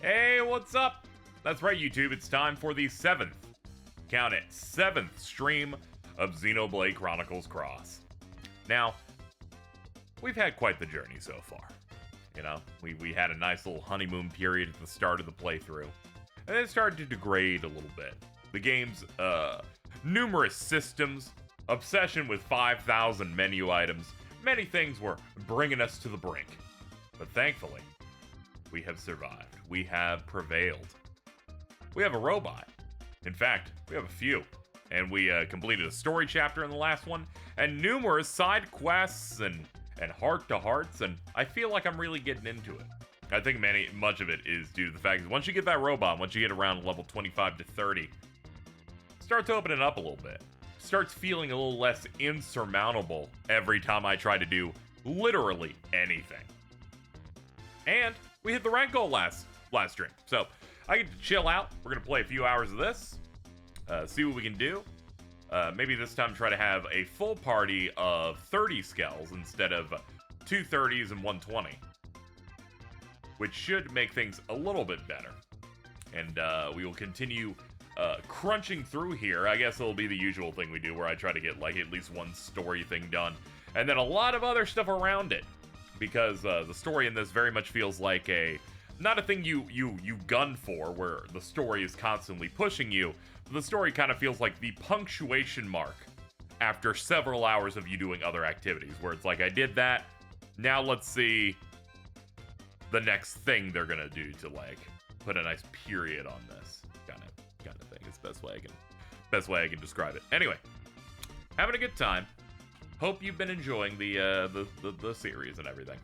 Hey, what's up? That's right, YouTube. It's time for the 7th, count it, 7th stream of Xenoblade Chronicles Cross. Now, we've had quite the journey so far. You know, we had a nice little honeymoon period at the start of the playthrough, and then it started to degrade a little bit. The game's numerous systems, obsession with 5,000 menu items, many things were bringing us to the brink. But thankfully, we have survived. We have prevailed. We have a robot. In fact, we have a few. And we completed a story chapter in the last one, and numerous side quests and heart-to-hearts, and I feel like I'm really getting into it. I think much of it is due to the fact that once you get that robot, once you get around level 25 to 30, it starts opening up a little bit. Starts feeling a little less insurmountable every time I try to do literally anything. And we hit the rank goal last stream. So I get to chill out. We're going to play a few hours of this. See what we can do. Maybe this time try to have a full party of 30 Skells instead of 2 30s and 120. Which should make things a little bit better. And we will continue crunching through here. I guess it'll be the usual thing we do where I try to get like at least one story thing done. And then a lot of other stuff around it. Because the story in this very much feels like not a thing you gun for, where the story is constantly pushing you. The story kind of feels like the punctuation mark after several hours of you doing other activities, where it's like, I did that, now let's see the next thing they're gonna do to like put a nice period on this kind of thing. It's the best way I can describe it. Anyway, having a good time. Hope you've been enjoying the series and everything.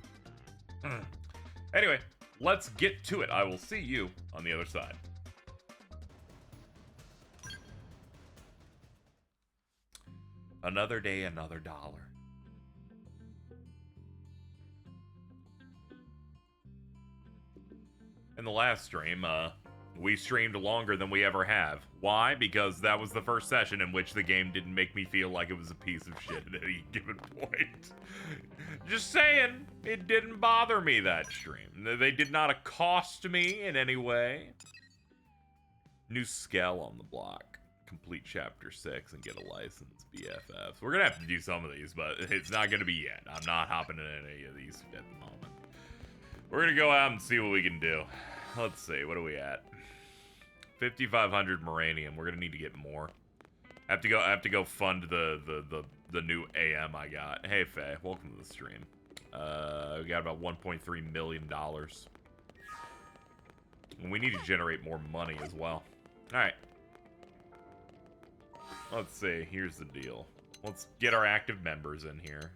Anyway, let's get to it. I will see you on the other side. Another day, another dollar. In the last stream, we streamed longer than we ever have. Why? Because that was the first session in which the game didn't make me feel like it was a piece of shit at any given point. Just saying, it didn't bother me that stream. They did not accost me in any way. New Skell on the block. Complete chapter 6 and get a license, BFFs. We're gonna have to do some of these, but it's not gonna be yet. I'm not hopping in any of these at the moment. We're gonna go out and see what we can do. Let's see, what are we at? 5,500 Moranium. We're gonna need to get more. I have to go fund the new AM I got. Hey Faye, welcome to the stream. We got about $1.3 million. And we need to generate more money as well. Alright. Let's see, here's the deal. Let's get our active members in here.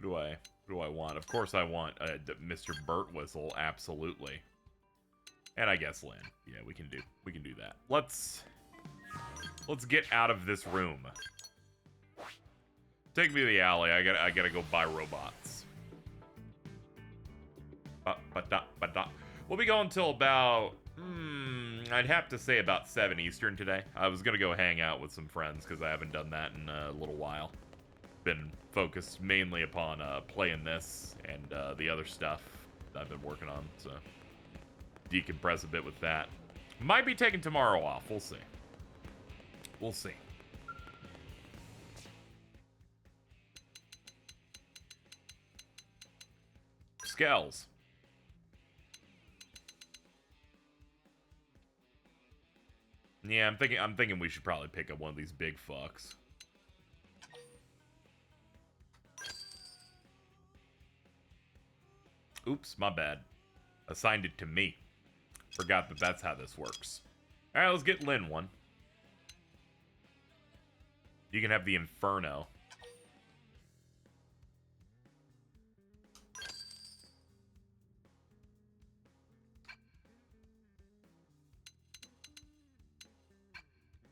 Who do I want? Of course I want Mr. Burt Whistle, absolutely. And I guess Lynn. Yeah, we can do that. Let's get out of this room. Take me to the alley. I gotta go buy robots. We'll be going till about I'd have to say about 7 Eastern today. I was gonna go hang out with some friends because I haven't done that in a little while. Been focused mainly upon playing this and the other stuff I've been working on, so decompress a bit with that. Might be taking tomorrow off. We'll see. We'll see. Skells. Yeah, I'm thinking we should probably pick up one of these big fucks. Oops, my bad. Assigned it to me. Forgot that that's how this works. Alright, let's get Lynn one. You can have the Inferno.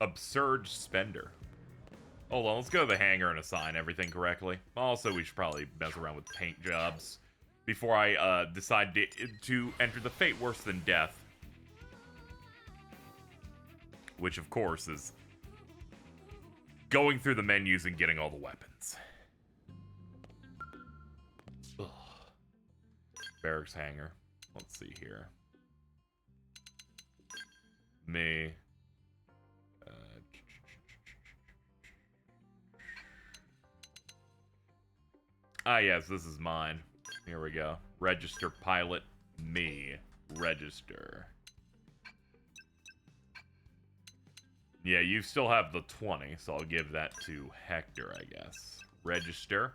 Absurd spender. Hold on, let's go to the hangar and assign everything correctly. Also, we should probably mess around with paint jobs before I decide to enter the fate worse than death. Which, of course, is going through the menus and getting all the weapons. Ugh. Barracks hangar. Let's see here. Me. Yes, this is mine. Here we go. Register pilot. Me. Register. Yeah, you still have the 20, so I'll give that to Hector, I guess. Register.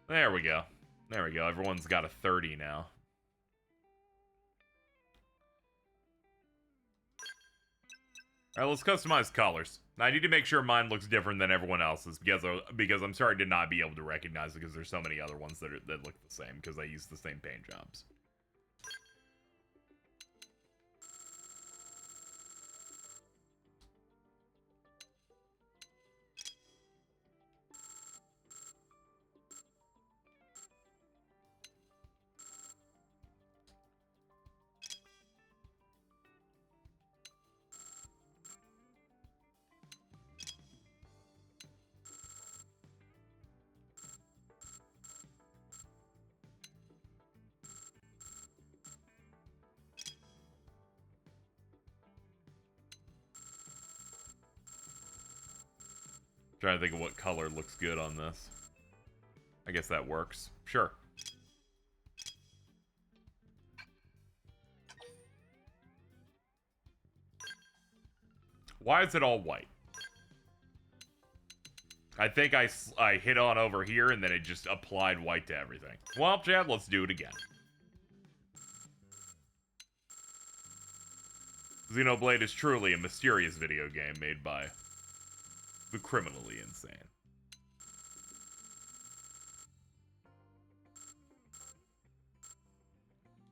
There we go. There we go. Everyone's got a 30 now. Alright, let's customize colors. I need to make sure mine looks different than everyone else's because I'm starting to not be able to recognize it because there's so many other ones that look the same because I use the same paint jobs. Trying to think of what color looks good on this. I guess that works. Sure. Why is it all white? I think I hit on over here and then it just applied white to everything. Well, Chad, let's do it again. Xenoblade is truly a mysterious video game made by the criminally insane.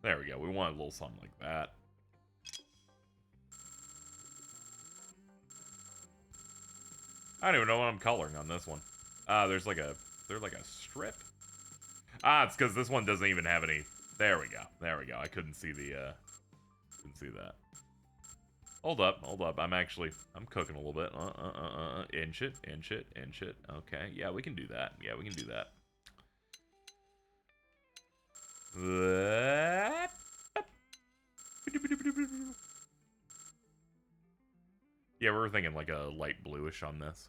There we go. We want a little something like that. I don't even know what I'm coloring on this one. There's like a strip. It's because this one doesn't even have any. There we go. There we go. I couldn't see the couldn't see that. Hold up. I'm cooking a little bit. Inch it. Okay. Yeah, we can do that. Yeah, we were thinking like a light bluish on this.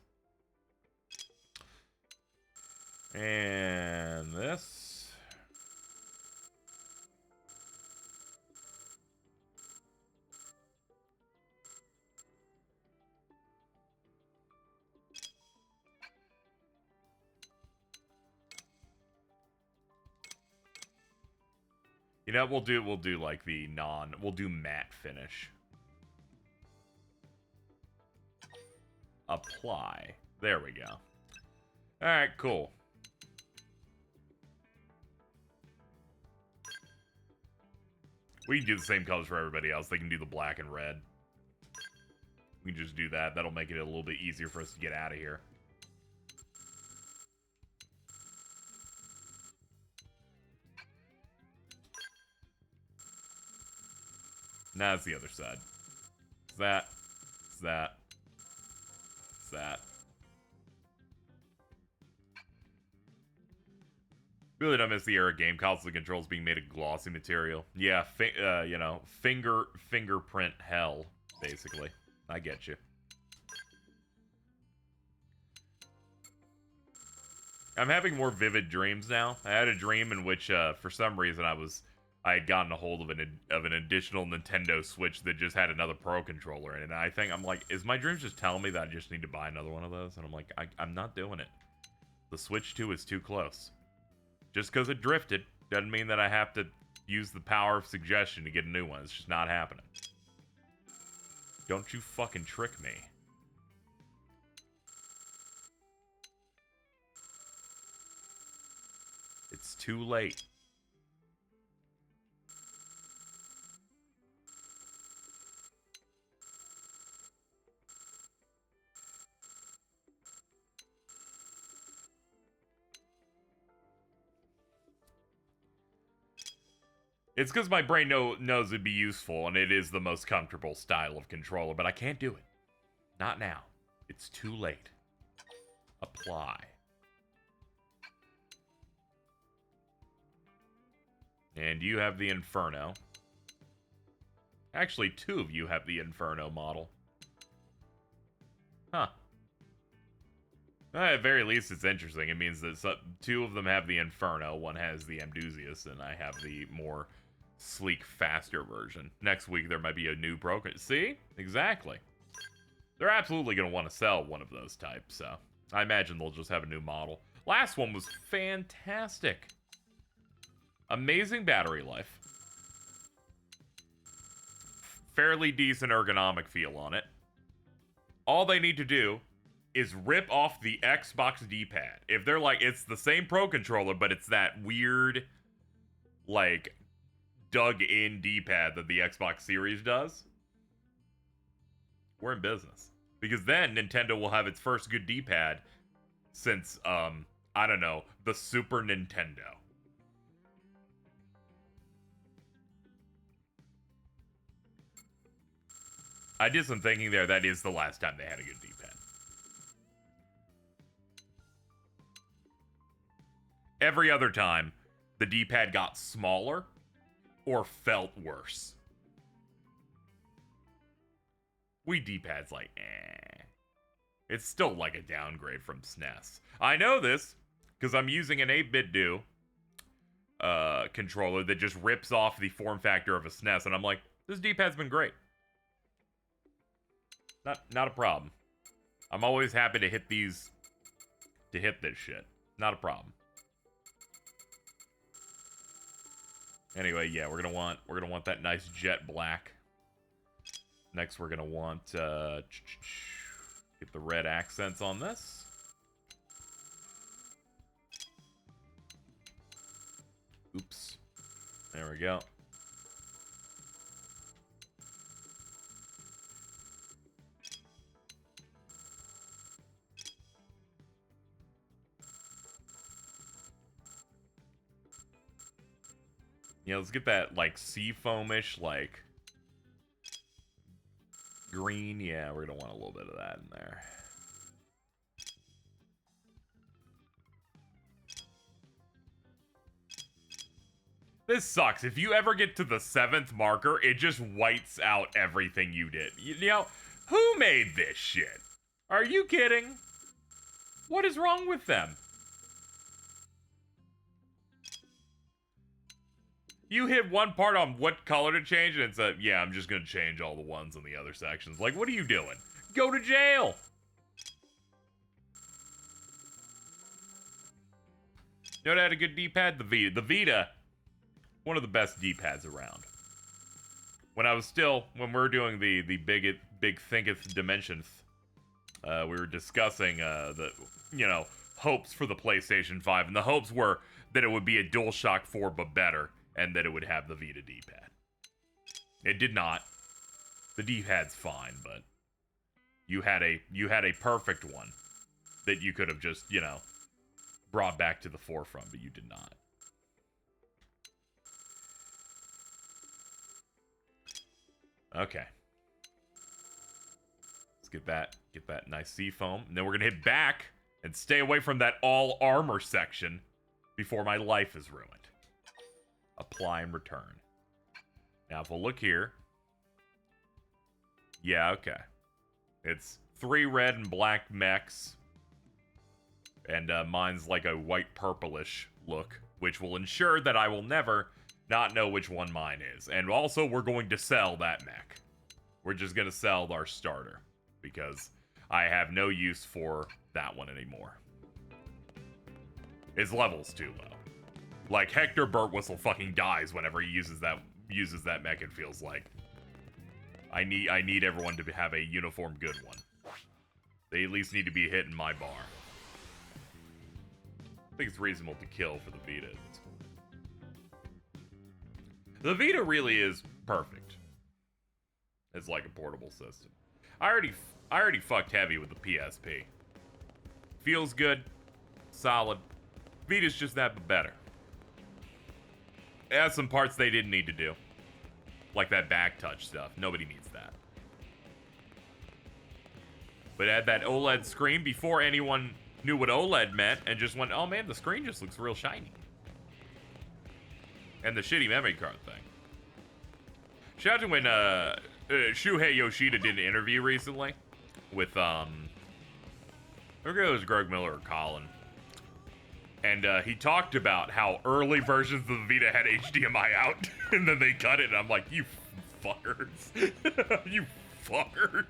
And this. You know what we'll do like we'll do matte finish. Apply. There we go. Alright, cool. We can do the same colors for everybody else. They can do the black and red. We can just do that. That'll make it a little bit easier for us to get out of here. Now it's the other side. It's that. It's that. It's that. Really don't miss the era game console controls being made of glossy material. Yeah, you know, fingerprint hell, basically. I get you. I'm having more vivid dreams now. I had a dream in which, for some reason, I had gotten a hold of an additional Nintendo Switch that just had another Pro controller in it. And I'm like, is my dreams just telling me that I just need to buy another one of those? And I'm like, I'm not doing it. The Switch 2 is too close. Just because it drifted doesn't mean that I have to use the power of suggestion to get a new one. It's just not happening. Don't you fucking trick me. It's too late. It's because my brain knows it'd be useful, and it is the most comfortable style of controller, but I can't do it. Not now. It's too late. Apply. And you have the Inferno. Actually, two of you have the Inferno model. Huh. At the very least, it's interesting. It means that two of them have the Inferno, one has the Amdusius, and I have the more sleek, faster version. Next week, there might be a new broken. See? Exactly. They're absolutely going to want to sell one of those types, so I imagine they'll just have a new model. Last one was fantastic. Amazing battery life. Fairly decent ergonomic feel on it. All they need to do is rip off the Xbox D-pad. If they're like, it's the same Pro controller, but it's that weird, like, dug-in D-pad that the Xbox Series does, we're in business. Because then Nintendo will have its first good D-pad since, I don't know, the Super Nintendo. I did some thinking there. That is the last time they had a good D-pad. Every other time, the D-pad got smaller or felt worse. Wii D-pad's like, eh. It's still like a downgrade from SNES. I know this because I'm using an 8-bit do controller that just rips off the form factor of a SNES, and I'm like, this D-pad's been great. Not a problem. I'm always happy to hit this shit. Not a problem. Anyway, yeah, we're gonna want that nice jet black. Next, we're gonna want get the red accents on this. Oops. There we go. Yeah, let's get that, like, seafoamish, like, green. Yeah, we're gonna want a little bit of that in there. This sucks. If you ever get to the 7th marker, it just whites out everything you did. You know, who made this shit? Are you kidding? What is wrong with them? You hit one part on what color to change, and it's yeah, I'm just gonna change all the ones in the other sections. Like, what are you doing? Go to jail! You know what had a good D-pad? The Vita. The Vita, one of the best D-pads around. When we were doing the big thinketh dimensions, we were discussing the, you know, hopes for the PlayStation 5, and the hopes were that it would be a DualShock 4 but better, and that it would have the Vita D-pad. It did not. The D-pad's fine, but you had a perfect one that you could have just, you know, brought back to the forefront, but you did not. Okay. Let's get that nice seafoam, and then we're gonna hit back and stay away from that all armor section before my life is ruined. Apply and return. Now, if we'll look here. Yeah, okay. It's 3 red and black mechs. And mine's like a white purplish look, which will ensure that I will never not know which one mine is. And also, we're going to sell that mech. We're just going to sell our starter, because I have no use for that one anymore. His level's too low. Like, Hector Burtwhistle fucking dies whenever he uses that mech, it feels like. I need everyone to have a uniform good one. They at least need to be hitting my bar. I think it's reasonable to kill for the Vita. The Vita really is perfect. It's like a portable system. I already fucked heavy with the PSP. Feels good. Solid. Vita's just that but better. It has some parts they didn't need to do. Like that back touch stuff. Nobody needs that. But it had that OLED screen before anyone knew what OLED meant and just went, oh man, the screen just looks real shiny. And the shitty memory card thing. Shout out to when Shuhei Yoshida did an interview recently with I forget if it was Greg Miller or Colin. And he talked about how early versions of the Vita had HDMI out, and then they cut it, and I'm like, you fuckers. You fuckers.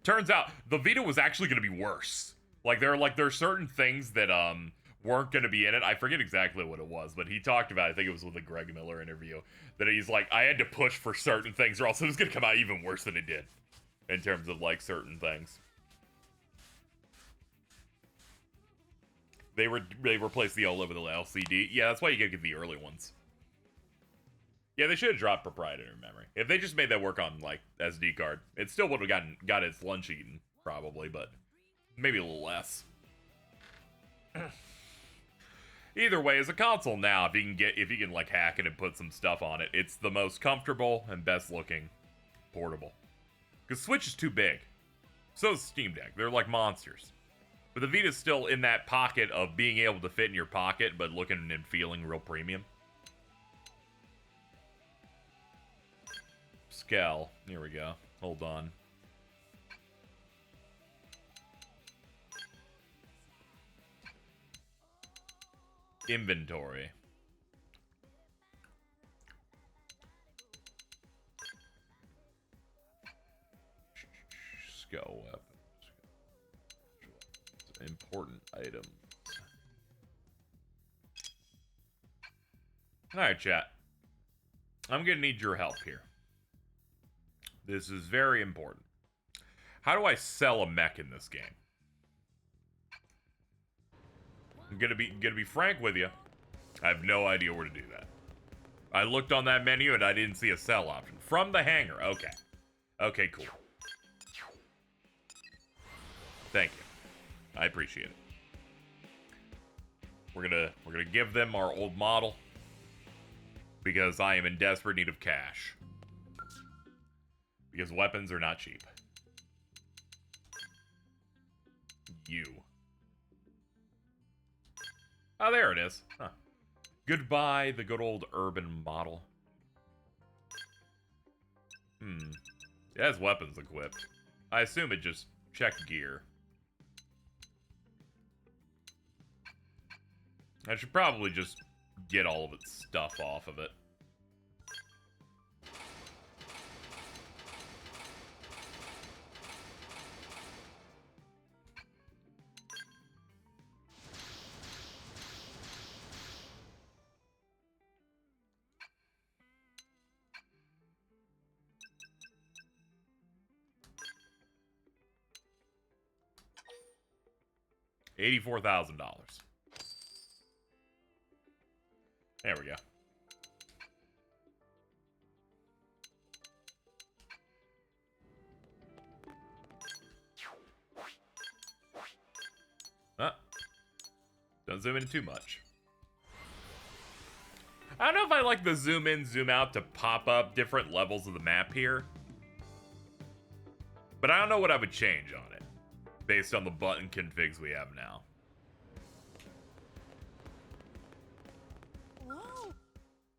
Turns out the Vita was actually going to be worse. Like there are certain things that weren't going to be in it. I forget exactly what it was, but he talked about it. I think it was with the Greg Miller interview that he's like, I had to push for certain things or else it was going to come out even worse than it did in terms of like certain things. They replaced the OLED with the LCD. Yeah, that's why you gotta get the early ones. Yeah, they should have dropped proprietary memory. If they just made that work on, like, SD card, it still would have got its lunch eaten, probably, but maybe a little less. Either way, as a console now, if you can like hack it and put some stuff on it, it's the most comfortable and best looking portable. Because Switch is too big. So is Steam Deck. They're like monsters. But the Vita's still in that pocket of being able to fit in your pocket, but looking and feeling real premium. Skell. Here we go. Hold on. Inventory. Skell weapons. Important items. Alright, chat. I'm gonna need your help here. This is very important. How do I sell a mech in this game? I'm gonna be frank with you. I have no idea where to do that. I looked on that menu and I didn't see a sell option. From the hangar. Okay. Okay, cool. Thank you. I appreciate it. We're gonna give them our old model because I am in desperate need of cash. Because weapons are not cheap. You. Oh, there it is. Huh. Goodbye, the good old urban model. It has weapons equipped. I assume it just checked gear. I should probably just get all of its stuff off of it. $84,000. There we go. Don't zoom in too much. I don't know if I like the zoom in, zoom out to pop up different levels of the map here. But I don't know what I would change on it, based on the button configs we have now. Whoa!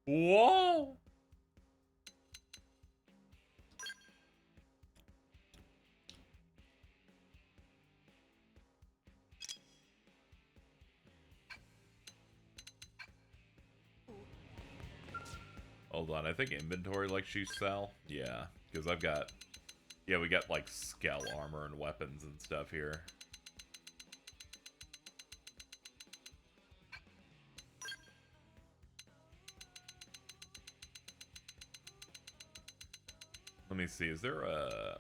Whoa! Hold on, I think inventory like she sell. Yeah, because I've got... Yeah, we got like Skell armor and weapons and stuff here. Let me see, is there a...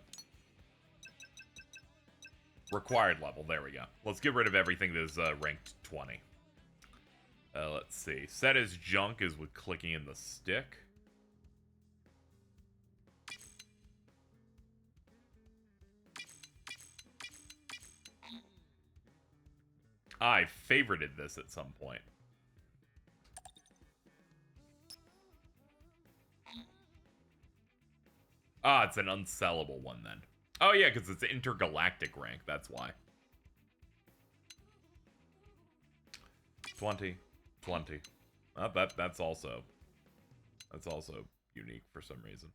required level, there we go. Let's get rid of everything that is ranked 20. Let's see, set as junk is with clicking in the stick. I favorited this at some point. Ah, it's an unsellable one then. Oh yeah, because it's intergalactic rank, that's why. 20. Oh, that's also unique for some reason.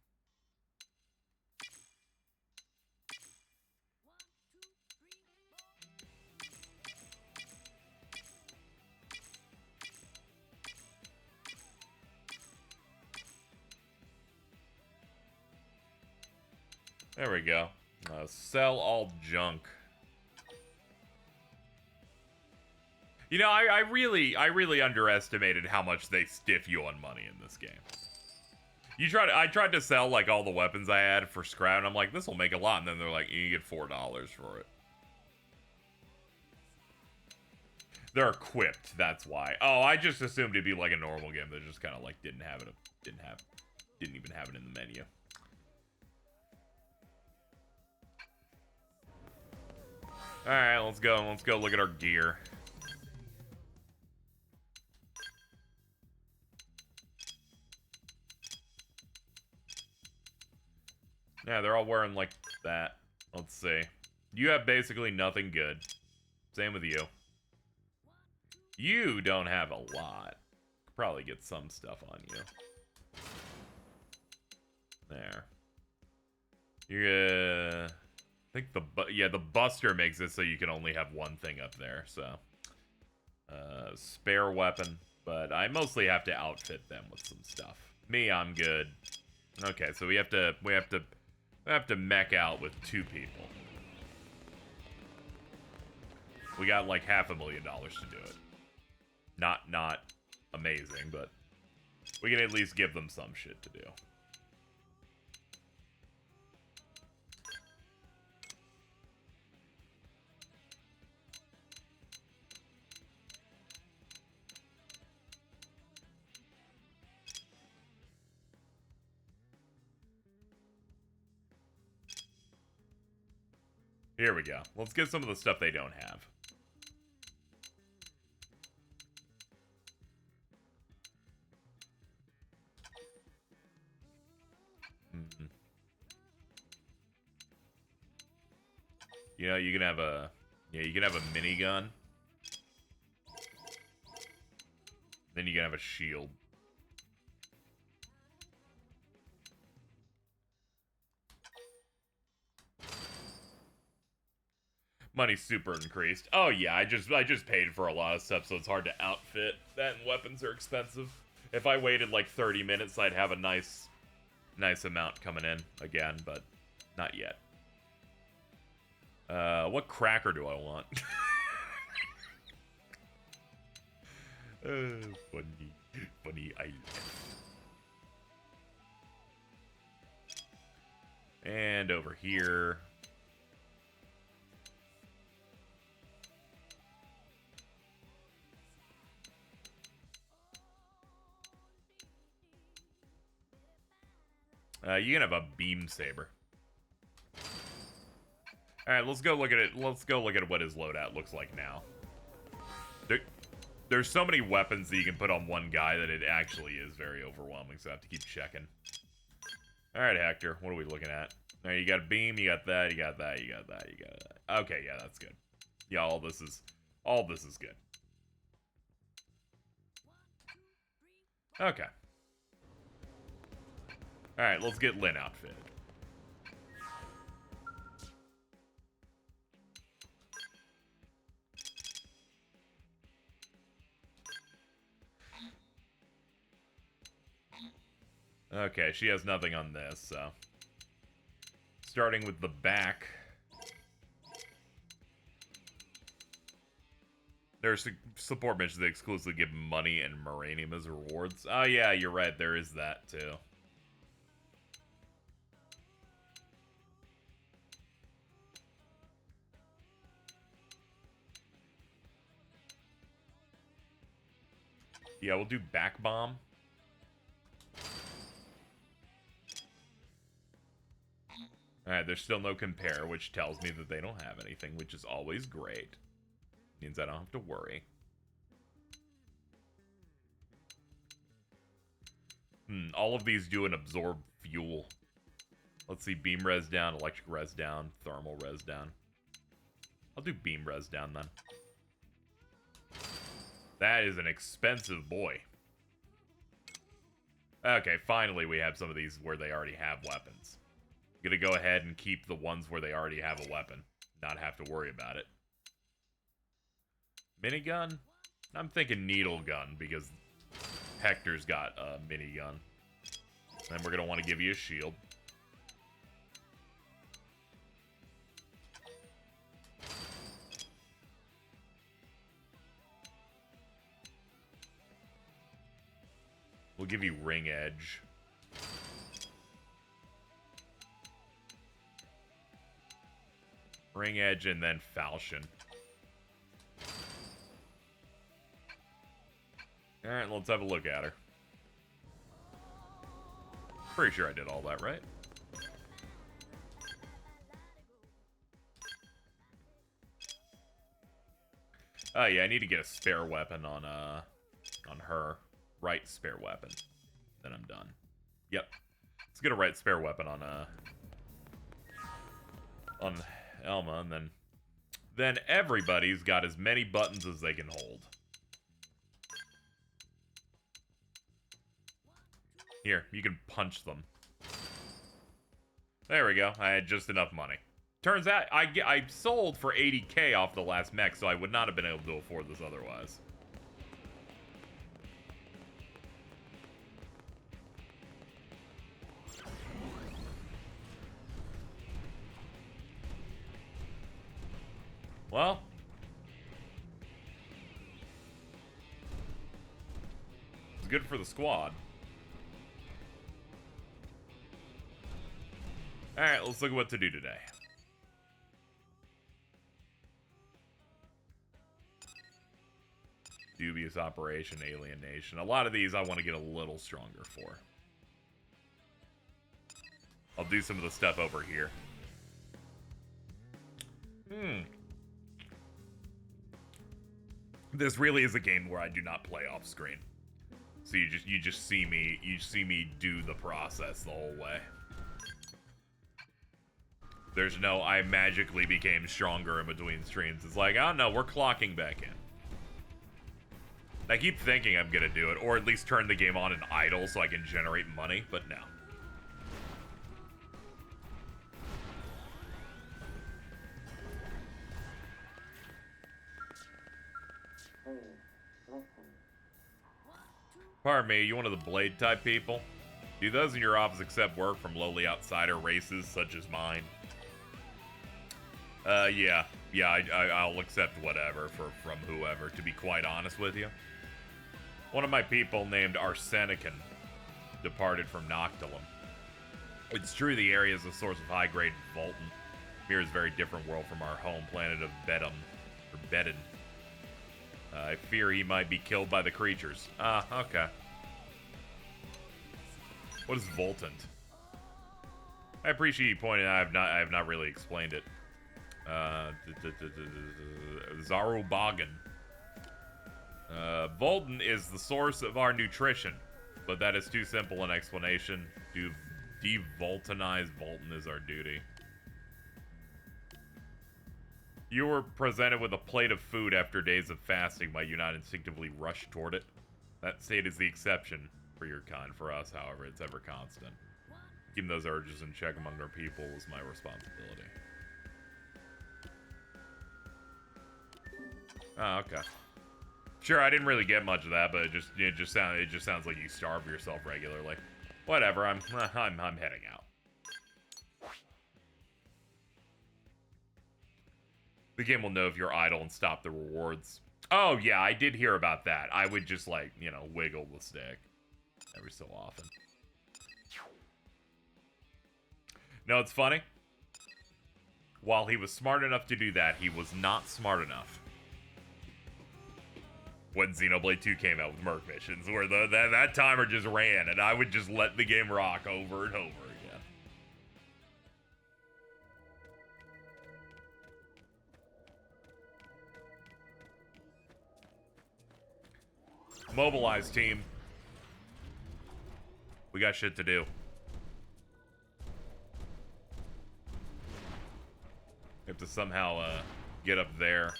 There we go. Sell all junk. You know, I really underestimated how much they stiff you on money in this game. I tried to sell like all the weapons I had for scrap, and I'm like, this will make a lot, and then they're like, you get $4 for it. They're equipped, that's why. Oh, I just assumed it'd be like a normal game that just kind of like didn't even have it in the menu. All right, let's go look at our gear. Yeah, they're all wearing like that. Let's see. You have basically nothing good. Same with you. You don't have a lot. Could probably get some stuff on you. There. You're I think the Buster makes it so you can only have one thing up there, so spare weapon, but I mostly have to outfit them with some stuff. Me, I'm good. Okay, so we have to mech out with 2 people. We got like $500,000 to do it. Not amazing, but we can at least give them some shit to do. Here we go. Let's get some of the stuff they don't have. You know, you can have a minigun. Then you can have a shield. Money's super increased. Oh yeah, I just paid for a lot of stuff, so it's hard to outfit. That and weapons are expensive. If I waited like 30 minutes, I'd have a nice amount coming in again, but not yet. What cracker do I want? Funny island. And over here. You can have a beam saber. All right, let's go look at it. Let's go look at what his loadout looks like now. There's so many weapons that you can put on one guy that it actually is very overwhelming, so I have to keep checking. All right, Hector, what are we looking at? All right, you got a beam, you got that, you got that, you got that, you got that. Okay, yeah, that's good. Yeah, all this is good. Okay. All right, let's get Lynn outfitted. Okay, she has nothing on this, so. Starting with the back. There's support missions that exclusively give money and Moranium as rewards. Oh yeah, you're right, there is that too. Yeah, we'll do back bomb. Alright, there's still no compare, which tells me that they don't have anything, which is always great. Means I don't have to worry. All of these do an absorb fuel. Let's see, beam res down, electric res down, thermal res down. I'll do beam res down then. That is an expensive boy. Okay, finally we have some of these where they already have weapons. I'm gonna go ahead and keep the ones where they already have a weapon. Not have to worry about it. Minigun? I'm thinking needle gun because Hector's got a minigun. Then we're gonna want to give you a shield. We'll give you ring edge. Ring edge and then falchion. Alright, let's have a look at her. Pretty sure I did all that, right? Oh yeah, I need to get a spare weapon on her. Right spare weapon. Then I'm done. Yep. Let's get a right spare weapon on Elma, and then everybody's got as many buttons as they can hold. Here, you can punch them. There we go. I had just enough money. Turns out I sold for 80k off the last mech, so I would not have been able to afford this otherwise. Well, it's good for the squad. Alright, let's look at what to do today. Dubious operation, alienation. A lot of these I want to get a little stronger for. I'll do some of the stuff over here. This really is a game where I do not play off screen. So you just see me do the process the whole way. There's no I magically became stronger in between streams. It's like, oh no, we're clocking back in. I keep thinking I'm gonna do it, or at least turn the game on and idle so I can generate money, but no. Pardon me, you one of the blade type people? Do those in your office accept work from lowly outsider races such as mine? Yeah, I'll accept whatever from whoever, to be quite honest with you. One of my people named Arsenicon departed from Noctilum. It's true the area is a source of high-grade Volton. Mira is a very different world from our home planet of Bedum, or Bedin. I fear he might be killed by the creatures. Ah, okay. What is Voltant? I appreciate you pointing out. I have not really explained it. Zarubagan. Voltan is the source of our nutrition, but that is too simple an explanation. To devoltanize Voltan is our duty. You were presented with a plate of food after days of fasting. Might you not instinctively rush toward it? That state is the exception for your kind. For us, however, it's ever constant. Keeping those urges in check among our people is my responsibility. Oh, okay. Sure, I didn't really get much of that, but it just sounds like you starve yourself regularly. Whatever, I'm heading out. The game will know if you're idle and stop the rewards. Oh yeah, I did hear about that. I would just like, you know, wiggle the stick every so often. No, it's funny. While he was smart enough to do that, he was not smart enough when Xenoblade 2 came out with Merc missions, where that timer just ran, and I would just let the game rock over and over again. Mobilize, team. We got shit to do. have to somehow get up there.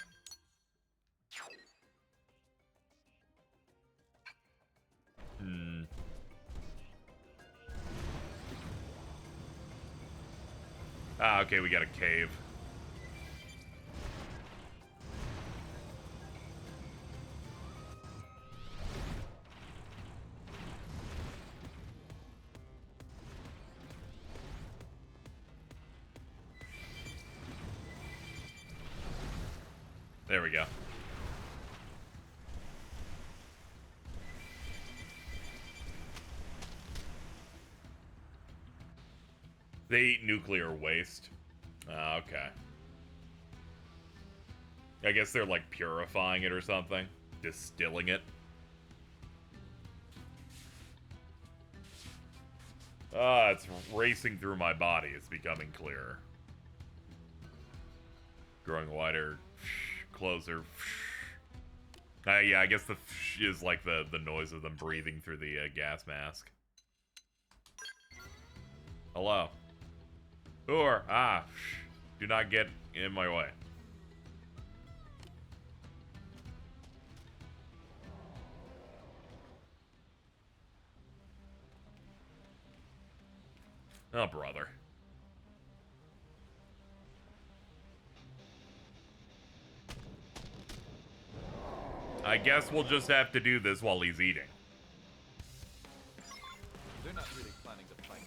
Ah, okay, we got a cave. There we go. They eat nuclear waste. Okay. I guess they're like purifying it or something. Distilling it. It's racing through my body. It's becoming clearer. Growing wider. Closer. Yeah, I guess the is like the noise of them breathing through the gas mask. Hello. Or, do not get in my way. Oh, brother. I guess we'll just have to do this while he's eating. They're not really planning to fight.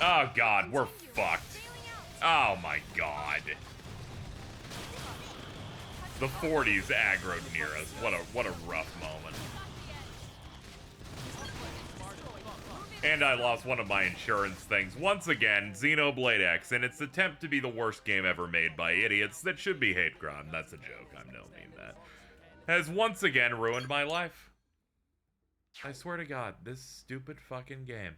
Oh god, we're fucked. Oh my god. The 40s aggroed near us. What a rough moment. And I lost one of my insurance things. Once again, Xenoblade X, in its attempt to be the worst game ever made by idiots that should be hate crime. That's a joke, I don't mean that. Has once again ruined my life. I swear to God, this stupid fucking game.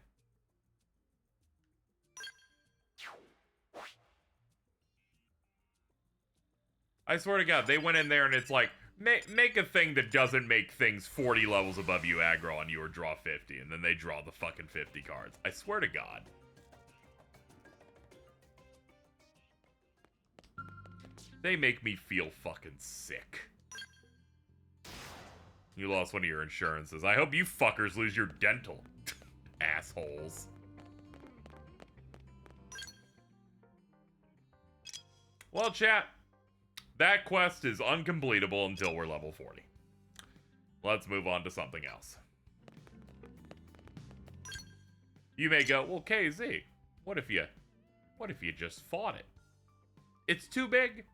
I swear to God, they went in there and it's like, make a thing that doesn't make things 40 levels above you aggro on you or draw 50, and then they draw the fucking 50 cards. I swear to God. They make me feel fucking sick. You lost one of your insurances. I hope you fuckers lose your dental. Assholes. Well, chat. That quest is uncompletable until we're level 40. Let's move on to something else. You may go, well, KZ, what if you just fought it? It's too big?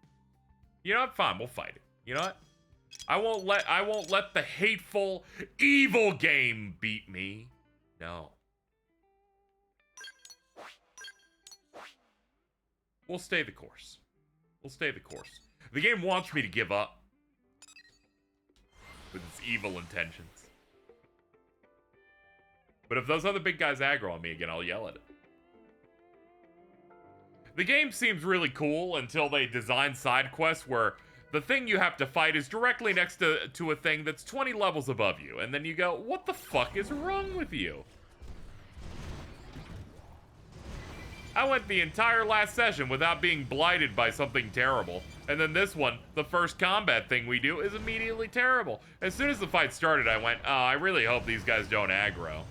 You know what? Fine, we'll fight it. You know what? I won't let the hateful, evil game beat me. No. We'll stay the course. We'll stay the course. The game wants me to give up with its evil intentions. But if those other big guys aggro on me again, I'll yell at it. The game seems really cool until they design side quests where the thing you have to fight is directly next to a thing that's 20 levels above you. And then you go, what the fuck is wrong with you? I went the entire last session without being blighted by something terrible. And then this one, the first combat thing we do, is immediately terrible. As soon as the fight started, I went, oh, I really hope these guys don't aggro.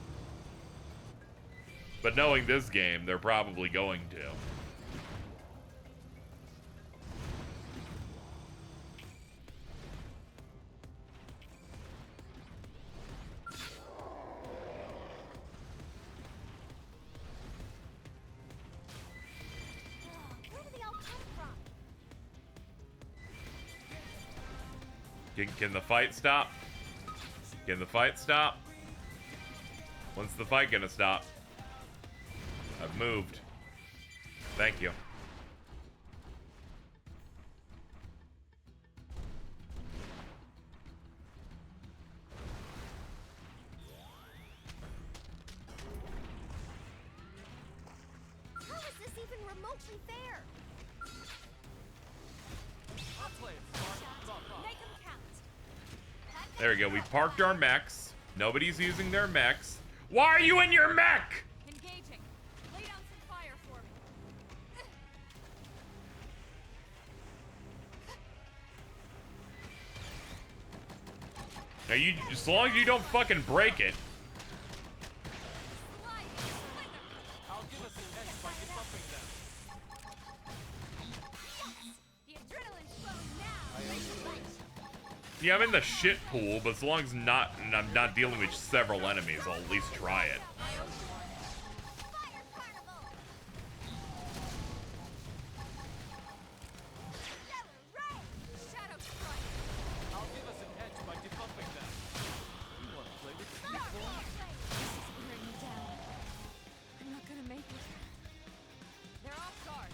But knowing this game, they're probably going to. Can the fight stop? Can the fight stop? When's the fight gonna stop? I've moved. Thank you. won't be fair. I'll play it smart. Make 'em count. There we go. We parked our mechs. Nobody's using their mechs. Why are you in your mech? Engaging. Lay down some fire for me. Now you, as long as you don't fucking break it. Slide. Slither. I'll give us an edge by debuffing them. The adrenaline's flowing now. Yeah, I'm in the shit pool, but as long as I'm not dealing with several enemies, I'll at least try it. Fire carnival. Stellar ray. Shadow strike. I'll give us an edge by debuffing them. You want to play with the Fire people? blade. This is wearing me down. I'm not gonna make it. They're off guard.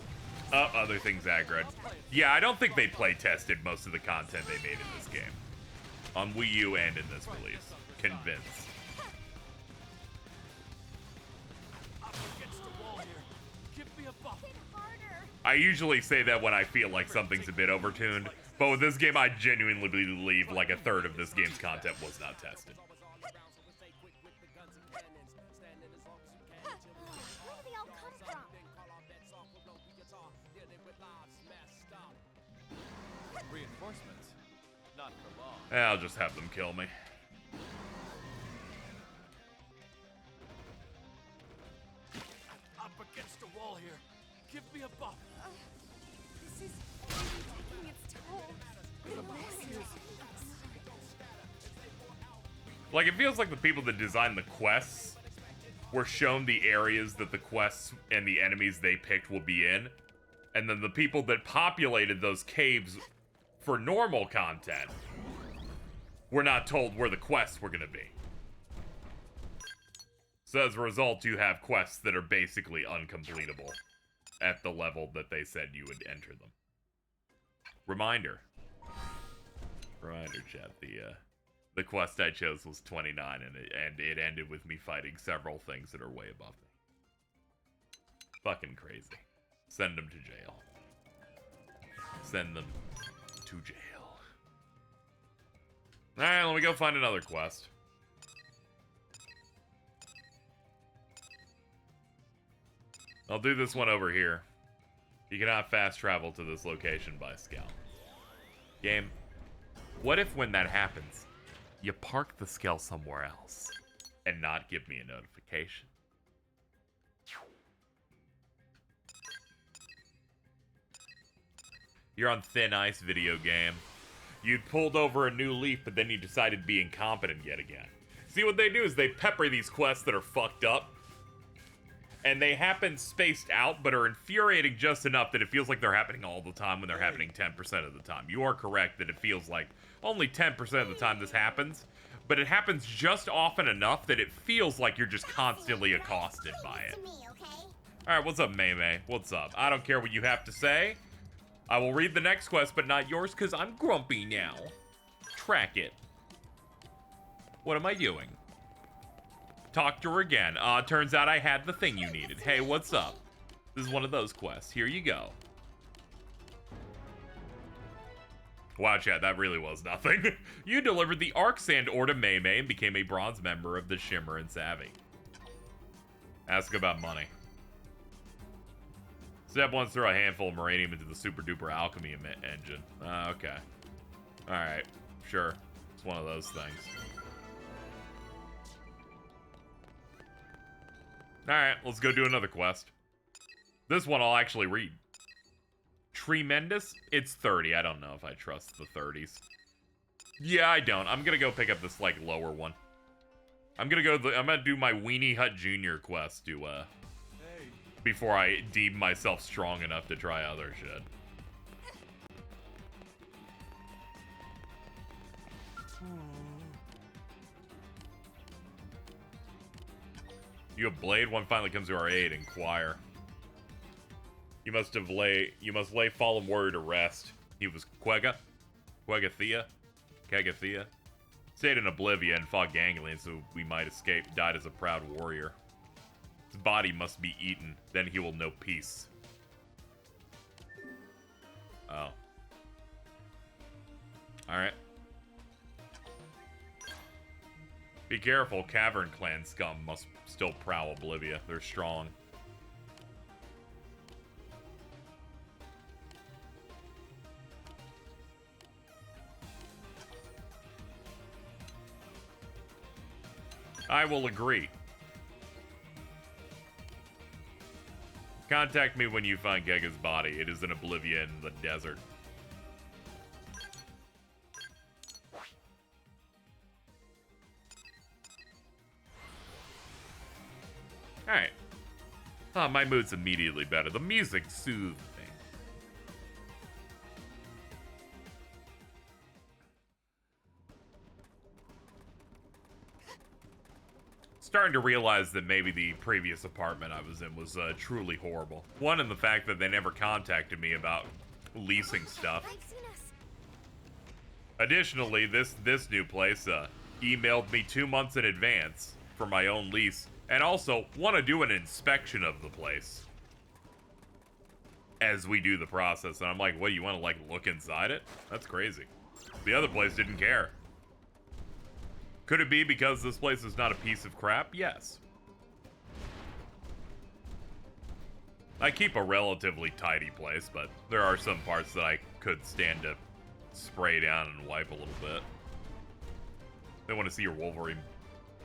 Other things aggroed. Yeah, I don't think they play tested most of the content they made in this game. On Wii U and in this release. Convinced. Up against the wall here. Give me a buff. Hit harder. I usually say that when I feel like something's a bit overtuned, but with this game, I genuinely believe like a third of this game's content was not tested. Where do they all come from? Reinforcements. Not for long. I'll just have them kill me. Up against the wall here. Give me a buff. This is really taking its toll. Like, it feels like the people that designed the quests were shown the areas that the quests and the enemies they picked will be in, and then the people that populated those caves for normal content were not told where the quests were going to be. So as a result, you have quests that are basically uncompletable at the level that they said you would enter them. Reminder, chat, the quest I chose was 29, and it ended with me fighting several things that are way above me. Fucking crazy. Send them to jail. Send them to jail. Alright, let me go find another quest. I'll do this one over here. You cannot fast travel to this location by Skell. Game, what if when that happens, you park the Skell somewhere else and not give me a notification? You're on thin ice, video game. You'd pulled over a new leaf, but then you decided to be incompetent yet again. See, what they do is they pepper these quests that are fucked up, and they happen spaced out, but are infuriating just enough that it feels like they're happening all the time when they're happening 10% of the time. You are correct that it feels like only 10% of the time this happens, but it happens just often enough that it feels like you're just constantly accosted by it. Alright, what's up, May? What's up? I don't care what you have to say. I will read the next quest, but not yours, because I'm grumpy now. Track it. What am I doing? Talk to her again. Turns out I had the thing you needed. Hey, what's up? This is one of those quests. Here you go. Wow, chat, that really was nothing. You delivered the Arc Sand ore to May and became a bronze member of the Shimmer and Savvy. Ask about money. Step 1, throw a handful of Moranium into the Super Duper Alchemy engine. Okay. Alright, sure. It's one of those things. Alright, let's go do another quest. This one I'll actually read. Tremendous? It's 30. I don't know if I trust the 30s. Yeah, I don't. I'm gonna go pick up this, like, lower one. I'm gonna do my Weenie Hut Jr. quest to, before I deem myself strong enough to try other shit. You have Blade, one finally comes to our aid. Inquire. You must lay fallen warrior to rest. He was Quagathea? Stayed in Oblivia and fought Ganglion so we might escape. Died as a proud warrior. His body must be eaten, then he will know peace. Oh. Alright. Be careful, Cavern Clan scum must still prowl Oblivia. They're strong. I will agree. Contact me when you find Gega's body. It is in Oblivia in the desert. Alright. Oh, my mood's immediately better. The music soothed me. Starting to realize that maybe the previous apartment I was in was truly horrible. One, in the fact that they never contacted me about leasing stuff. Additionally, this new place emailed me 2 months in advance for my own lease, and also want to do an inspection of the place as we do the process. And I'm like, what, you want to like look inside it? That's crazy. The other place didn't care. Could it be because this place is not a piece of crap? Yes. I keep a relatively tidy place, but there are some parts that I could stand to spray down and wipe a little bit. They want to see your Wolverine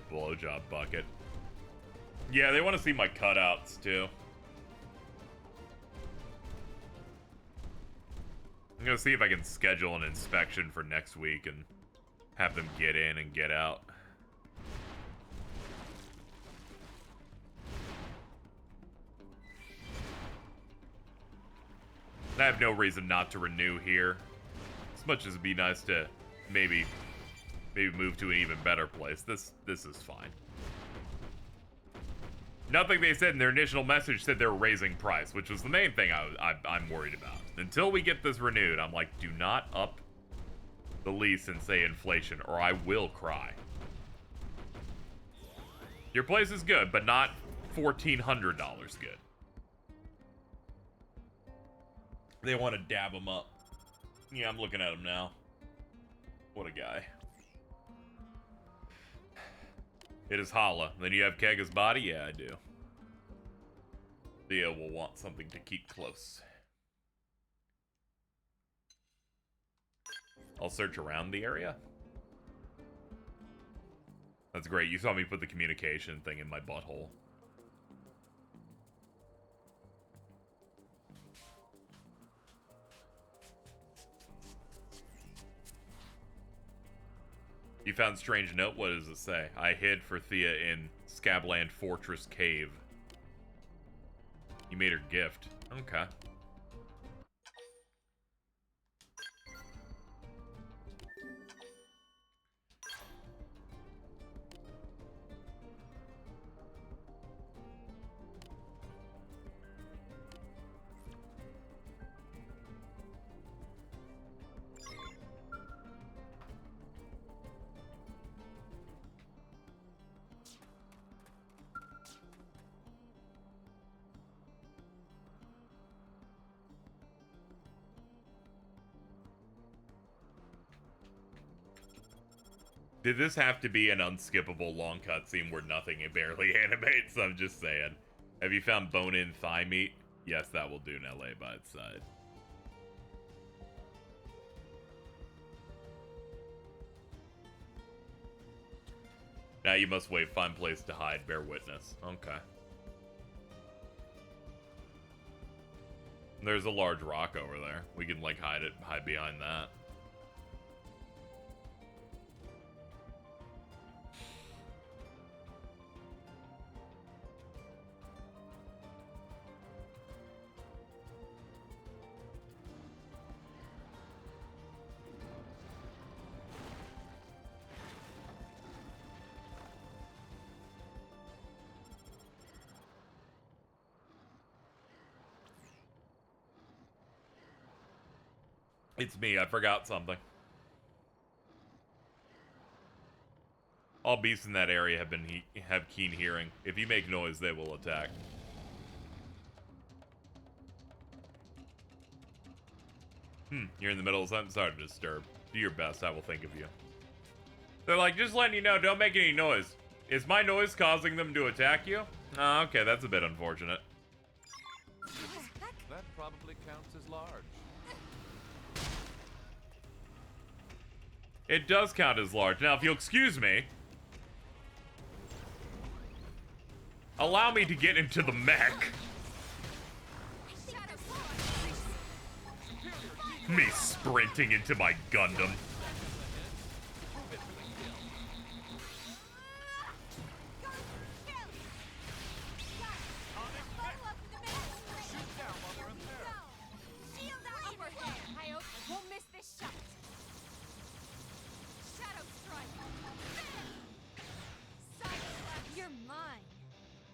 blowjob bucket. Yeah, they want to see my cutouts, too. I'm going to see if I can schedule an inspection for next week and have them get in and get out. I have no reason not to renew here. As much as it'd be nice to maybe move to an even better place. This is fine. Nothing they said in their initial message said they were raising price, which was the main thing I'm worried about. Until we get this renewed, I'm like, do not up the lease and say inflation, or I will cry. Your place is good, but not $1,400 good. They want to dab him up. Yeah, I'm looking at him now. What a guy. It is Hala. Then you have Kega's body? Yeah, I do. Thea will want something to keep close. I'll search around the area. That's great. You saw me put the communication thing in my butthole. You found strange note? What does it say? I hid for Thea in Scabland Fortress Cave. You made her gift. Okay. Did this have to be an unskippable long cutscene where nothing barely animates? I'm just saying. Have you found bone-in thigh meat? Yes, that will do now. Lay by its side. Now you must wait. Find place to hide. Bear witness. Okay. There's a large rock over there. We can like hide behind that. It's me, I forgot something. All beasts in that area have keen hearing. If you make noise, they will attack. You're in the middle of something. Sorry to disturb. Do your best. I will think of you. They're like, just letting you know, don't make any noise. Is my noise causing them to attack you? Oh, okay, that's a bit unfortunate. That probably counts as large. It does count as large. Now, if you'll excuse me, allow me to get into the mech. Me sprinting into my Gundam.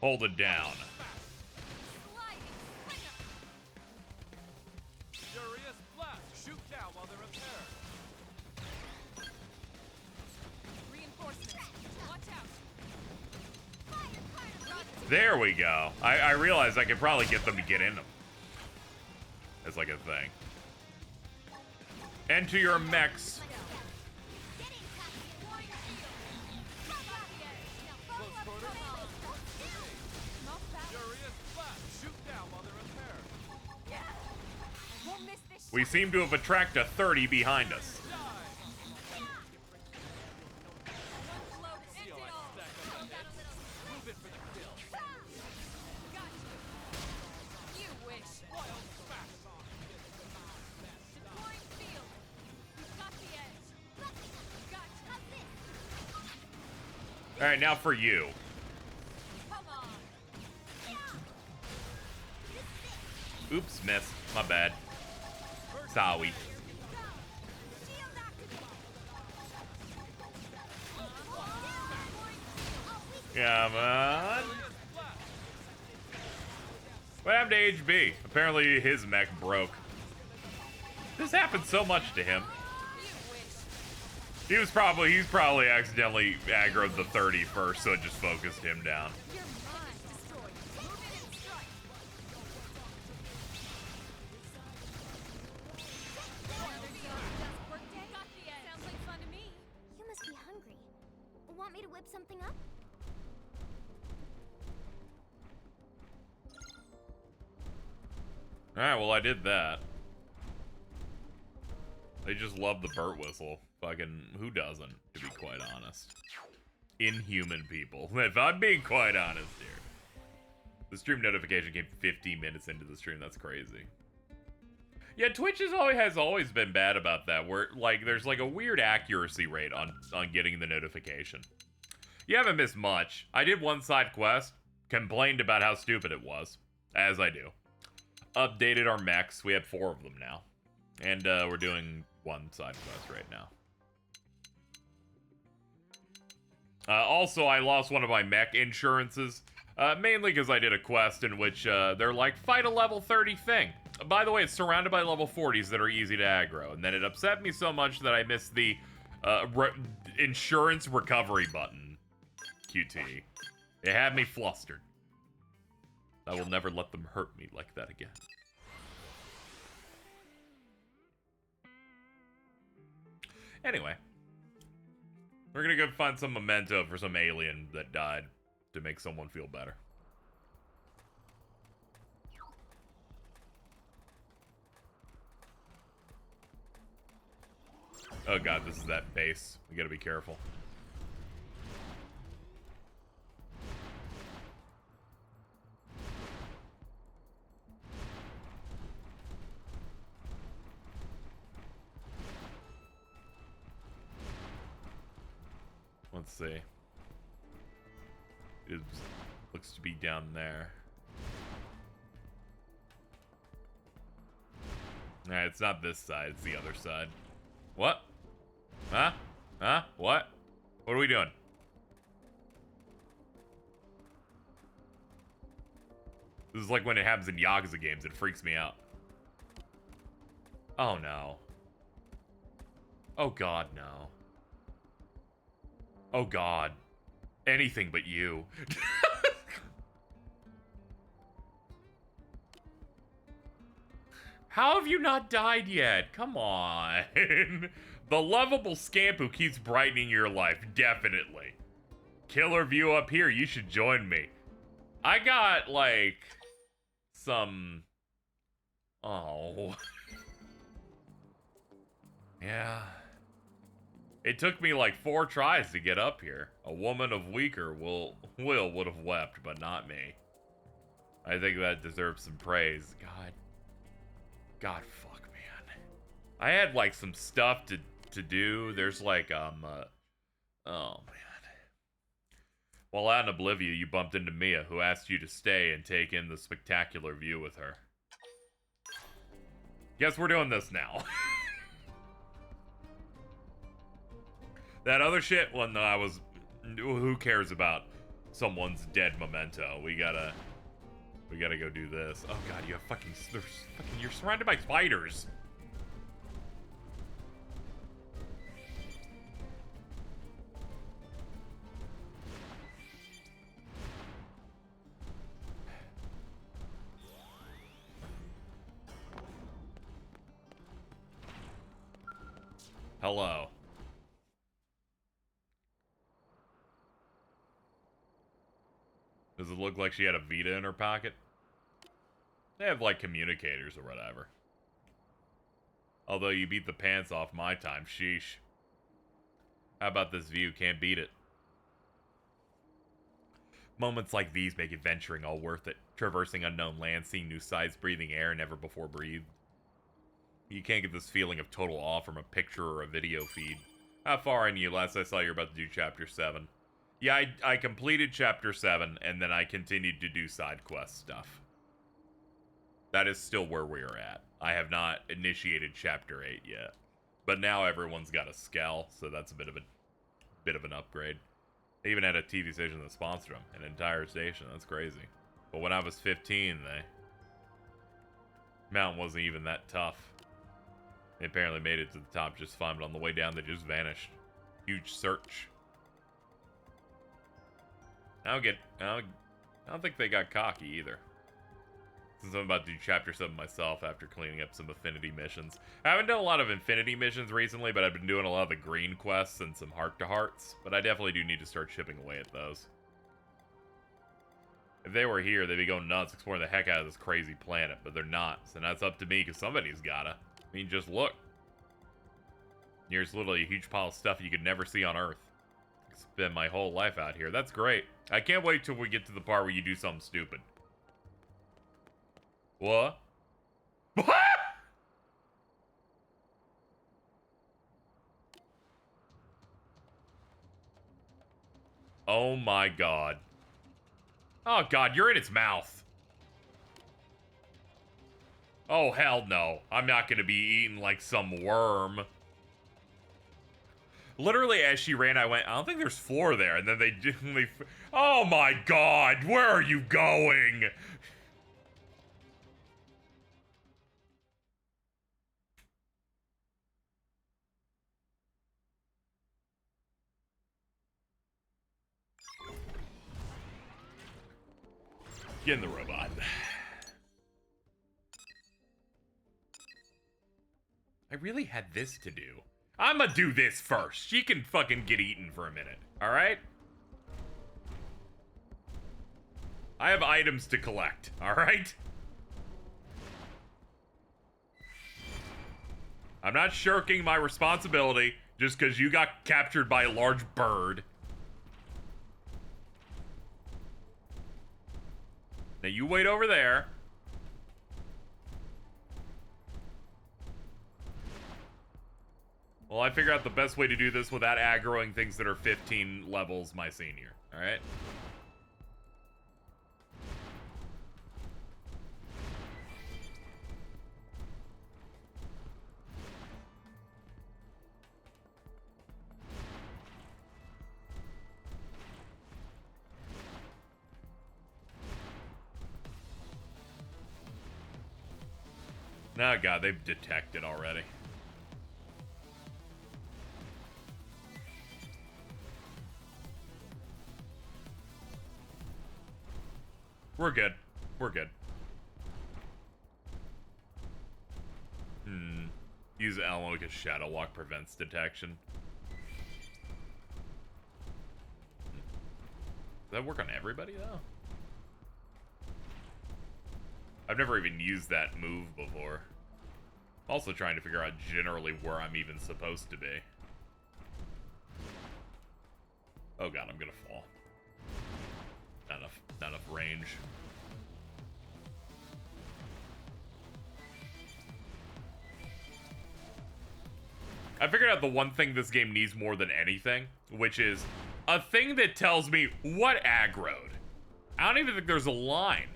Hold it down. Furious blast! Shoot down while they're repaired. Reinforcements. Watch out. There we go. I realized I could probably get them to get in them. It's like a thing. Enter your mechs. We seem to have attracted a 30 behind us. All right, now for you. Oops, missed. My bad. Sorry. Come on. What happened to HB? Apparently his mech broke. This happened so much to him. He's probably accidentally aggroed the 30 first, so it just focused him down. Want me to whip something up? Alright, well I did that. They just love the Burt whistle. Fucking, who doesn't, to be quite honest? Inhuman people, if I'm being quite honest here. The stream notification came 50 minutes into the stream, that's crazy. Yeah, Twitch has always been bad about that, where like there's like a weird accuracy rate on getting the notification. You haven't missed much. I did one side quest, complained about how stupid it was, as I do. Updated our mechs. We had 4 of them now, and we're doing one side quest right now. Also, I lost one of my mech insurances, mainly because I did a quest in which they're like, fight a level 30 thing. By the way, it's surrounded by level 40s that are easy to aggro, and then it upset me so much that I missed the insurance recovery button. QT. It had me flustered. I will never let them hurt me like that again. Anyway. We're gonna go find some memento for some alien that died to make someone feel better. Oh god, this is that base. We gotta be careful. Let's see. It looks to be down there. Alright, it's not this side, it's the other side. What? Huh? Huh? What? What are we doing? This is like when it happens in Yakuza games, it freaks me out. Oh no. Oh god, no. Oh god. Anything but you. How have you not died yet? Come on. The lovable scamp who keeps brightening your life, definitely. Killer view up here, you should join me. I got, like, some... Oh. Yeah. It took me like 4 tries to get up here. A woman of weaker will would have wept, but not me. I think that deserves some praise. God, fuck, man. I had like some stuff to do. There's like oh man. While out in Oblivia, you bumped into Mia, who asked you to stay and take in the spectacular view with her. Guess we're doing this now. That other shit, when I was... Who cares about someone's dead memento? We gotta go do this. Oh god, you have fucking... You're surrounded by spiders. Hello. Does it look like she had a Vita in her pocket? They have, like, communicators or whatever. Although you beat the pants off my time, sheesh. How about this view? Can't beat it. Moments like these make adventuring all worth it. Traversing unknown lands, seeing new sights, breathing air never before breathed. You can't get this feeling of total awe from a picture or a video feed. How far in you? Last I saw, you're about to do Chapter 7. Yeah, I completed Chapter 7, and then I continued to do side quest stuff. That is still where we are at. I have not initiated Chapter 8 yet. But now everyone's got a Skell, so that's a bit of an upgrade. They even had a TV station that sponsored them, an entire station. That's crazy. But when I was 15, mountain wasn't even that tough. They apparently made it to the top just fine, but on the way down, they just vanished. Huge search. I don't think they got cocky either. Since I'm about to do Chapter 7 myself after cleaning up some Affinity missions. I haven't done a lot of Infinity missions recently, but I've been doing a lot of the green quests and some heart-to-hearts. But I definitely do need to start chipping away at those. If they were here, they'd be going nuts exploring the heck out of this crazy planet, but they're not. So that's up to me, because somebody's gotta. I mean, just look. Here's literally a huge pile of stuff you could never see on Earth. Spend my whole life out here. That's great. I can't wait till we get to the part where you do something stupid. What? What? Oh my god. Oh god, you're in its mouth. Oh hell no. I'm not gonna be eaten like some worm. Literally, as she ran, I went, I don't think there's floor there. And then they oh my god, where are you going? Get in the robot. I really had this to do. I'ma do this first. She can fucking get eaten for a minute. Alright? I have items to collect. Alright? I'm not shirking my responsibility just because you got captured by a large bird. Now you wait over there. Well, I figure out the best way to do this without aggroing things that are 15 levels my senior. Alright? Oh god, they've detected already. We're good. We're good. Use Elmo because Shadow Walk prevents detection. Does that work on everybody, though? I've never even used that move before. I'm also trying to figure out generally where I'm even supposed to be. Oh god, I'm gonna fall. Not enough range. I figured out the one thing this game needs more than anything, which is a thing that tells me what aggroed. I don't even think there's a line.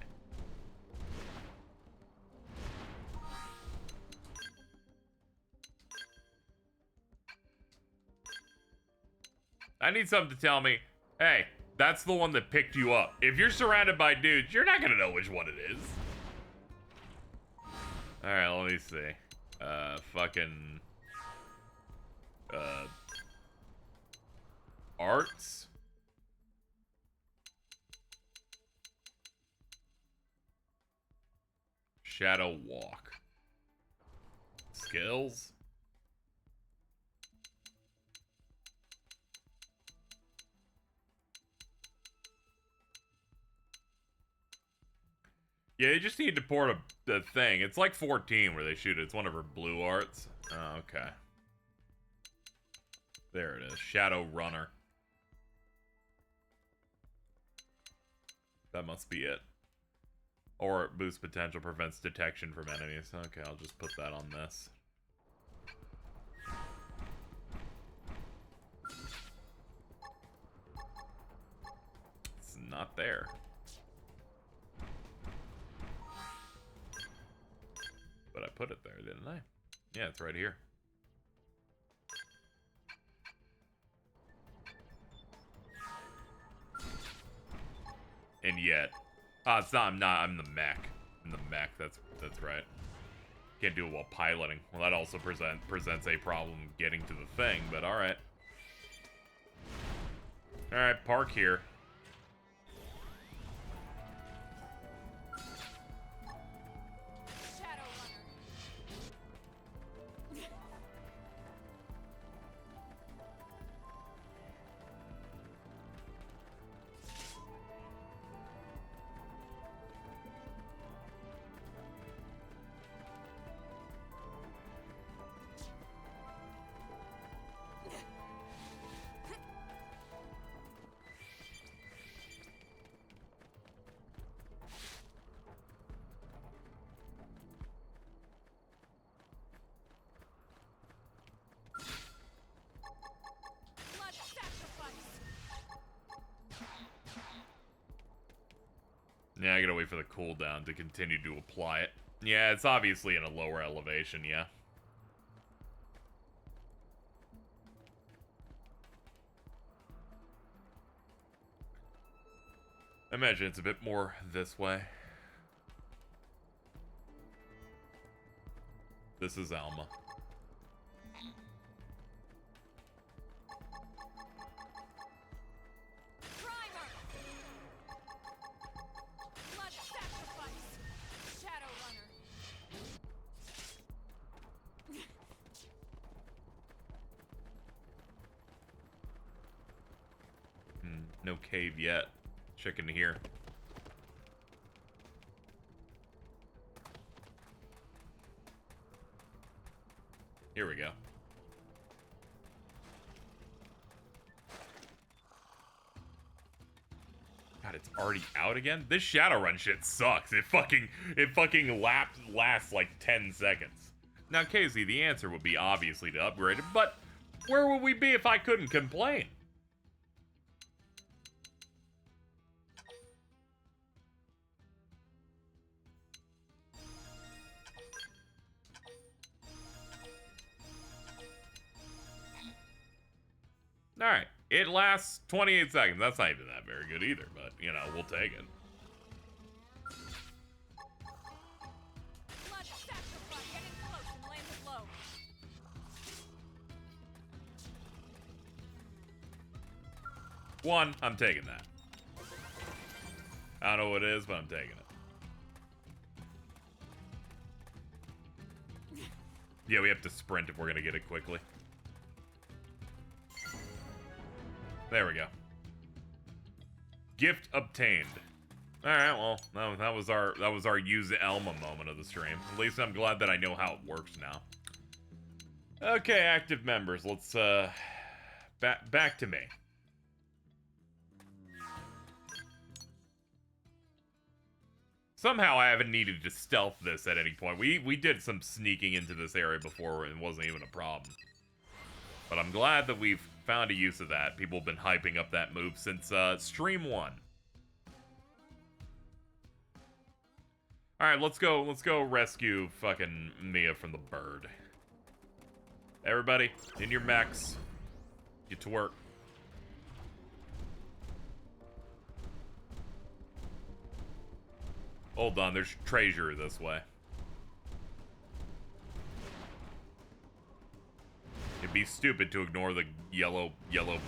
I need something to tell me, hey, that's the one that picked you up. If you're surrounded by dudes, you're not gonna know which one it is. Alright, let me see. Arts? Shadow Walk. Skills? Yeah, they just need to port the thing. It's like 14 where they shoot it. It's one of her blue arts. Oh, okay. There it is. Shadow Runner. That must be it. Or it boosts potential, prevents detection from enemies. Okay, I'll just put that on this. It's not there. But I put it there, didn't I? Yeah, it's right here. And yet, it's not. I'm the mech. I'm the mech. That's right. Can't do it while piloting. Well, that also presents a problem getting to the thing. But all right. All right, park here. Yeah, I gotta wait for the cooldown to continue to apply it. Yeah, it's obviously in a lower elevation, yeah. I imagine it's a bit more this way. This is Alma. No cave yet. Chicken here. Here we go. God, it's already out again? This Shadowrun shit sucks. It fucking lasts like 10 seconds. Now, KZ, the answer would be obviously to upgrade it, but where would we be if I couldn't complain? Alright, it lasts 28 seconds. That's not even that very good either, but, you know, we'll take it. One, I'm taking that. I don't know what it is, but I'm taking it. Yeah, we have to sprint if we're gonna get it quickly. There we go. Gift obtained. All right, well, that was our use Elma moment of the stream. At least I'm glad that I know how it works now. Okay, active members. Let's back to me. Somehow I haven't needed to stealth this at any point. We did some sneaking into this area before and it wasn't even a problem. But I'm glad that we've found a use of that. People have been hyping up that move since stream 1. Alright, let's go rescue fucking Mia from the bird. Everybody, in your mechs. Get to work. Hold on, there's treasure this way. It'd be stupid to ignore the yellow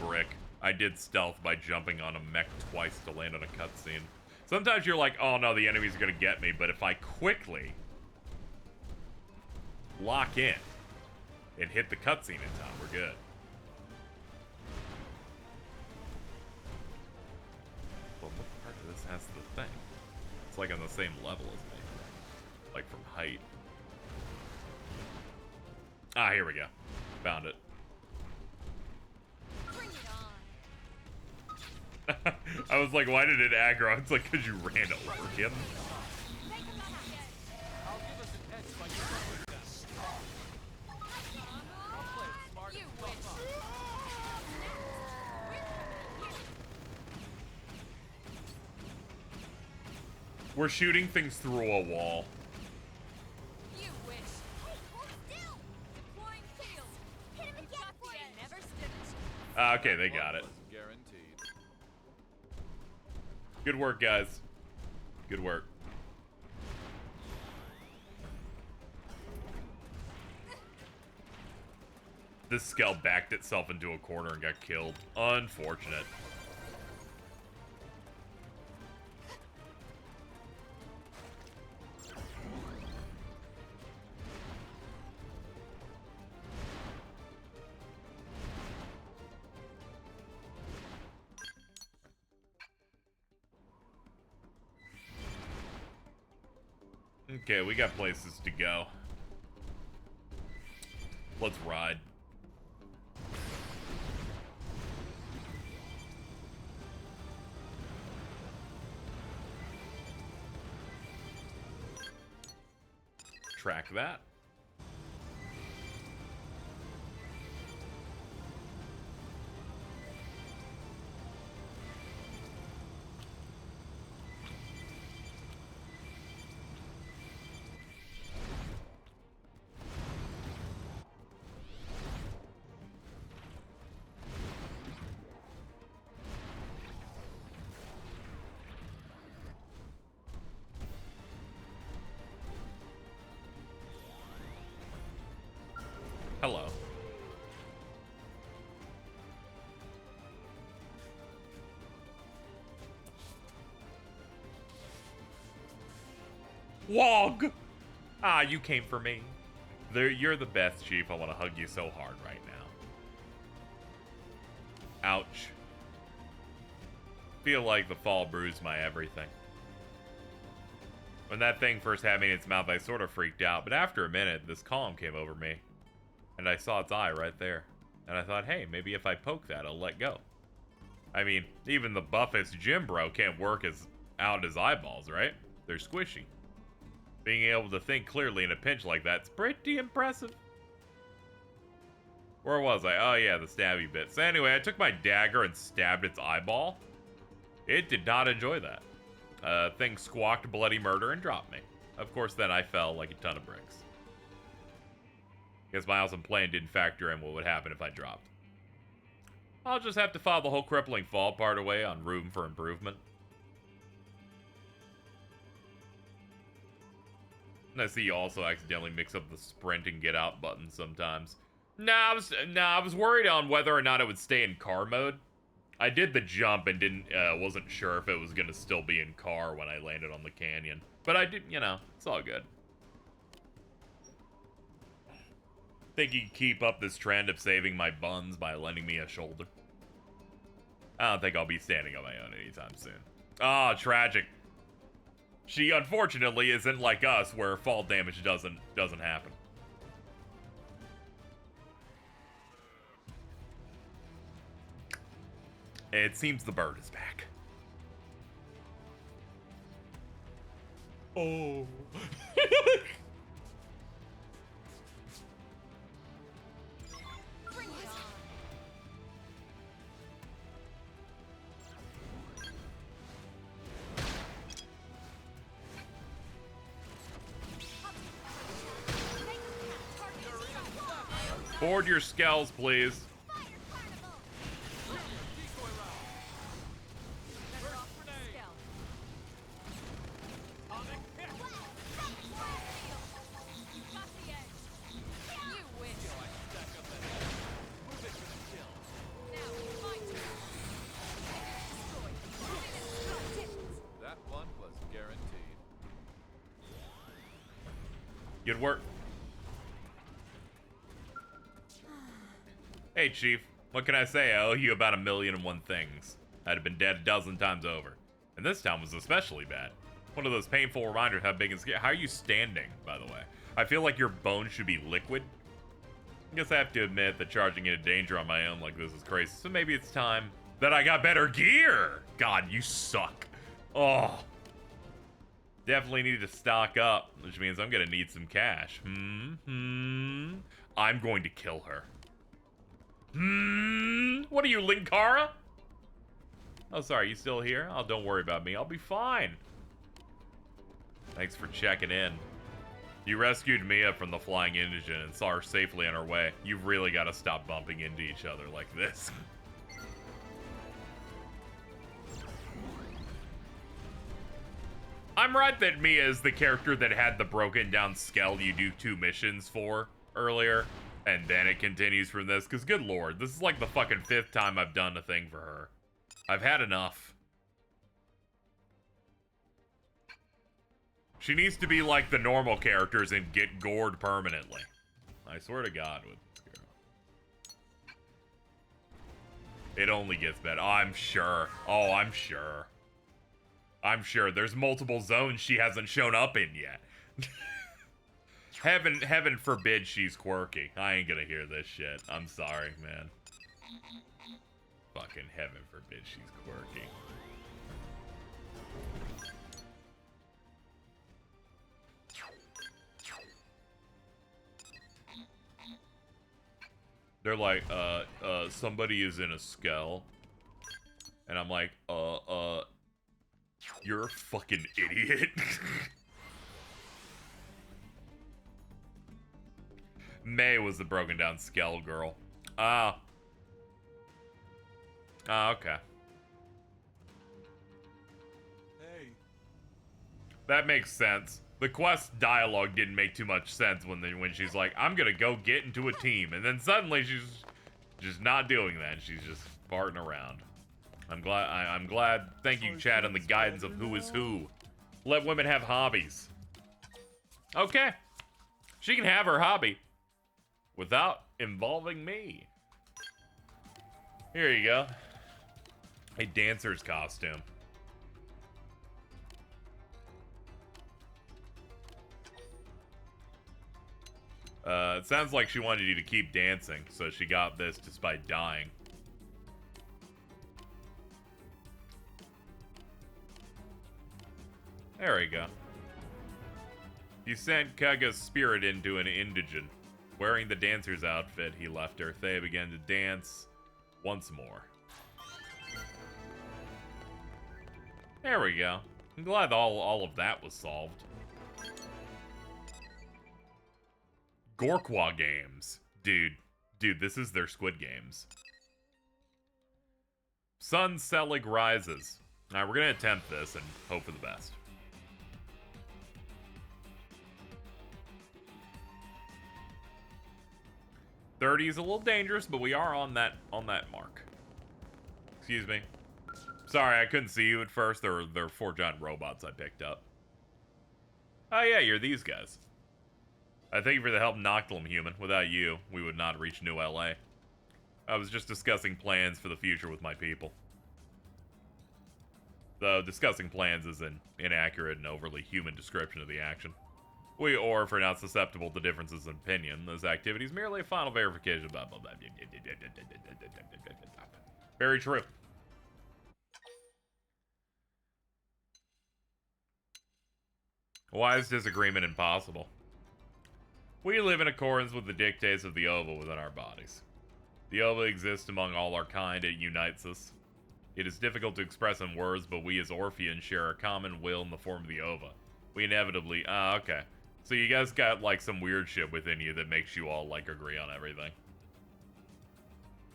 brick. I did stealth by jumping on a mech twice to land on a cutscene. Sometimes you're like, oh no, the enemy's gonna get me, but if I quickly lock in and hit the cutscene in time, we're good. Well, what part of this has the thing? It's like on the same level as me. Like from height. Ah, here we go. Found it. Bring it on. I was like, why did it aggro? It's like, because you ran over him. Make him up again. I'll give us an edge by using this. I'll play it smart You and wish. fuck We're shooting things through a wall. You wish. Hey, hold still. Deploying field. Hit him again for it. Never stood. Okay, they got it. was guaranteed. Good work, guys. Good work. This Skell backed itself into a corner and got killed. Unfortunate. Okay, we got places to go. Let's ride. Track that. Hello. Wog! Ah, you came for me. You're the best, Chief. I want to hug you so hard right now. Ouch. Feel like the fall bruised my everything. When that thing first had me in its mouth, I sort of freaked out, but after a minute, this calm came over me. And I saw its eye right there. And I thought, hey, maybe if I poke that, it'll let go. I mean, even the buffest gym bro can't work out his eyeballs, right? They're squishy. Being able to think clearly in a pinch like that's pretty impressive. Where was I? Oh yeah, the stabby bit. So anyway, I took my dagger and stabbed its eyeball. It did not enjoy that. Thing squawked bloody murder and dropped me. Of course, then I fell like a ton of bricks. Guess my awesome plan didn't factor in what would happen if I dropped. I'll just have to file the whole crippling fall part away on room for improvement. And I see you also accidentally mix up the sprint and get out buttons sometimes. I was worried on whether or not it would stay in car mode. I did the jump and wasn't sure if it was gonna still be in car when I landed on the canyon. But I did, it's all good. Think you can keep up this trend of saving my buns by lending me a shoulder? I don't think I'll be standing on my own anytime soon. Ah, tragic. She unfortunately isn't like us, where fall damage doesn't happen. It seems the bird is back. Oh. Bring it on. Board your Skells, please. Fire carnival. Decoy round. Better off for Skell. Atomic hit. Got the edge. You win. Stack up that head. Move it for the kill. Now, my turn. Destroyed. That one was guaranteed. Good work. Hey, Chief. What can I say? I owe you about 1,000,001 things. I'd have been dead a dozen times over. And this time was especially bad. One of those painful reminders how big and scary. How are you standing, by the way? I feel like your bones should be liquid. I guess I have to admit that charging into danger on my own like this is crazy. So maybe it's time that I got better gear. God, you suck. Oh. Definitely need to stock up, which means I'm gonna need some cash. I'm going to kill her. What are you, Linkara? Oh, sorry, you still here? Oh, don't worry about me. I'll be fine. Thanks for checking in. You rescued Mia from the flying indigent and saw her safely on her way. You've really got to stop bumping into each other like this. I'm right that Mia is the character that had the broken down Skell you do 2 missions for earlier. And then it continues from this, because good lord, this is like the fucking 5th time I've done a thing for her. I've had enough. She needs to be like the normal characters and get gored permanently. I swear to God with this girl. It only gets better. Oh, I'm sure. Oh, I'm sure. I'm sure. There's multiple zones she hasn't shown up in yet. Heaven forbid she's quirky. I ain't gonna hear this shit. I'm sorry, man. Fucking heaven forbid she's quirky. They're like, somebody is in a Skell. And I'm like, you're a fucking idiot. May was the broken down Skell girl. Ah. Okay. Hey. That makes sense. The quest dialogue didn't make too much sense when she's like, I'm gonna go get into a team. And then suddenly she's just not doing that. She's just farting around. I'm glad. Thank you, Chad, on the guidance of who is who. Let women have hobbies. Okay. She can have her hobby. Without involving me. Here you go. A dancer's costume. It sounds like she wanted you to keep dancing, so she got this despite dying. There we go. You sent Kaga's spirit into an indigent. Wearing the dancer's outfit, he left her. They began to dance once more. There we go. I'm glad all of that was solved. Gorkwa games. Dude, this is their Squid Games. Sun Selig rises. Alright, we're gonna attempt this and hope for the best. $30 is a little dangerous, but we are on that mark. Excuse me. Sorry, I couldn't see you at first. There were 4 giant robots I picked up. Oh yeah, you're these guys. I thank you for the help, Noctilum human. Without you, we would not reach New LA. I was just discussing plans for the future with my people. Though discussing plans is an inaccurate and overly human description of the action. We Orf are not susceptible to differences in opinion. This activity is merely a final verification. Blah, blah, blah. Very true. Why is disagreement impossible? We live in accordance with the dictates of the Ova within our bodies. The Ova exists among all our kind. It unites us. It is difficult to express in words, but we as Orpheans share a common will in the form of the Ova. We inevitably... okay. So you guys got, like, some weird shit within you that makes you all, like, agree on everything.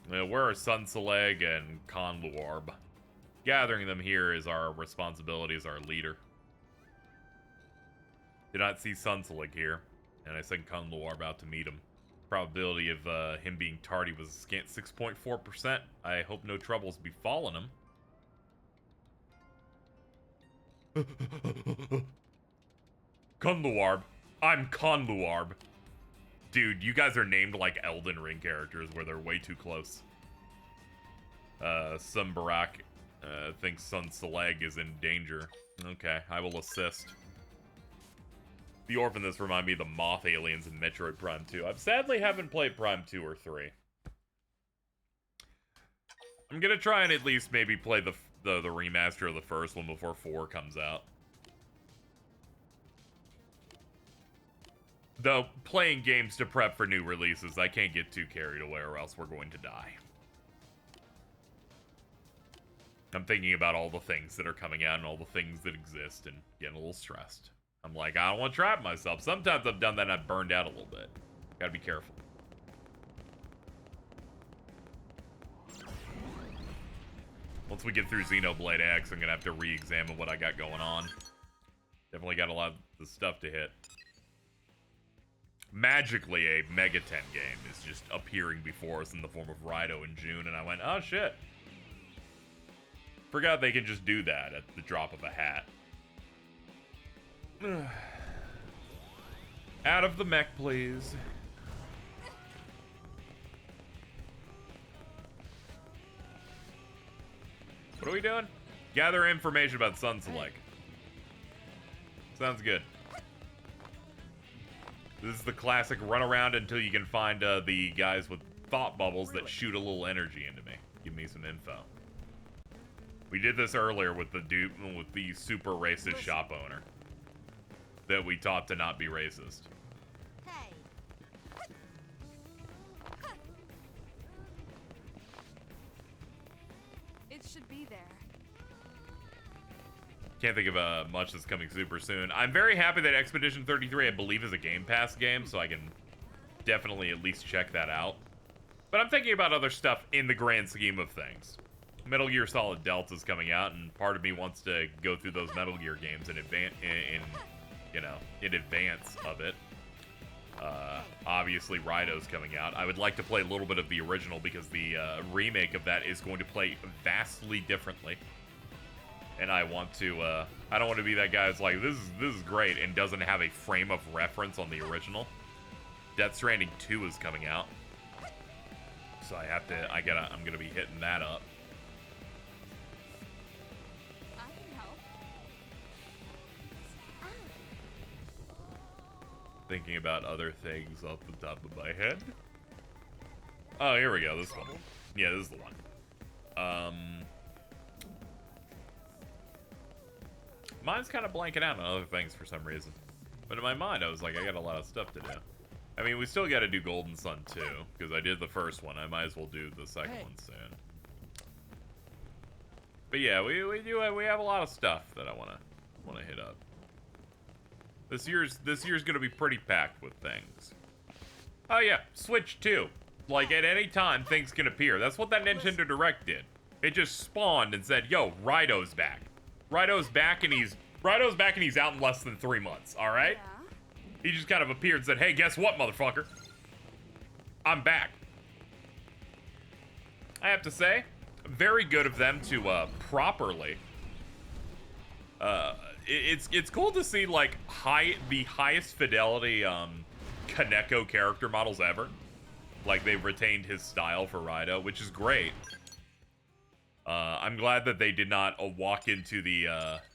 Where are Sunseleg and Conluarb? Gathering them here is our responsibility as our leader. Did not see Sunseleg here, and I sent Conluarb out to meet him. Probability of him being tardy was a scant 6.4%. I hope no troubles befallen him. Conluarb. I'm Conluarb. Dude, you guys are named like Elden Ring characters where they're way too close. Sunbarak thinks Sunseleg is in danger. Okay, I will assist. The orphan this remind me of the moth aliens in Metroid Prime 2. I sadly haven't played Prime 2 or 3. I'm gonna try and at least maybe play the remaster of the first one before 4 comes out. Though, playing games to prep for new releases, I can't get too carried away or else we're going to die. I'm thinking about all the things that are coming out and all the things that exist and getting a little stressed. I'm like, I don't want to trap myself. Sometimes I've done that and I've burned out a little bit. Gotta be careful. Once we get through Xenoblade X, I'm gonna have to re-examine what I got going on. Definitely got a lot of the stuff to hit. Magically, a Mega 10 game is just appearing before us in the form of Rido in June, and I went, oh shit. Forgot they can just do that at the drop of a hat. Out of the mech, please. What are we doing? Gather information about Sunseleg. Sounds good. This is the classic run around until you can find the guys with thought bubbles that shoot a little energy into me. Give me some info. We did this earlier with the dude, with the super racist shop owner that we taught to not be racist. Hey. It should be there. Can't think of much that's coming super soon. I'm very happy that Expedition 33, I believe, is a Game Pass game, so I can definitely at least check that out. But I'm thinking about other stuff in the grand scheme of things. Metal Gear Solid Delta is coming out, and part of me wants to go through those Metal Gear games in advance of it. Obviously, Rido's coming out. I would like to play a little bit of the original because the remake of that is going to play vastly differently. And I want to, I don't want to be that guy that's like, this is great, and doesn't have a frame of reference on the original. Death Stranding 2 is coming out. So I'm gonna be hitting that up. I can help. Thinking about other things off the top of my head. Oh, here we go, this one. Yeah, this is the one. Mine's kind of blanking out on other things for some reason. But in my mind, I was like, I got a lot of stuff to do. I mean, we still got to do Golden Sun 2, because I did the first one. I might as well do the second one soon. But yeah, we have a lot of stuff that I wanna hit up. This year's gonna be pretty packed with things. Oh yeah, Switch 2. Like at any time, things can appear. That's what that Nintendo Direct did. It just spawned and said, "Yo, Rido's back. Rido's back, and he's out in less than 3 months. All right." Yeah. He just kind of appeared and said, "Hey, guess what, motherfucker? I'm back." I have to say, very good of them to properly. It's cool to see like the highest fidelity Kaneko character models ever. Like, they've retained his style for Raido, which is great. I'm glad that they did not walk into the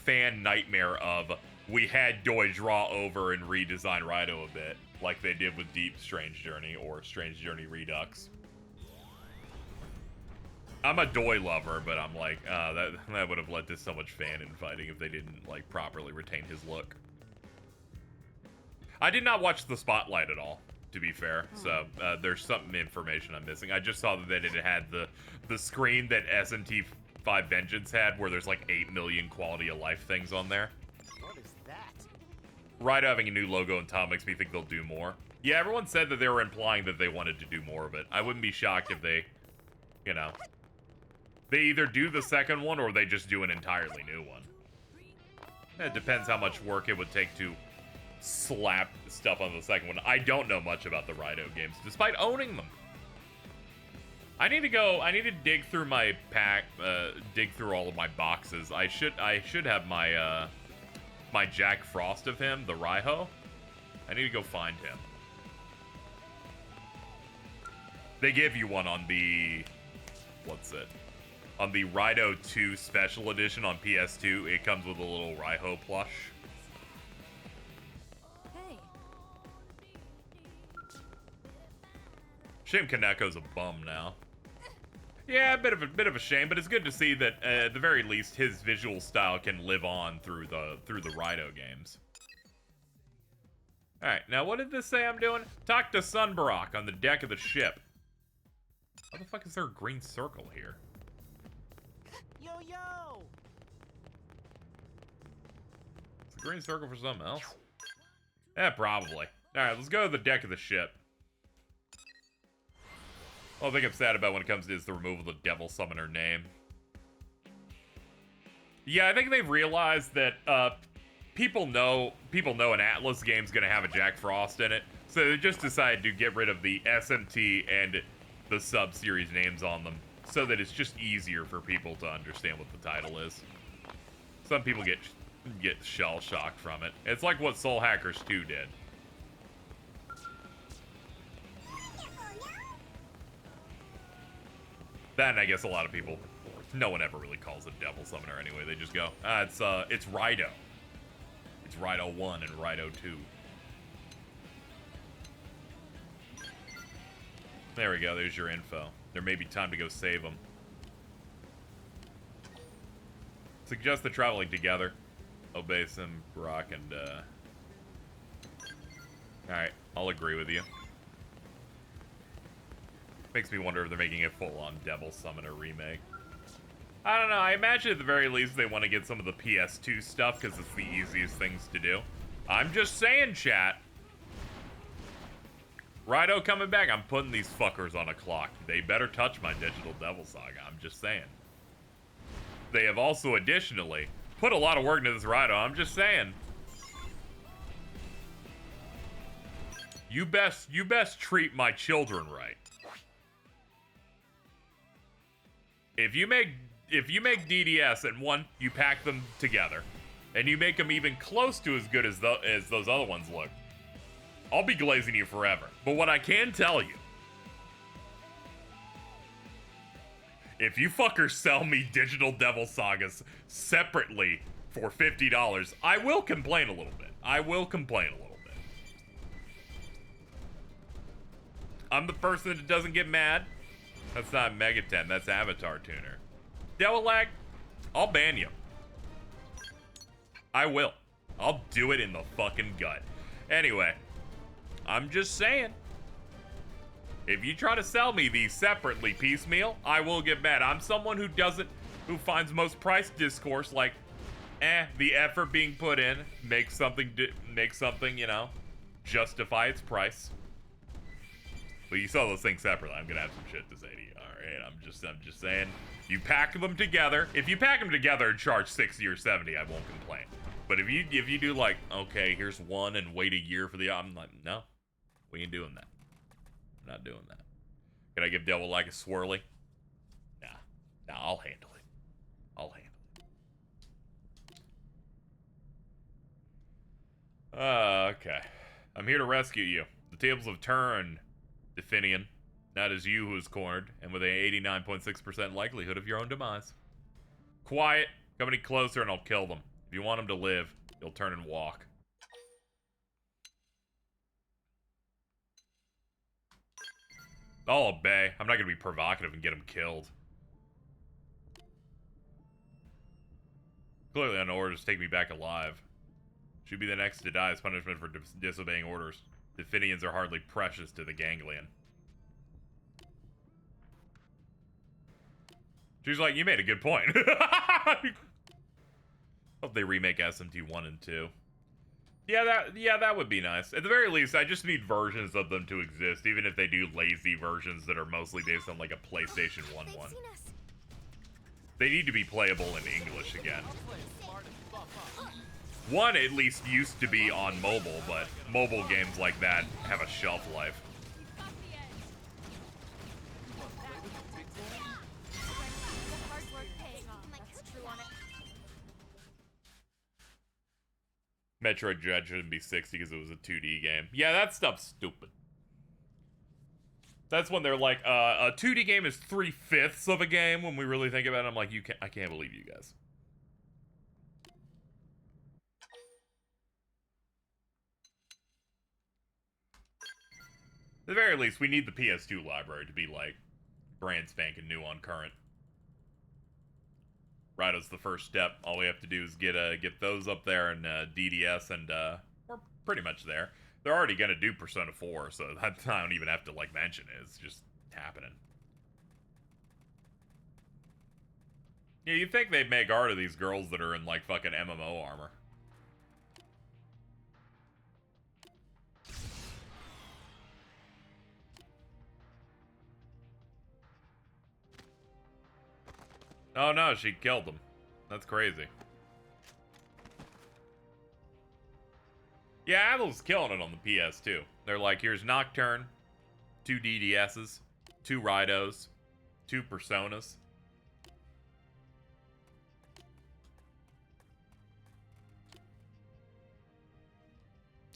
fan nightmare of, we had Doi draw over and redesign Raido a bit, like they did with Deep Strange Journey or Strange Journey Redux. I'm a Doi lover, but I'm like, that would have led to so much fan infighting if they didn't, like, properly retain his look. I did not watch the Spotlight at all, to be fair, so there's some information I'm missing. I just saw that it had the screen that SMT5 Vengeance had, where there's like 8 million quality of life things on there. What is that? Raido having a new logo in town makes me think they'll do more. Yeah, everyone said that they were implying that they wanted to do more of it. I wouldn't be shocked if they, you know, they either do the second one or they just do an entirely new one. It depends how much work it would take to slap stuff on the second one. I don't know much about the Raido games, despite owning them. I need to dig through my pack, dig through all of my boxes. I should have my, my Jack Frost of him, the Raiho. I need to go find him. They give you one on the, what's it? On the Raido 2 Special Edition on PS2, it comes with a little Raiho plush. Hey. Shame Kaneko's a bum now. Yeah, a bit of a shame, but it's good to see that at the very least his visual style can live on through the Raido games. All right, now what did this say I'm doing? Talk to Sunbarak on the deck of the ship. How the fuck is there a green circle here? Yo, yo! Is the green circle for something else? Yeah, probably. Alright, let's go to the deck of the ship. All thing I'm sad about when it comes to is the removal of the Devil Summoner name. Yeah, I think they've realized that people know an Atlas game's gonna have a Jack Frost in it, so they just decided to get rid of the SMT and the sub-series names on them, so that it's just easier for people to understand what the title is. Some people get shell-shocked from it. It's like what Soul Hackers 2 did. That, and I guess a lot of people, no one ever really calls it Devil Summoner anyway. They just go, it's Raido. It's Raido 1 and Raido 2. There we go, there's your info. There may be time to go save them. Suggest the traveling together. Obey some Brock and, Alright, I'll agree with you. Makes me wonder if they're making a full-on Devil Summoner remake. I don't know, I imagine at the very least they want to get some of the PS2 stuff, because it's the easiest things to do. I'm just saying, chat. Raido coming back, I'm putting these fuckers on a clock. They better touch my Digital Devil Saga, I'm just saying. They have also additionally put a lot of work into this Raido, I'm just saying. You best treat my children right. If you make DDS and one, you pack them together, and you make them even close to as good as those other ones look, I'll be glazing you forever. But what I can tell you, if you fuckers sell me Digital Devil Sagas separately for $50, I will complain a little bit. I will complain a little bit. I'm the person that doesn't get mad. That's not Megaten, that's Avatar Tuner. Devil Lag, I'll ban you. I will. I'll do it in the fucking gut. Anyway, I'm just saying. If you try to sell me these separately piecemeal, I will get mad. I'm someone who finds most price discourse like, the effort being put in makes something, you know, justify its price. But you sell those things separately, I'm gonna have some shit to say to you. All right, I'm just saying. You pack them together. If you pack them together and charge 60 or 70, I won't complain. But if you do like, okay, here's one and wait a year for the, I'm like, no, we ain't doing that. I'm not doing that. Can I give Devil like a swirly? Nah, I'll handle it. I'll handle it. Okay. I'm here to rescue you. The tables have turned, Definian. That is you who is cornered, and with an 89.6% likelihood of your own demise. Quiet. Come any closer and I'll kill them. If you want them to live, you'll turn and walk. I'll obey. I'm not gonna be provocative and get him killed. Clearly on orders to take me back alive. Should be the next to die as punishment for disobeying orders. Definians are hardly precious to the ganglion. She's like, you made a good point. Hope they remake SMT 1 and 2. Yeah, that would be nice. At the very least, I just need versions of them to exist, even if they do lazy versions that are mostly based on like a PlayStation 1 one. They need to be playable in English again. One at least used to be on mobile, but mobile games like that have a shelf life. Metroid Dread shouldn't be 60 because it was a 2D game. Yeah, that stuff's stupid. That's when they're like, a 2D game is 3/5 of a game. When we really think about it, I'm like, I can't believe you guys. At the very least, we need the PS2 library to be like brand spanking new on current. Rado's the first step. All we have to do is get those up there in DDS, and we're pretty much there. They're already gonna do Persona 4, so that I don't even have to like mention it. It's just happening. Yeah, you'd think they'd make art of these girls that are in like fucking MMO armor. Oh no, she killed them. That's crazy. Yeah, Atlas killing it on the PS2. They're like, here's Nocturne, 2 DDSs, 2 Ridos, 2 Personas.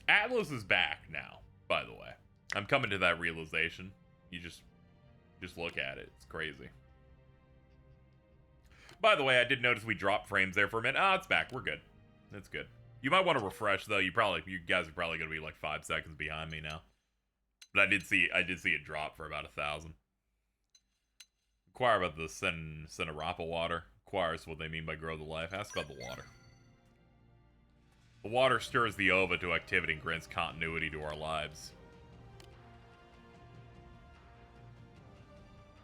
Atlas is back now, by the way. I'm coming to that realization. You just look at it. It's crazy. By the way, I did notice we dropped frames there for a minute. Ah, it's back. We're good. It's good. You might want to refresh though. You guys are probably gonna be like 5 seconds behind me now. But I did see it drop for about 1,000. Inquire about the Cinerapa water. Inquires what they mean by grow the life. Ask about the water. The water stirs the ova to activity and grants continuity to our lives.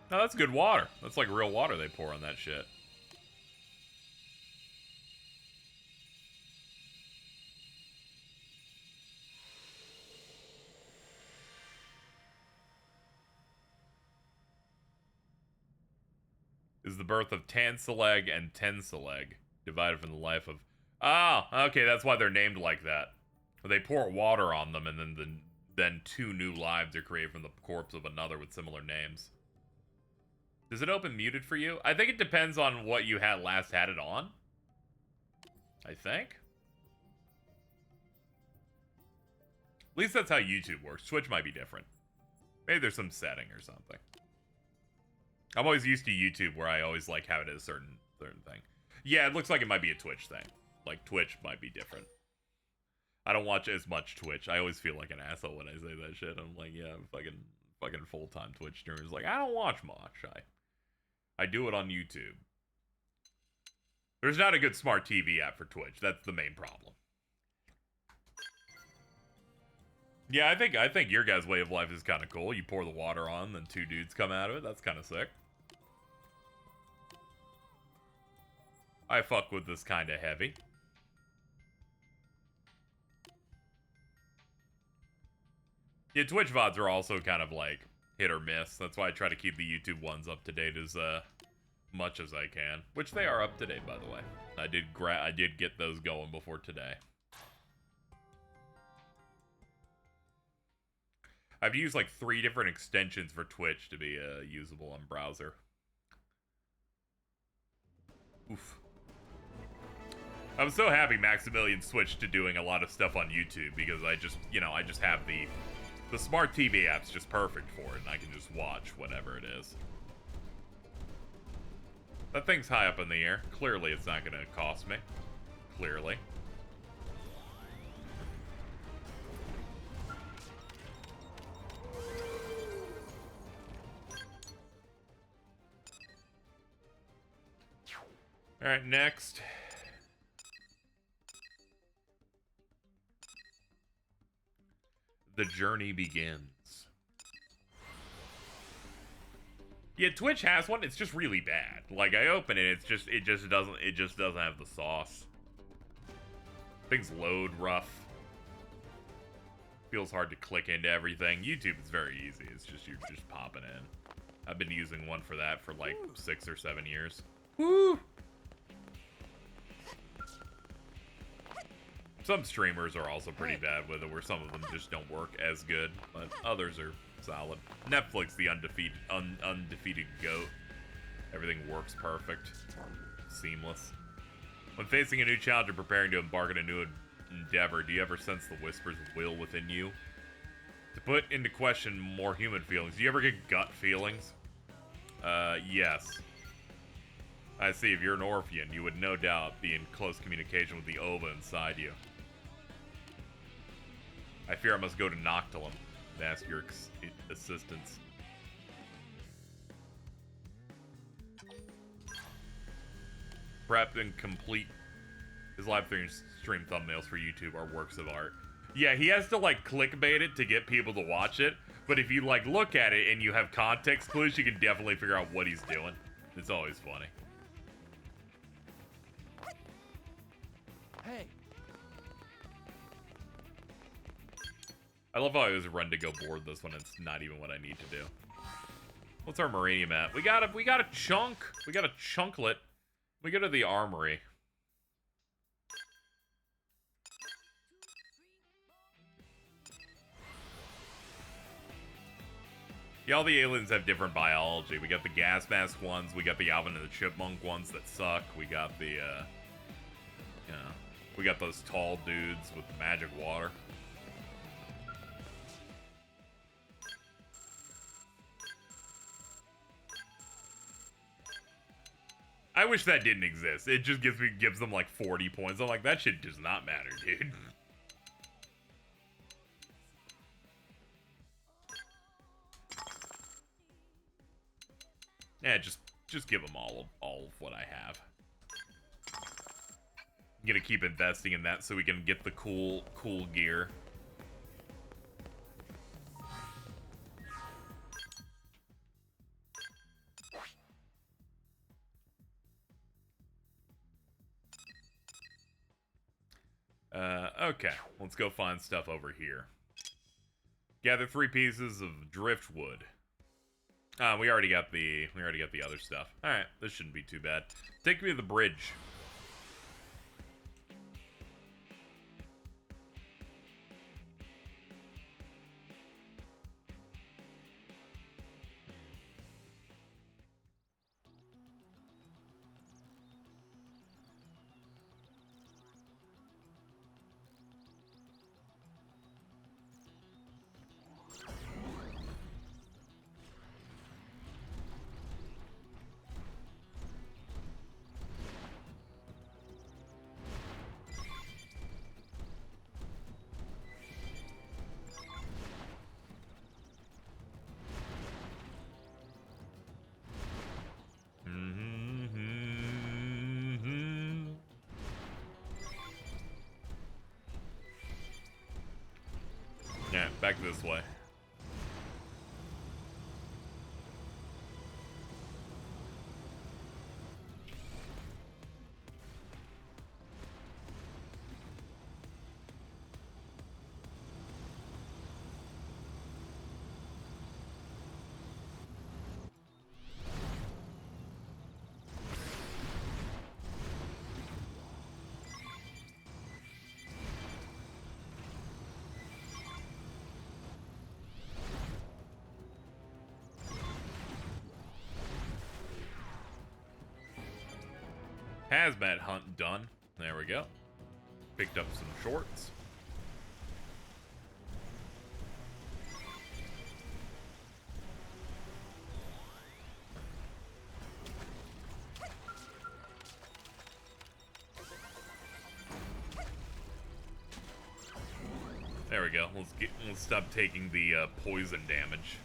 No, that's good water. That's like real water they pour on that shit. Is the birth of Tansaleg and Tensaleg, divided from the life of... Oh, okay, that's why they're named like that. They pour water on them, and then 2 new lives are created from the corpse of another with similar names. Does it open muted for you? I think it depends on what you had last had it on. I think. At least that's how YouTube works. Twitch might be different. Maybe there's some setting or something. I'm always used to YouTube where I always like have it as a certain thing. Yeah, it looks like it might be a Twitch thing. Like Twitch might be different. I don't watch as much Twitch. I always feel like an asshole when I say that shit. I'm like, yeah, I'm fucking full-time Twitch streamers. Like, I don't watch much. I do it on YouTube. There's not a good smart TV app for Twitch. That's the main problem. Yeah, I think your guys' way of life is kind of cool. You pour the water on, then 2 dudes come out of it. That's kind of sick. I fuck with this kind of heavy. Yeah, Twitch VODs are also kind of like hit or miss. That's why I try to keep the YouTube ones up to date as much as I can. Which they are up to date, by the way. I did get those going before today. I've used like 3 different extensions for Twitch to be usable on browser. Oof. I'm so happy Maximilian switched to doing a lot of stuff on YouTube because I just, you know, I just have the smart TV app's just perfect for it, and I can just watch whatever it is. That thing's high up in the air. Clearly, it's not going to cost me. Clearly. All right, next. The journey begins. Yeah, Twitch has one. It's just really bad. Like, I open it, it just doesn't have the sauce. Things load rough. Feels hard to click into everything. YouTube is very easy. It's just you're just popping in. I've been using one for that for like 6 or 7 years. Woo! Some streamers are also pretty bad with it, where some of them just don't work as good, but others are solid. Netflix, the undefeated GOAT. Everything works perfect. Seamless. When facing a new challenge or preparing to embark on a new endeavor, do you ever sense the whispers of will within you? To put into question more human feelings, do you ever get gut feelings? Yes. I see, if you're an Orphean, you would no doubt be in close communication with the ova inside you. I fear I must go to Noctilum and ask your assistance. Prep and complete his live stream thumbnails for YouTube are works of art. Yeah, he has to like clickbait it to get people to watch it, but if you like look at it and you have context clues, you can definitely figure out what he's doing. It's always funny. Hey. I love how I always run to go board this one. It's not even what I need to do. What's our Maranium at? We got a chunk. We got a chunklet. We go to the armory. Yeah, all the aliens have different biology. We got the gas mask ones. We got the Alvin and the Chipmunk ones that suck. We got the, we got those tall dudes with the magic water. I wish that didn't exist. It just gives them like 40 points. I'm like, that shit does not matter, dude. Yeah, just give them all of what I have. I'm gonna keep investing in that so we can get the cool gear. Okay, let's go find stuff over here. Gather 3 pieces of driftwood. We already got the other stuff. All right, this shouldn't be too bad. Take me to the bridge. Yeah, back this way. Hazmat hunt done. There we go. Picked up some shorts. There we go. Let's stop taking the poison damage.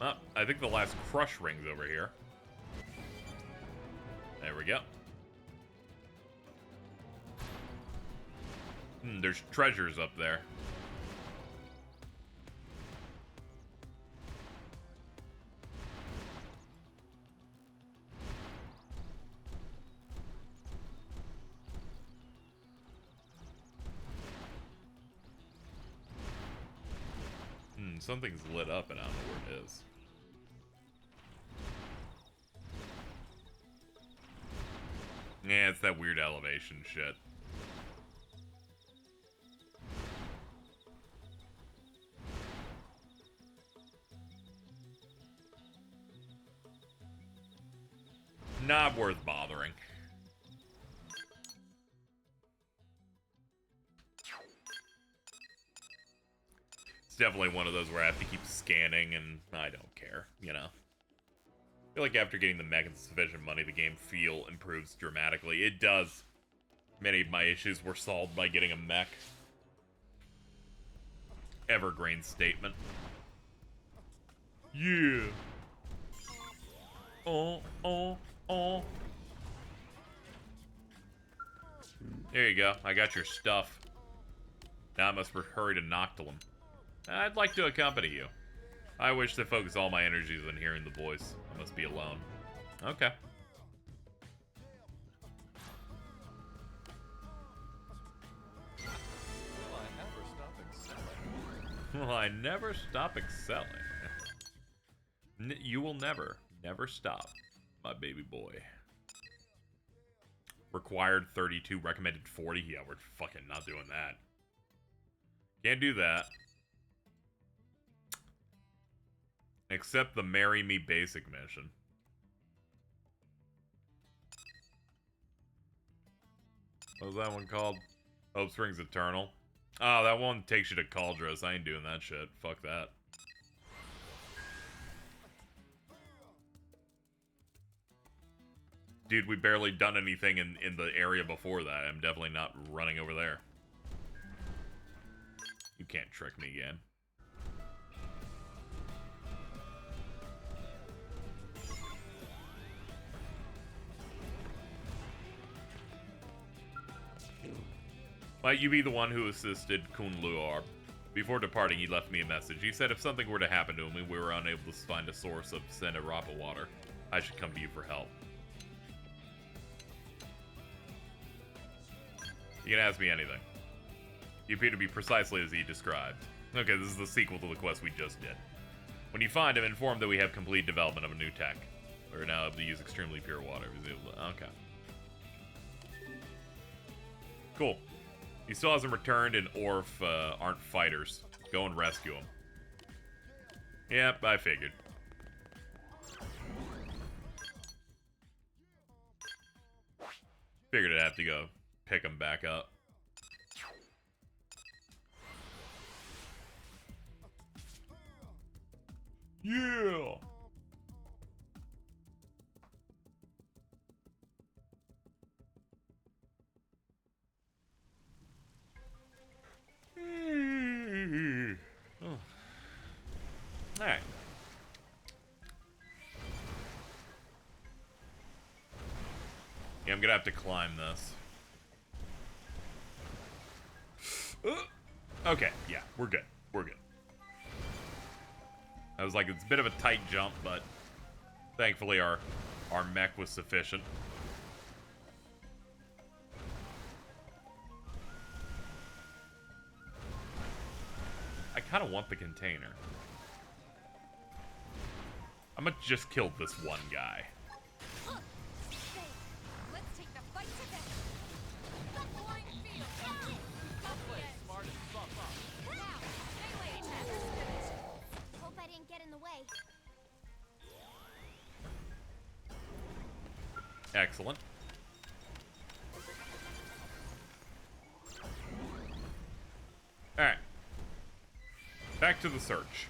Oh, I think the last crush ring's over here. There we go. There's treasures up there. Something's lit up and I don't know where it is. Yeah, it's that weird elevation shit. Not worth bothering. It's definitely one of those where I have to keep scanning, and I don't care, you know? I feel like after getting the mech and sufficient money, the game feel improves dramatically. It does. Many of my issues were solved by getting a mech. Evergreen statement. Yeah. Oh. There you go. I got your stuff. Now I must hurry to Noctilum. I'd like to accompany you. I wish to focus all my energies on hearing the voice. I must be alone. Okay. Will I never stop excelling? You will never stop, my baby boy. Required 32, recommended 40. Yeah, we're fucking not doing that. Can't do that. Except the Marry Me basic mission. What was that one called? Hope Springs Eternal. Oh, that one takes you to Cauldros. I ain't doing that shit. Fuck that. Dude, we barely done anything in the area before that. I'm definitely not running over there. You can't trick me again. Might you be the one who assisted Kun Luar? Before departing, he left me a message. He said if something were to happen to him and we were unable to find a source of Senarapa water, I should come to you for help. You can ask me anything. You appear to be precisely as he described. Okay, this is the sequel to the quest we just did. When you find him, inform that we have complete development of a new tech. We're now able to use extremely pure water. Okay. Cool. He still hasn't returned, and Orf aren't fighters. Go and rescue him. Yep, I figured. Figured I'd have to go pick him back up. Yeah! Oh. Alright. Yeah, I'm gonna have to climb this. Okay, yeah, we're good. We're good. I was like, it's a bit of a tight jump, but thankfully our mech was sufficient. I kind of want the container. I'm gonna just kill this one guy. Let's take the fight to this. The flying field. Smart as fuck up. Now, melee attack. Hope I didn't get in the way. Excellent. Alright. Back to the search.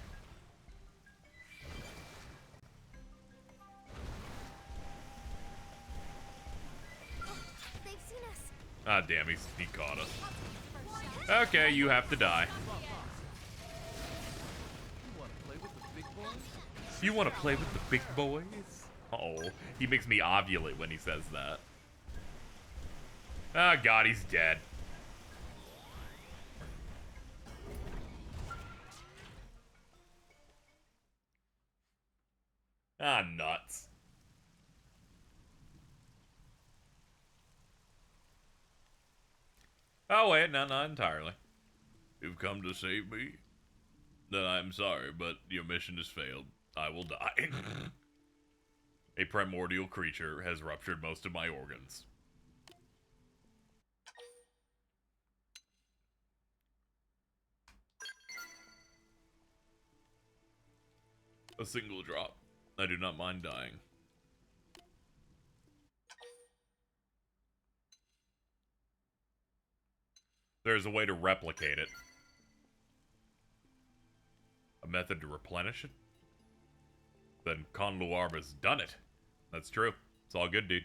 They've seen us. Ah, damn, he caught us. Okay, you have to die. You want to play with the big boys? Oh, he makes me ovulate when he says that. Ah, God, he's dead. Ah, nuts. Oh, wait, no, not entirely. You've come to save me? Then I'm sorry, but your mission has failed. I will die. A primordial creature has ruptured most of my organs. A single drop. I do not mind dying. There's a way to replicate it. A method to replenish it? Then Conluarb has done it. That's true. It's all good, dude.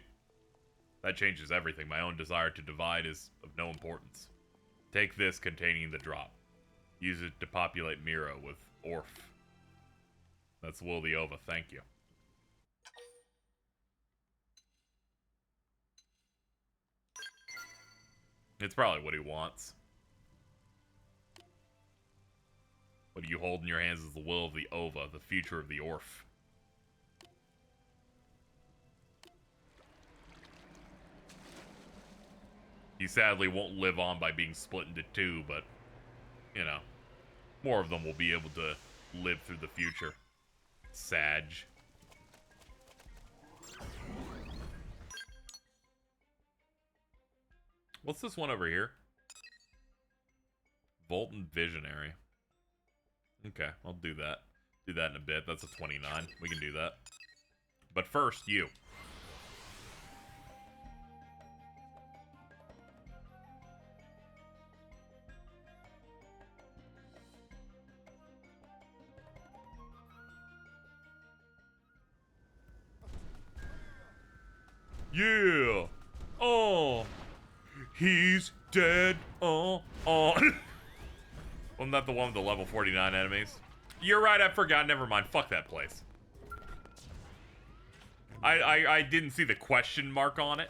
That changes everything. My own desire to divide is of no importance. Take this containing the drop. Use it to populate Mira with Orf. That's Will the Ova, thank you. It's probably what he wants. What you hold in your hands is the will of the Ova, the future of the Orf. He sadly won't live on by being split into two, but, you know, more of them will be able to live through the future. Sag. What's this one over here? Volton Visionary. Okay, I'll do that. Do that in a bit. That's a 29. We can do that. But first, you. Yeah. Oh. He's dead. Oh. Wasn't that the one with the level 49 enemies? You're right, I forgot. Never mind. Fuck that place. I didn't see the question mark on it.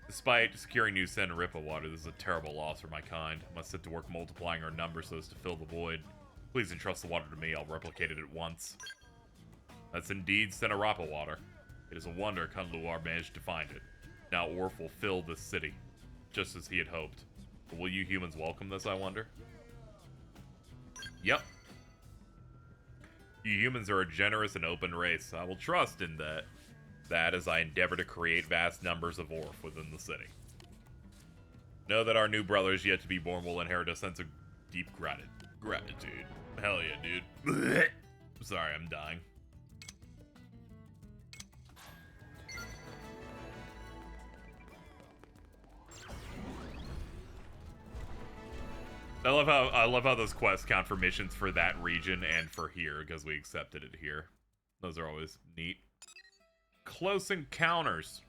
Despite securing new Sen and Ripple water, this is a terrible loss for my kind. I must set to work multiplying our numbers so as to fill the void. Please entrust the water to me. I'll replicate it at once. That's indeed Senarapa water. It is a wonder Kunluar managed to find it. Now Orf will fill this city, just as he had hoped. But will you humans welcome this, I wonder? Yep. You humans are a generous and open race. I will trust in that as I endeavor to create vast numbers of Orf within the city. Know that our new brothers yet to be born will inherit a sense of deep gratitude. Hell yeah, dude. Sorry, I'm dying. I love how those quests count for missions for that region and for here, because we accepted it here. Those are always neat. Close encounters.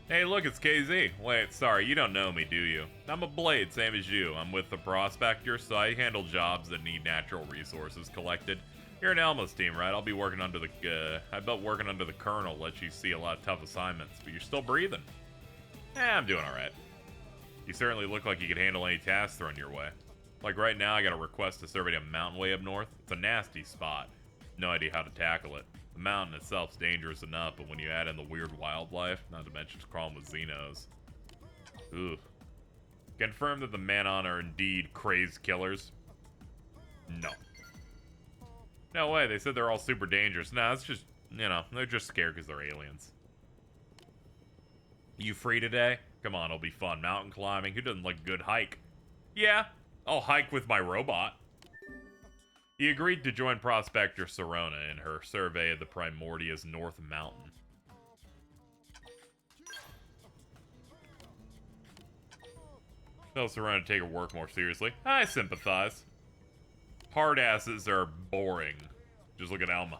Hey, look, it's KZ. Wait, sorry, you don't know me, do you? I'm a blade, same as you. I'm with the Prospector, so I handle jobs that need natural resources collected. You're an Elmo's team, right? I'll be working under the, I bet working under the Colonel lets you see a lot of tough assignments, but you're still breathing. I'm doing alright. You certainly look like you could handle any tasks thrown your way. Like right now, I got a request to survey a mountain way up north. It's a nasty spot. No idea how to tackle it. The mountain itself's dangerous enough, but when you add in the weird wildlife, not to mention it's crawling with Xenos. Ooh. Confirm that the Manon are indeed crazed killers? No. No way, they said they're all super dangerous. Nah, it's just, you know, they're just scared because they're aliens. You free today? Come on, it'll be fun. Mountain climbing. Who doesn't like a good hike? Yeah, I'll hike with my robot. He agreed to join Prospector Serona in her survey of the Primordia's North Mountain. Tell Serona to take her work more seriously. I sympathize. Hard asses are boring. Just look at Alma.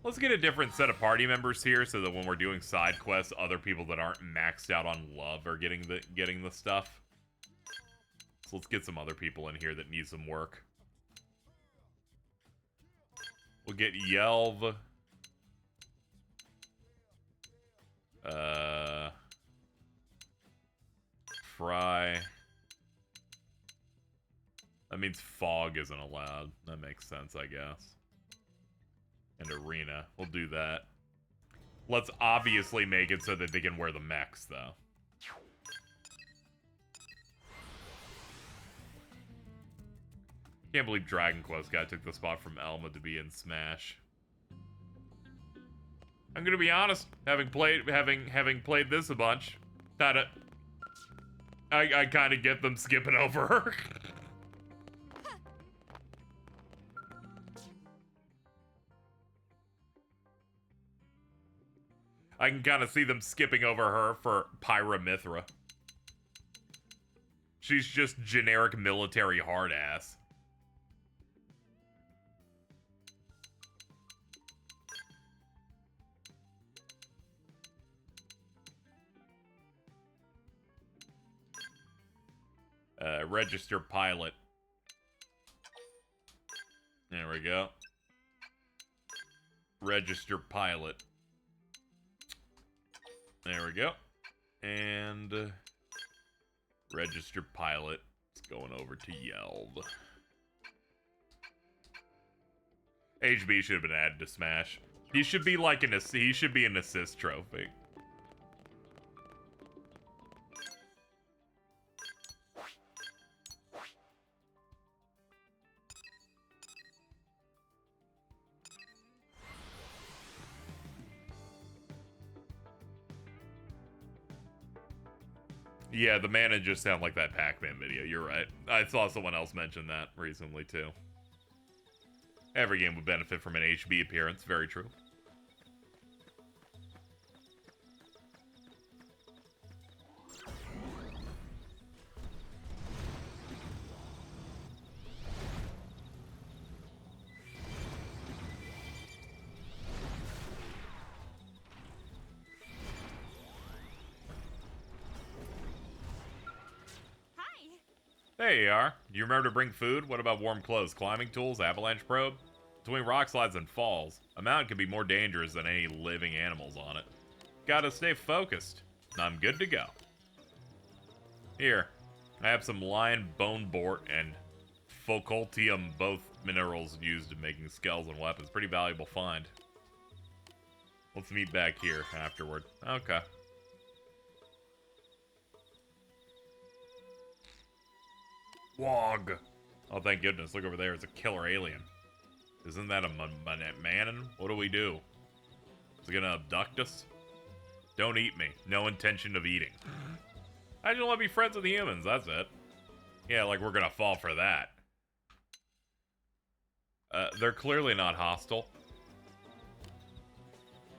Let's get a different set of party members here so that when we're doing side quests, other people that aren't maxed out on love are getting the stuff. So let's get some other people in here that need some work. We'll get Yelv. Fry. That means Fog isn't allowed. That makes sense, I guess. And Arena. We'll do that. Let's obviously make it so that they can wear the mechs, though. Can't believe Dragon Quest guy took the spot from Elma to be in Smash. I'm gonna be honest, having played this a bunch, I kind of get them skipping over her. I can kind of see them skipping over her for Pyramithra. She's just generic military hard ass. Register pilot. There we go. Register pilot. There we go. And register pilot. It's going over to Yelv. HB should have been added to Smash. He should be like an assist trophy. Yeah, the mana just sound like that Pac-Man video. You're right. I saw someone else mention that recently, too. Every game would benefit from an HB appearance. Very true. There you are. Do you remember to bring food? What about warm clothes, climbing tools, avalanche probe? Between rock slides and falls, a mountain can be more dangerous than any living animals on it. Gotta stay focused. I'm good to go. Here, I have some lion bone bort and Focoltium, both minerals used in making skells and weapons. Pretty valuable find. Let's meet back here afterward. Okay. Wog. Oh, thank goodness. Look over there. It's a killer alien. Isn't that a Manon? What do we do? Is it gonna abduct us? Don't eat me. No intention of eating. I just want to be friends with the humans. That's it. Yeah, like we're gonna fall for that. They're clearly not hostile.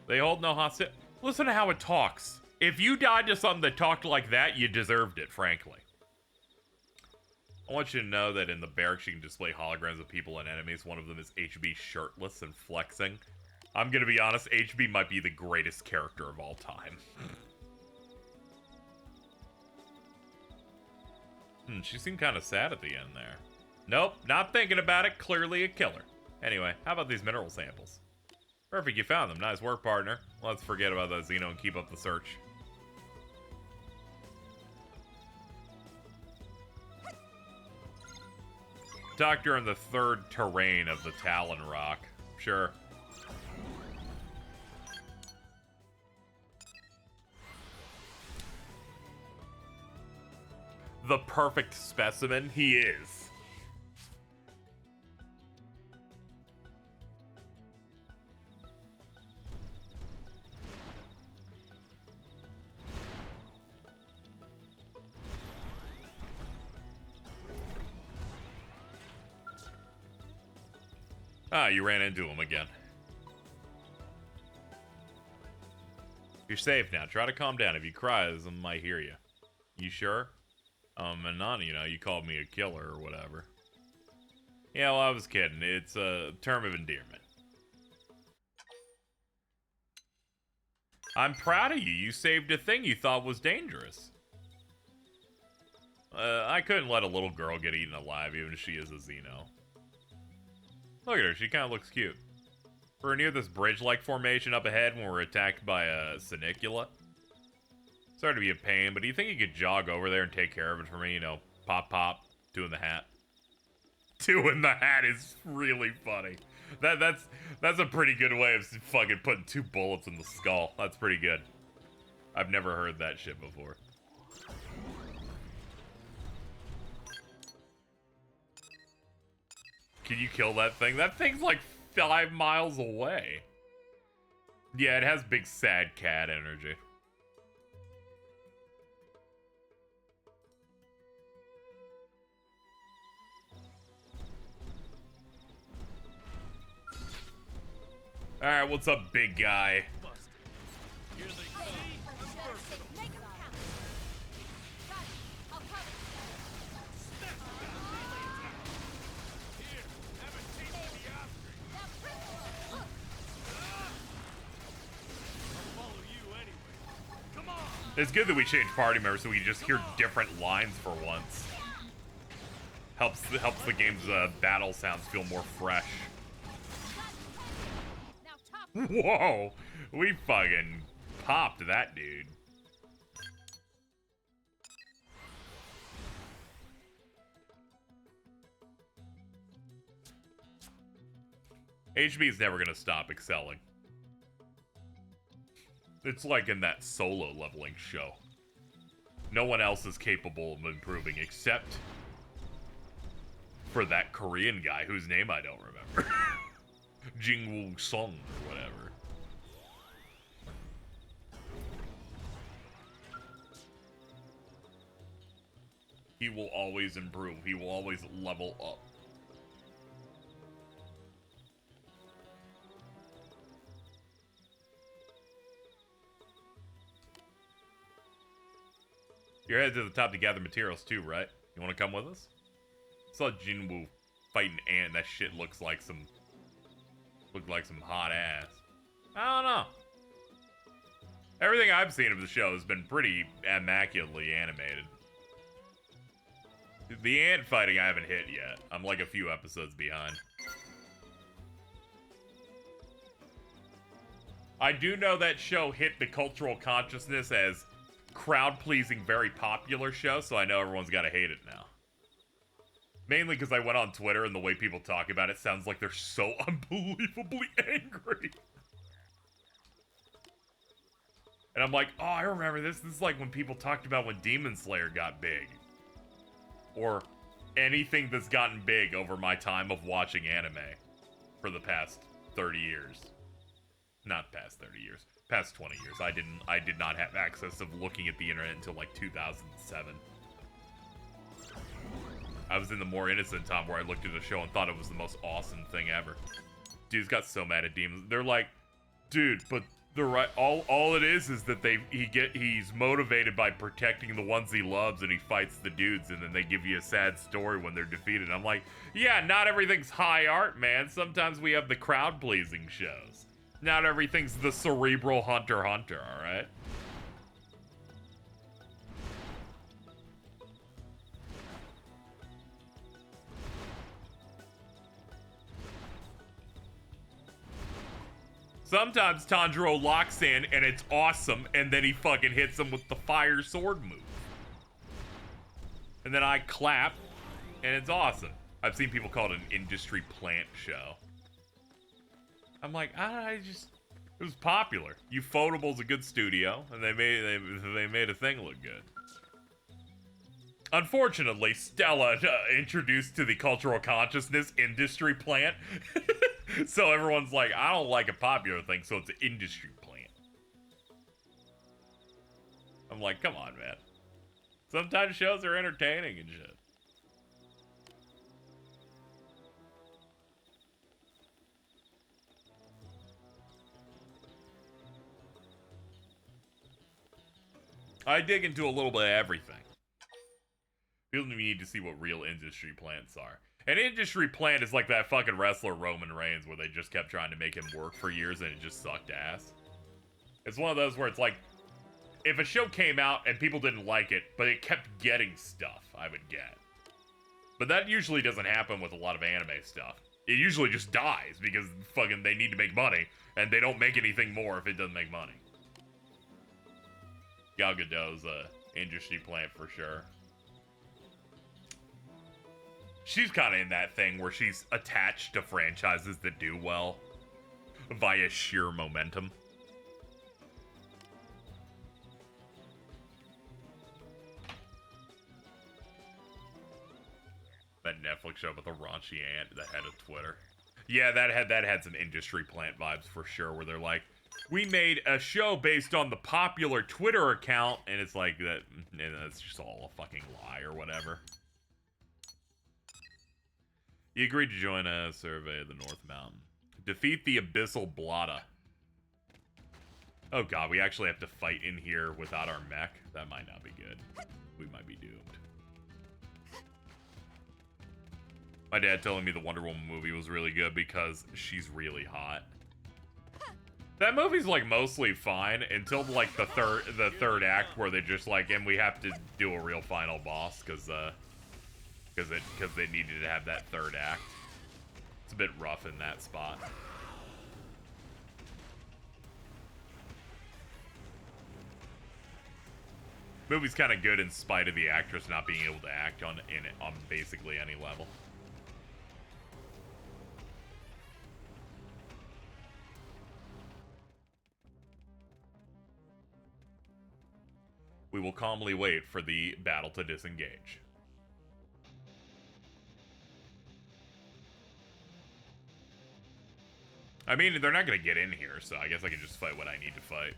They hold no hostility. Listen to how it talks. If you died to something that talked like that, you deserved it, frankly. I want you to know that in the barracks you can display holograms of people and enemies. One of them is HB shirtless and flexing. I'm gonna be honest, HB might be the greatest character of all time. She seemed kind of sad at the end there. Nope, not thinking about it. Clearly a killer. Anyway, how about these mineral samples? Perfect, you found them. Nice work, partner. Let's forget about that Xeno and keep up the search. Doctor in the third terrain of the Talon Rock. Sure. The perfect specimen he is. Ah, you ran into him again. You're safe now. Try to calm down. If you cry, I might hear you. You sure? And not, you know, you called me a killer or whatever. Yeah, well, I was kidding. It's a term of endearment. I'm proud of you. You saved a thing you thought was dangerous. I couldn't let a little girl get eaten alive, even if she is a Xeno. Look at her. She kind of looks cute. We're near this bridge-like formation up ahead when we're attacked by a Senicula. Sorry to be a pain, but do you think you could jog over there and take care of it for me? You know, pop, pop, two in the hat. Two in the hat is really funny. That's a pretty good way of fucking putting 2 bullets in the skull. That's pretty good. I've never heard that shit before. Can you kill that thing? That thing's like 5 miles away. Yeah, it has big sad cat energy. Alright, what's up, big guy? Here they come. I'm versatile. Make 'em count. Got it. I'll cover Here, have a taste of the ostrich. that principal. I'll follow you anyway. Come on. It's good that we changed party members so we can just hear different lines for once. Helps the game's battle sounds feel more fresh. Now top. Whoa! We fucking popped that dude. HB is never gonna stop excelling. It's like in that solo leveling show. No one else is capable of improving except for that Korean guy whose name I don't remember. Jingwoo Sung or whatever. He will always improve. He will always level up. You're headed to the top to gather materials too, right? You want to come with us? Saw Jinwoo fighting Ant. That shit looks like some hot ass. I don't know. Everything I've seen of the show has been pretty immaculately animated. The ant fighting I haven't hit yet. I'm like a few episodes behind. I do know that show hit the cultural consciousness as crowd-pleasing, very popular show, so I know everyone's gotta hate it now. Mainly because I went on Twitter and the way people talk about it sounds like they're so unbelievably angry. And I'm like, oh, I remember this. This is like when people talked about when Demon Slayer got big. Or anything that's gotten big over my time of watching anime for the past 30 years. Not past 30 years. Past 20 years. I did not have access of looking at the internet until like 2007. I was in the more innocent time where I looked at a show and thought it was the most awesome thing ever. Dude's got so mad at demons. They're like, dude, but the right all it is that he's motivated by protecting the ones he loves and he fights the dudes and then they give you a sad story when they're defeated. I'm like, yeah, not everything's high art, man. Sometimes we have the crowd pleasing shows. Not everything's the cerebral Hunter x Hunter, alright? Sometimes Tanjiro locks in and it's awesome, and then he fucking hits him with the fire sword move. And then I clap, and it's awesome. I've seen people call it an industry plant show. I'm like, it was popular. Ufotable's a good studio, and they made a thing look good. Unfortunately, Stella introduced to the cultural consciousness industry plant. So everyone's like, I don't like a popular thing, so it's an industry plant. I'm like, come on, man. Sometimes shows are entertaining and shit. I dig into a little bit of everything. People need to see what real industry plants are. An industry plant is like that fucking wrestler Roman Reigns where they just kept trying to make him work for years and it just sucked ass. It's one of those where it's like, if a show came out and people didn't like it, but it kept getting stuff, I would get. But that usually doesn't happen with a lot of anime stuff. It usually just dies because fucking they need to make money and they don't make anything more if it doesn't make money. Gal Gadot's a industry plant for sure. She's kind of in that thing where she's attached to franchises that do well via sheer momentum. That Netflix show about the raunchy aunt, the head of Twitter. Yeah, that had some industry plant vibes for sure, where they're like, we made a show based on the popular Twitter account, and it's like that, and that's just all a fucking lie or whatever. You agreed to join a survey of the North Mountain. Defeat the Abyssal Blotta. Oh god, we actually have to fight in here without our mech? That might not be good. We might be doomed. My dad telling me the Wonder Woman movie was really good because she's really hot. That movie's like mostly fine until like the third act where they just like, and we have to do a real final boss because they needed to have that third act. It's a bit rough in that spot. Movie's kind of good in spite of the actress not being able to act on basically any level. We will calmly wait for the battle to disengage. I mean, they're not going to get in here, so I guess I can just fight what I need to fight.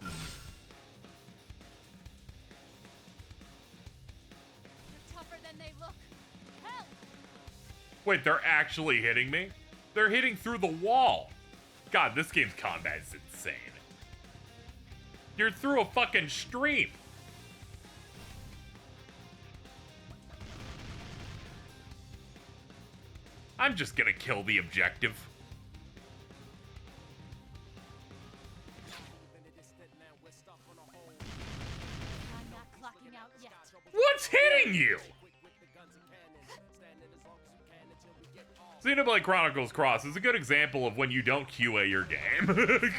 You're tougher than they look. Help! Wait, they're actually hitting me? They're hitting through the wall. God, this game's combat is insane. You're through a fucking stream. I'm just gonna kill the objective. I'm not clocking out yet. What's hitting you? Xenoblade Chronicles Cross is a good example of when you don't QA your game. The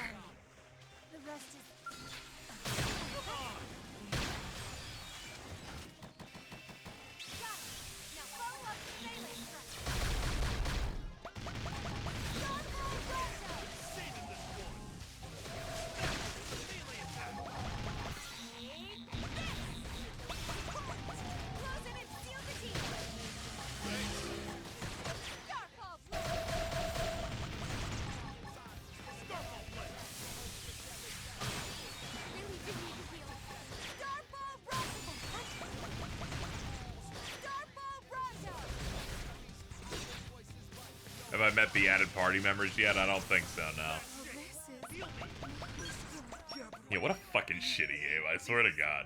rest is... Got it. Now follow up the melee Close in and seal the team. Starfall blow. Really do need to heal. Starfall Rondo. Starfall Rondo. Have I met the added party members yet? I don't think so, no. Yeah, what a fucking shitty game, I swear to God.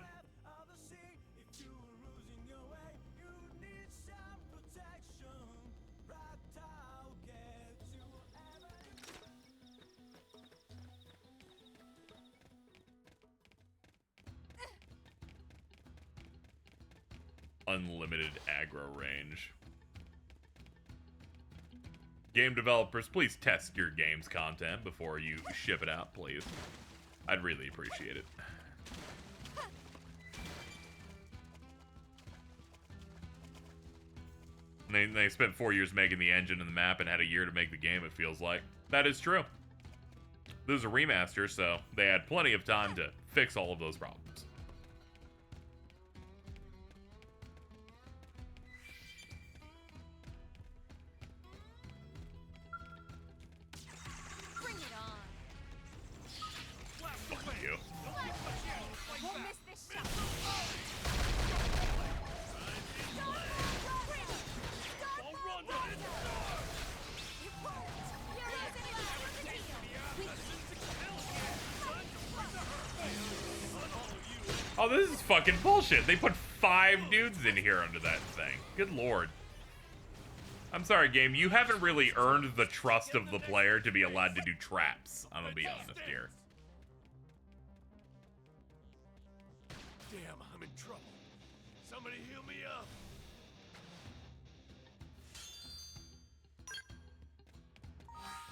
Unlimited aggro range. Game developers, please test your game's content before you ship it out, please. I'd really appreciate it. They spent 4 years making the engine and the map and had a year to make the game, it feels like. That is true. This is a remaster, so they had plenty of time to fix all of those problems. Bring it on. Fuck you. Won't miss this shot. Starfall Rondo. It worked. You're losing it. Oh, this is fucking bullshit. They put 5 dudes in here under that thing. Good lord. I'm sorry, game. You haven't really earned the trust of the player to be allowed to do traps. I'm gonna be honest here. Damn, I'm in trouble. Somebody heal me up.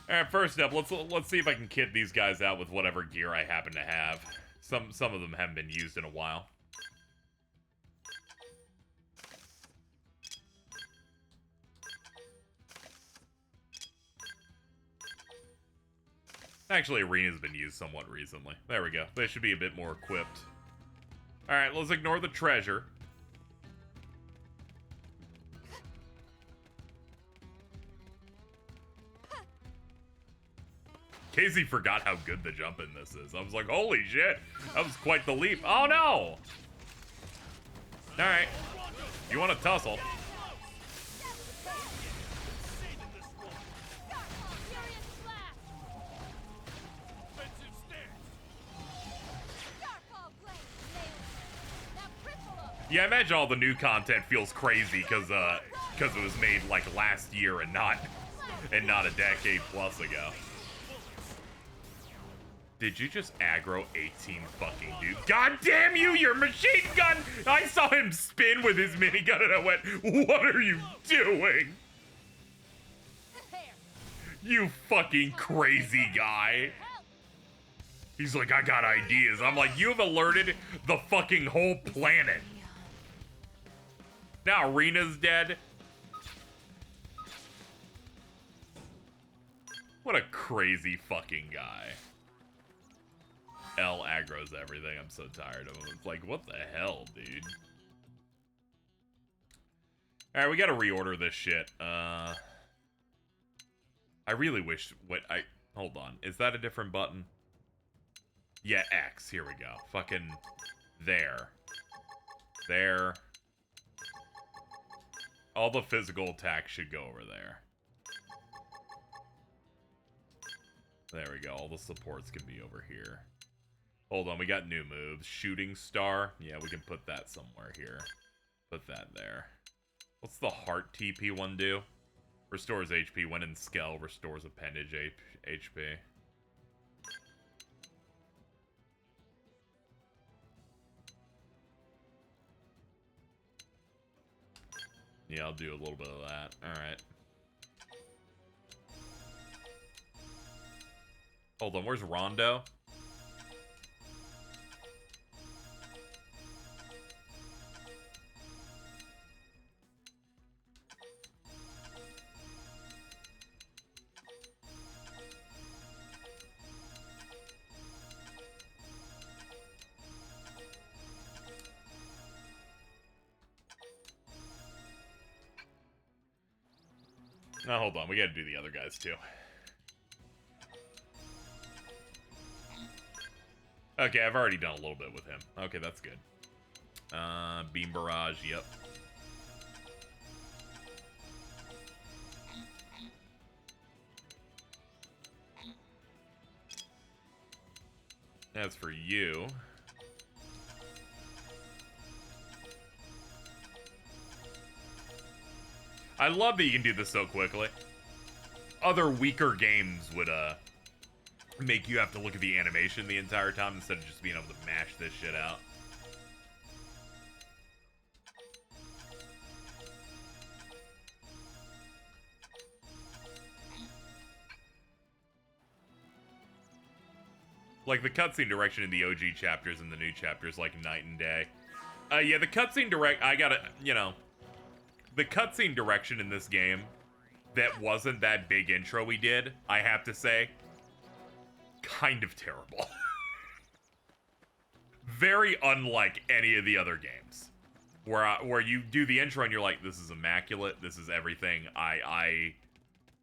All right, first up, let's see if I can kit these guys out with whatever gear I happen to have. Some of them haven't been used in a while. Actually, Arena's been used somewhat recently. There we go. They should be a bit more equipped. All right, let's ignore the treasure. Casey forgot how good the jump in this is. I was like, holy shit, that was quite the leap. Oh no! All right, you want to tussle? Yeah, I imagine all the new content feels crazy because it was made like last year and not a decade plus ago. Did you just aggro 18 fucking dudes? God damn you, your machine gun! I saw him spin with his minigun and I went, what are you doing? You fucking crazy guy. He's like, I got ideas. I'm like, you have alerted the fucking whole planet. Now Arena's dead. What a crazy fucking guy. L aggro's everything. I'm so tired of him. It's like, what the hell, dude? Alright, we gotta reorder this shit. I really wish... Hold on. Is that a different button? Yeah, X. Here we go. Fucking... There. There. All the physical attacks should go over there. There we go. All the supports can be over here. Hold on, we got new moves. Shooting Star. Yeah, we can put that somewhere here. Put that there. What's the Heart TP one do? Restores HP when in Skell. Restores appendage HP. Yeah, I'll do a little bit of that. Alright. Hold on, where's Rondo? Now, hold on. We gotta do the other guys, too. Okay, I've already done a little bit with him. Okay, that's good. Beam Barrage, yep. As for you... I love that you can do this so quickly. Other weaker games would, make you have to look at the animation the entire time instead of just being able to mash this shit out. Like, the cutscene direction in the OG chapters and the new chapters, like, night and day. Yeah, the cutscene I gotta, you know... The cutscene direction in this game, that wasn't that big intro we did, I have to say, kind of terrible. Very unlike any of the other games. Where you do the intro and you're like, this is immaculate, this is everything I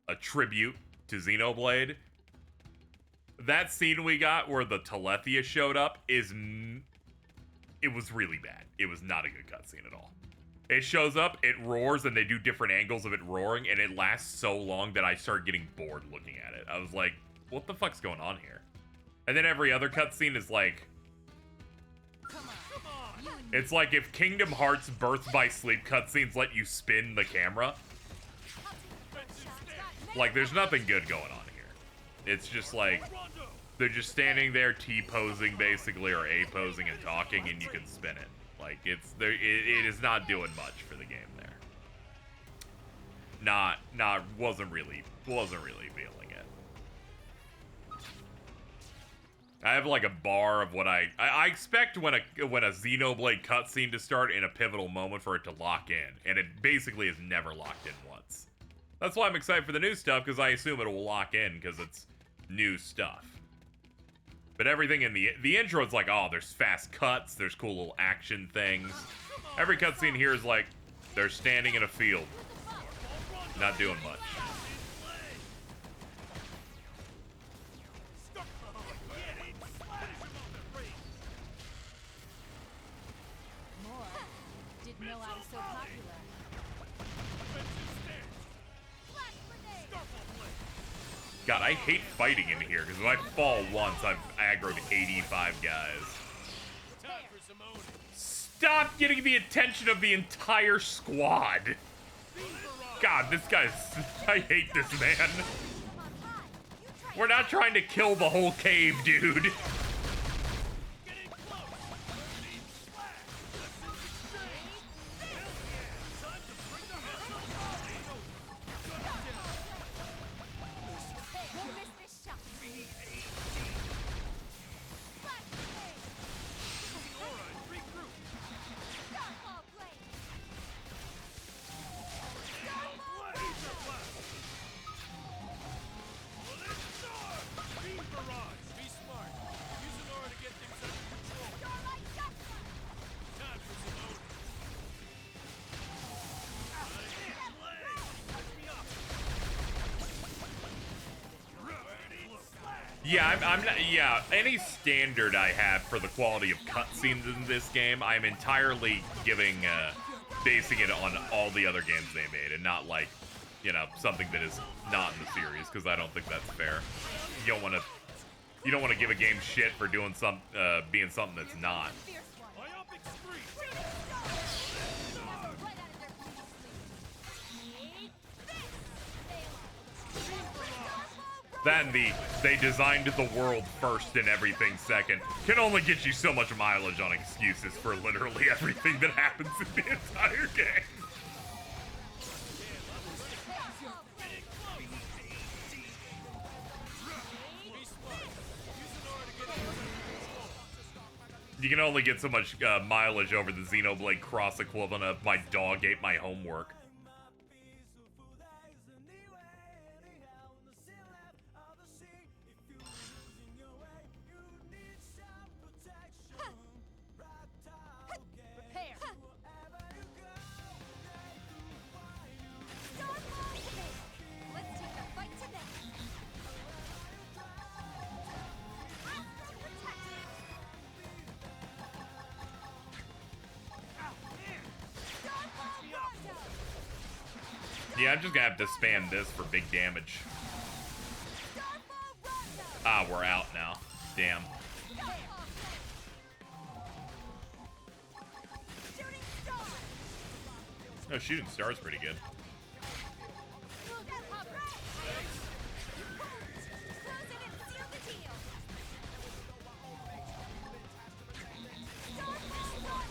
attribute to Xenoblade. That scene we got where the Telethia showed up it was really bad. It was not a good cutscene at all. It shows up, it roars, and they do different angles of it roaring, and it lasts so long that I start getting bored looking at it. I was like, what the fuck's going on here? And then every other cutscene is like... Come on. It's like if Kingdom Hearts Birth by Sleep cutscenes let you spin the camera. Like, there's nothing good going on here. It's just like, they're just standing there T-posing, basically, or A-posing and talking, and you can spin it. Like, it's there. It is not doing much for the game there. Wasn't really feeling it. I have like a bar of what I expect when a Xenoblade cutscene to start in a pivotal moment for it to lock in, and it basically is never locked in once. That's why I'm excited for the new stuff, because I assume it will lock in because it's new stuff. But everything in the intro is like, oh, there's fast cuts, there's cool little action things. Every cutscene here is like, they're standing in a field, not doing much. Didn't know I was so popular. God, I hate fighting in here, because if I fall once, I've aggroed 85 guys. Stop getting the attention of the entire squad! God, this guy's... I hate this man. We're not trying to kill the whole cave, dude. Yeah, I'm not, yeah, any standard I have for the quality of cutscenes in this game, I'm entirely basing it on all the other games they made, and not like, you know, something that is not in the series, because I don't think that's fair. You don't want to give a game shit for doing being something that's not. That and they designed the world first and everything second can only get you so much mileage on excuses for literally everything that happens in the entire game. You can only get so much mileage over the Xenoblade Cross equivalent of my dog ate my homework. Yeah, I'm just gonna have to spam this for big damage. Ah, we're out now. Damn. Oh, shooting star's pretty good.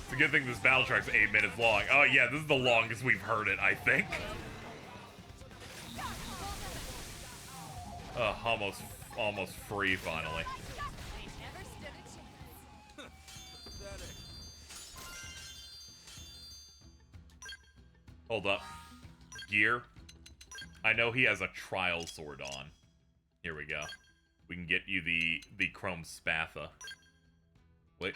It's a good thing this battle track's 8 minutes long. Oh yeah, this is the longest we've heard it, I think. Almost free finally. Hold up. Gear. I know he has a trial sword on. Here we go. We can get you the chrome spatha. Wait.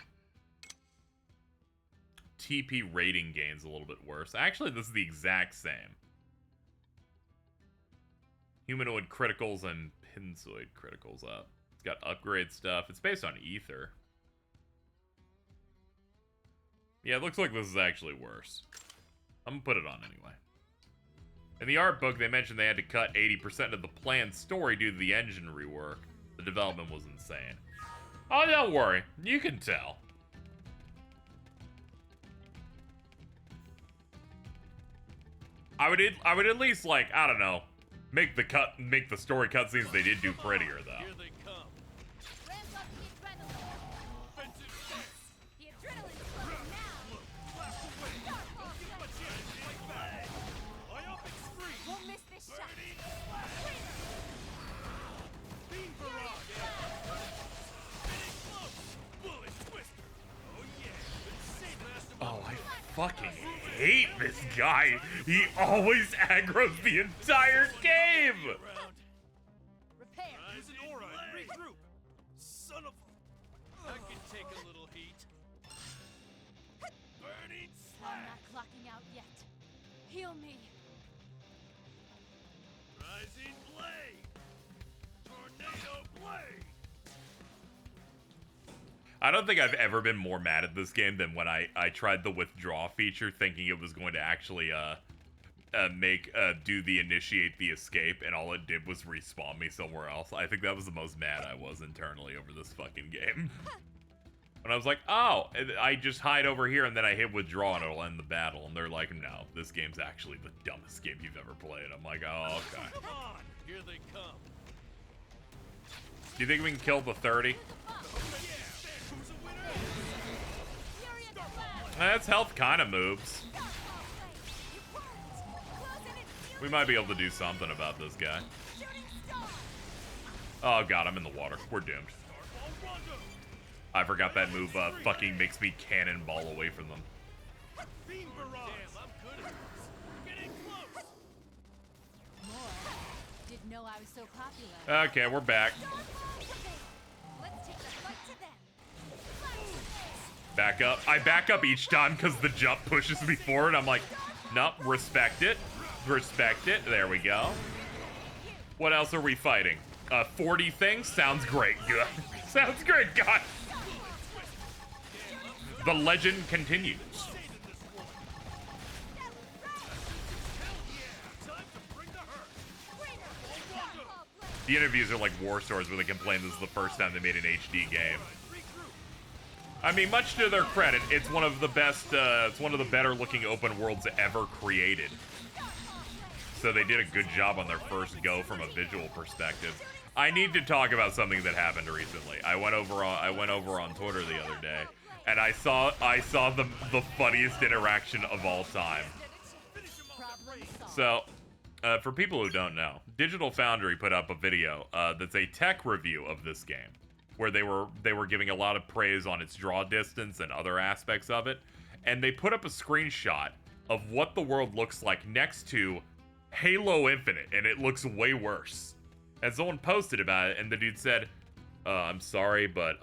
TP rating gain's a little bit worse. Actually, this is the exact same. Humanoid criticals and pinzoid criticals up. It's got upgrade stuff. It's based on ether. Yeah, it looks like this is actually worse. I'm gonna put it on anyway. In the art book, they mentioned they had to cut 80% of the planned story due to the engine rework. The development was insane. Oh, don't worry. You can tell. I would at least, like, I don't know, make the story cutscenes they did do prettier though. Here they come. Ramp up the adrenaline. Offensive stance. The adrenaline's flowing now. Look, blast away. Don't give him a chance to fight back. Myopic scream. Won't miss this shot. Burning slash. Beam barrage. Getting close. Bullet twister. Oh yeah. Save last of Oh, I fucking hate this guy. He always aggroes the entire game. round. Repair. Use an aura and regroup. Son of a... I can take a little heat. Burning I'm slash. not clocking out yet. Heal me. Rising blade. Tornado blade. I don't think I've ever been more mad at this game than when I tried the withdraw feature thinking it was going to actually do the initiate the escape, and all it did was respawn me somewhere else. I think that was the most mad I was internally over this fucking game. When I was like, oh, I just hide over here and then I hit withdraw and it'll end the battle. And they're like, no, this game's actually the dumbest game you've ever played. I'm like, oh, okay. Come on. Here they come. Do you think we can kill the 30? Who's a winner? Furious blast. That's health kind of moves. You worked. Close in and We might be able to do something about this guy. shooting star. Oh god, I'm in the water. We're doomed. Starball Rondo. I forgot that move fucking makes me cannonball away from them. Beam barrage. Damn, I'm good at this. Getting close. More. Didn't know I was so popular. Okay, we're back. Let's take the fight to them. Back up. I back up each time because the jump pushes me forward. I'm like, nope, respect it. Respect it. There we go. What else are we fighting? 40 things? Sounds great. Good. Sounds great, God. The legend continues. Saving this one. Hell yeah. Time to bring the hurt. Rondo. The interviews are like war stories where they complain this is the first time they made an HD game. Regroup. I mean, much to their credit, it's one of the best, it's one of the better looking open worlds ever created. So they did a good job on their first go from a visual perspective. I need to talk about something that happened recently. I went over on Twitter the other day, and I saw the funniest interaction of all time. Problem solved. So, for people who don't know, Digital Foundry put up a video that's a tech review of this game, where they were giving a lot of praise on its draw distance and other aspects of it, and they put up a screenshot of what the world looks like next to Halo Infinite, and it looks way worse. And someone posted about it, and the dude said, I'm sorry, but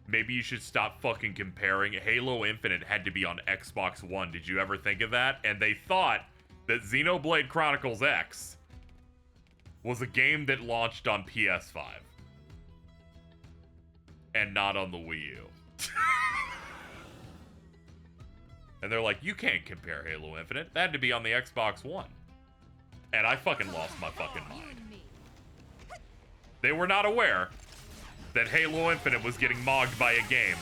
maybe you should stop fucking comparing. Halo Infinite had to be on Xbox One. Did you ever think of that? And they thought that Xenoblade Chronicles X was a game that launched on PS5 and not on the Wii U. And they're like, you can't compare Halo Infinite. That had to be on the Xbox One. And I fucking lost my fucking You mind. and me. They were not aware that Halo Infinite was getting mogged by a game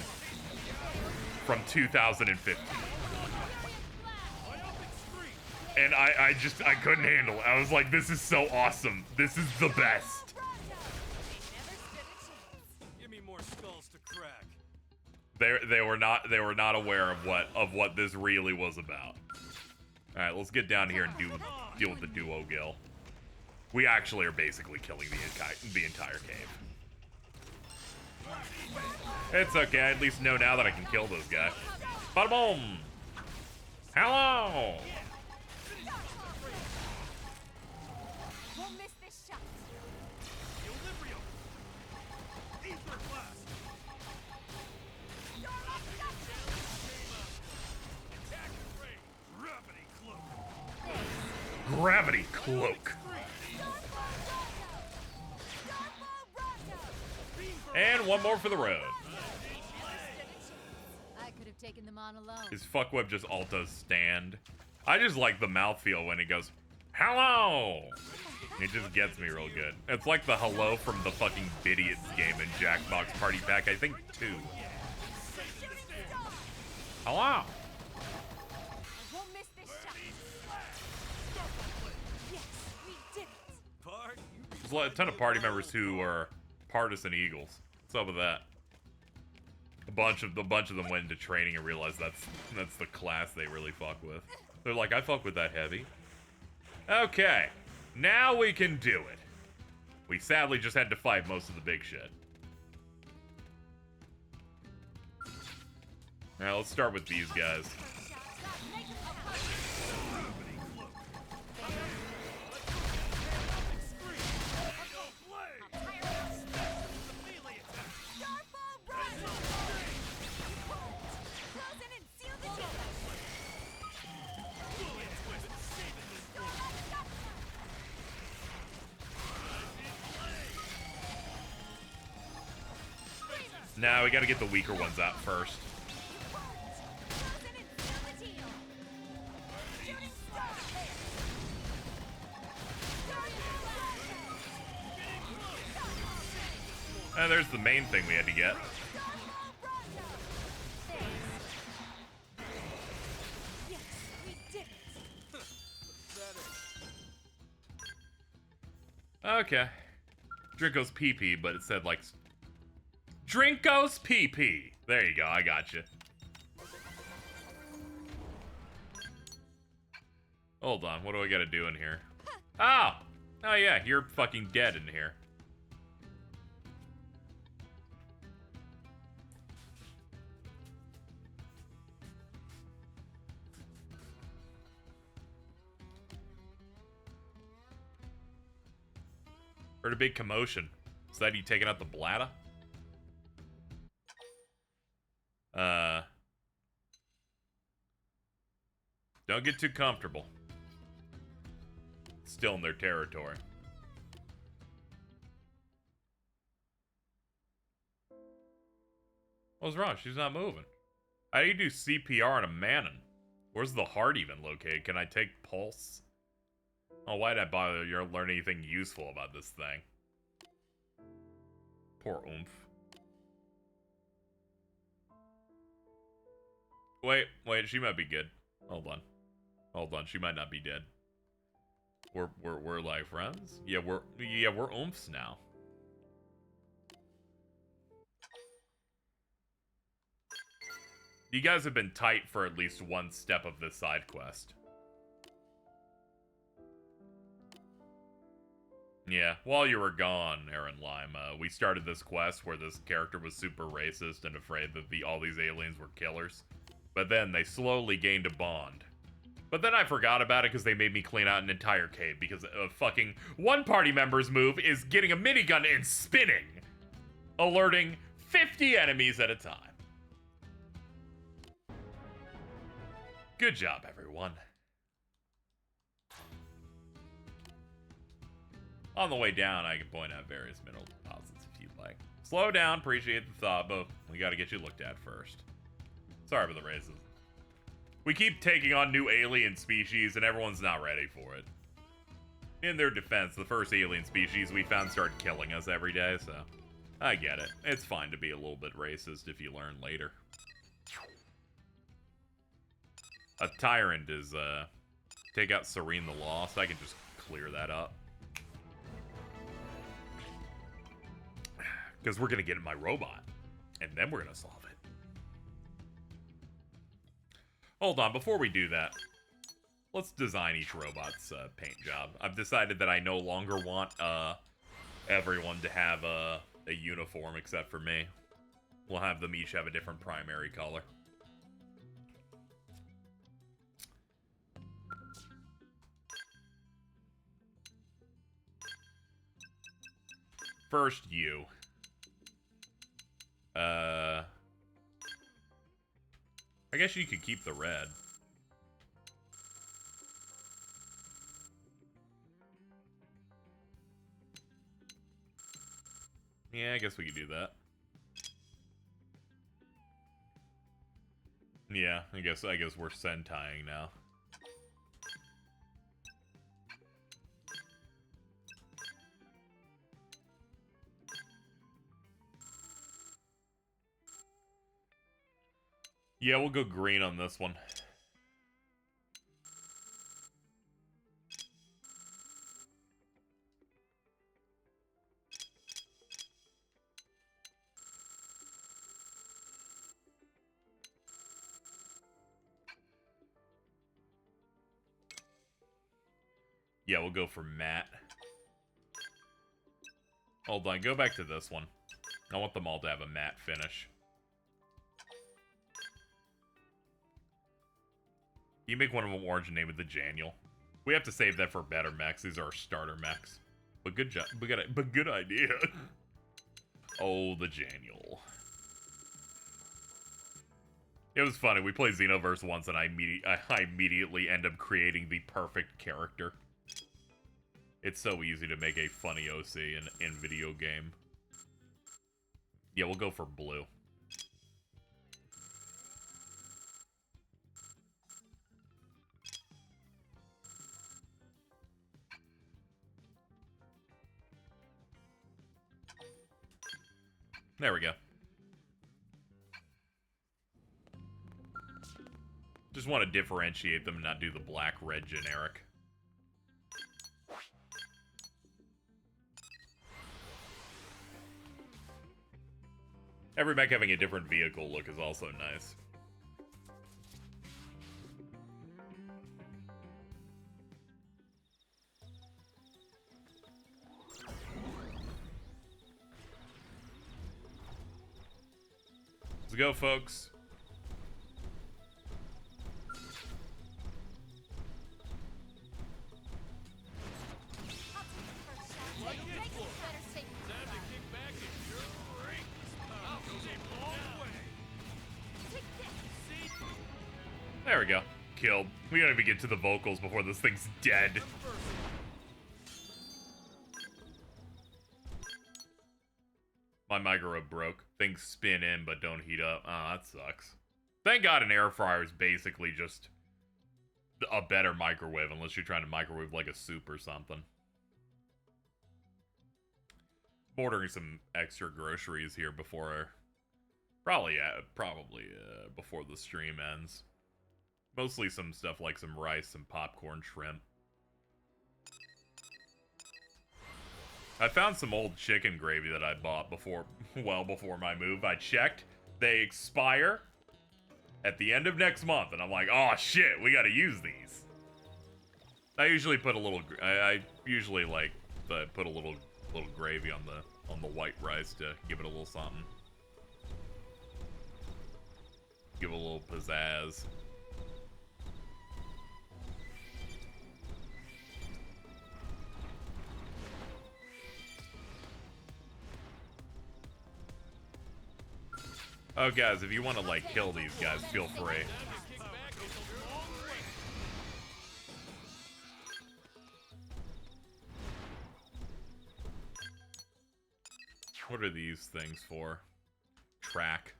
from 2015. And I couldn't handle it. I was like, this is so awesome. This is the best. Give me more skulls to crack. They were not aware of what this really was about. All right, let's get down here and deal with the duo gill. We actually are basically killing the entire cave. It's okay. I at least know now that I can kill this guy. Bada boom! Hello! Won't miss this shot. Equilibrium. Ether blast. Attack and raid. Gravity cloak. Gravity cloak. And one more for the road. I could have taken them on alone. His fuckweb just alt-does stand. I just like the mouthfeel when he goes, hello! It just gets me real good. It's like the hello from the fucking Bidiots game in Jackbox Party Pack, I think 2. Hello! I won't miss this shot. a ton of party members who are partisan eagles. What's up with that? A bunch of them went into training and realized that's the class they really fuck with. They're like, I fuck with that heavy. Okay, now we can do it. We sadly just had to fight most of the big shit. Now let's start with these guys. Now we gotta get the weaker ones out first. And there's the main thing we had to get. Okay. Drinko's PP, but it said like Drinko's PP. There you go, I got you. Hold on, what do I gotta do in here? Oh! Oh yeah, you're fucking dead in here. Heard a big commotion. Is that you taking out the bladder? Don't get too comfortable. Still in their territory. What's wrong? She's not moving. How do you do CPR on a Manon? Where's the heart even located? Can I take pulse? Oh, why'd I bother? You learn anything useful about this thing? Poor oomph. Wait, she might be good. Hold on, she might not be dead. We're like friends? Yeah, we're oomphs now. You guys have been tight for at least one step of this side quest. Yeah, while you were gone, Aaron Lime, we started this quest where this character was super racist and afraid that all these aliens were killers. But then they slowly gained a bond. But then I forgot about it because they made me clean out an entire cave because a fucking one party member's move is getting a minigun and spinning, alerting 50 enemies at a time. Good job, everyone. On the way down, I can point out various mineral deposits if you'd like. Slow down, appreciate the thought, but we gotta get you looked at first. Sorry for the races. We keep taking on new alien species, and everyone's not ready for it. In their defense, the first alien species we found started killing us every day, so I get it. It's fine to be a little bit racist if you learn later. A tyrant is, take out Serene the Lost. I can just clear that up. Because we're going to get in my robot, and then we're going to solve it. Hold on, before we do that, let's design each robot's paint job. I've decided that I no longer want everyone to have a uniform except for me. We'll have them each have a different primary color. First, you. I guess you could keep the red. Yeah, I guess we could do that. Yeah, I guess we're Sentaiing now. Yeah, we'll go green on this one. Yeah, we'll go for Matt. Hold on, go back to this one. I want them all to have a matte finish. You make one of them orange and name it the Janiel. We have to save that for better mechs. These are our starter mechs. But good job. But good idea. Oh, the Janiel. It was funny. We played Xenoverse once, and I immediately end up creating the perfect character. It's so easy to make a funny OC in video game. Yeah, we'll go for blue. There we go. Just want to differentiate them and not do the black-red generic. Every mech having a different vehicle look is also nice. Let's go, folks. There we go. Killed. We don't even get to the vocals before this thing's dead. My microwave broke. Things spin in but don't heat up. Oh, that sucks. Thank God an air fryer is basically just a better microwave, unless you're trying to microwave like a soup or something. Ordering some extra groceries here before... Probably before the stream ends. Mostly some stuff like some rice, some popcorn, shrimp. I found some old chicken gravy that I bought before, well before my move. I checked. They expire at the end of next month. And I'm like, oh shit, we gotta use these. I usually put a little, I usually like put a little gravy on the white rice to give it a little something. Give it a little pizzazz. Oh, guys, if you want to, like, kill these guys, feel free. What are these things for? Track.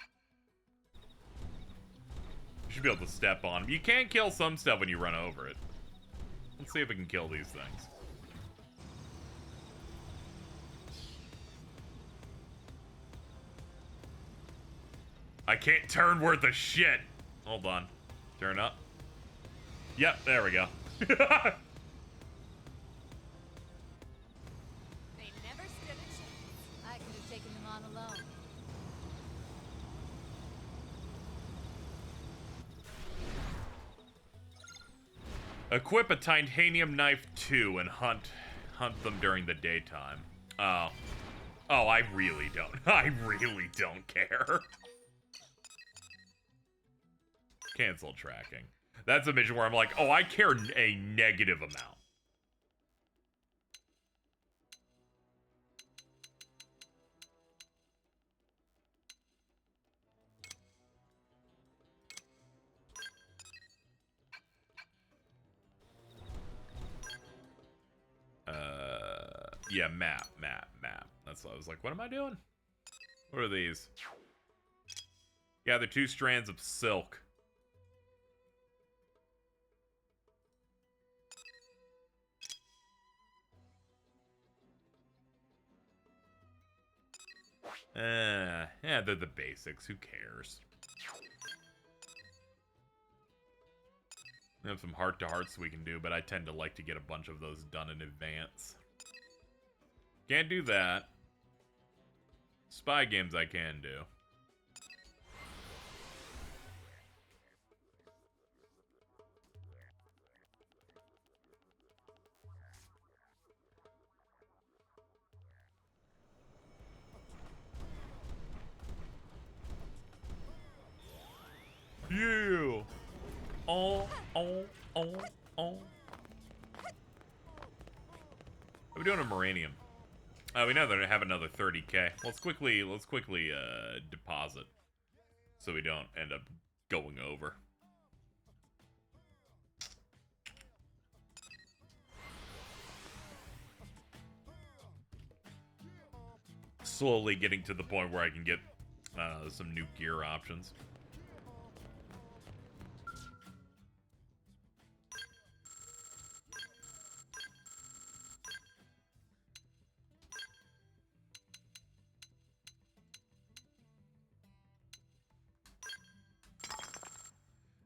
You should be able to step on them. You can kill some stuff when you run over it. Let's see if we can kill these things. I can't turn worth a shit. Hold on. Turn up. Yep, there we go. They never stood a chance. I could have taken them on alone. Equip a titanium knife 2 and hunt them during the daytime. Oh. Oh, I really don't. I really don't care. Cancel tracking. That's a mission where I'm like, oh, I care a negative amount. Yeah, map. That's what I was like, what am I doing? What are these? Gather 2 strands of silk. Yeah, they're the basics. Who cares? We have some heart-to-hearts we can do, but I tend to like to get a bunch of those done in advance. Can't do that. Spy games I can do. Yeah. Oh, oh, oh, oh. How we doing in Moranium? We know that I have another 30k. Let's quickly deposit so we don't end up going over. Slowly getting to the point where I can get some new gear options.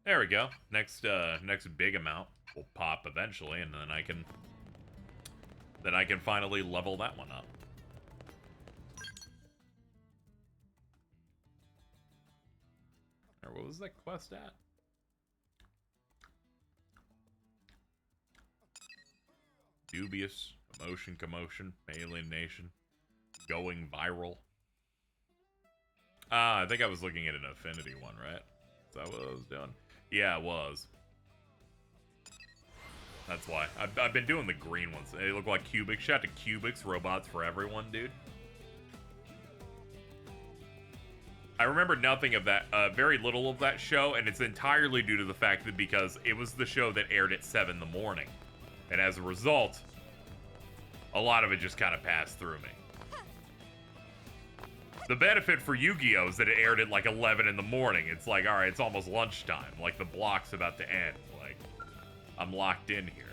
There we go. Next big amount will pop eventually, and then I can finally level that one up. Or what was that quest at? Dubious, emotion, commotion, alienation, going viral. I think I was looking at an affinity one, right? Is that what I was doing? Yeah, it was. That's why. I've been doing the green ones. They look like cubics. Shout out to Cubics, robots for everyone, dude. I remember nothing of that, very little of that show, and it's entirely due to the fact that because it was the show that aired at 7 in the morning. And as a result, a lot of it just kind of passed through me. The benefit for Yu-Gi-Oh! Is that it aired at like 11 in the morning. It's like, alright, it's almost lunchtime. Like, the block's about to end. Like, I'm locked in here.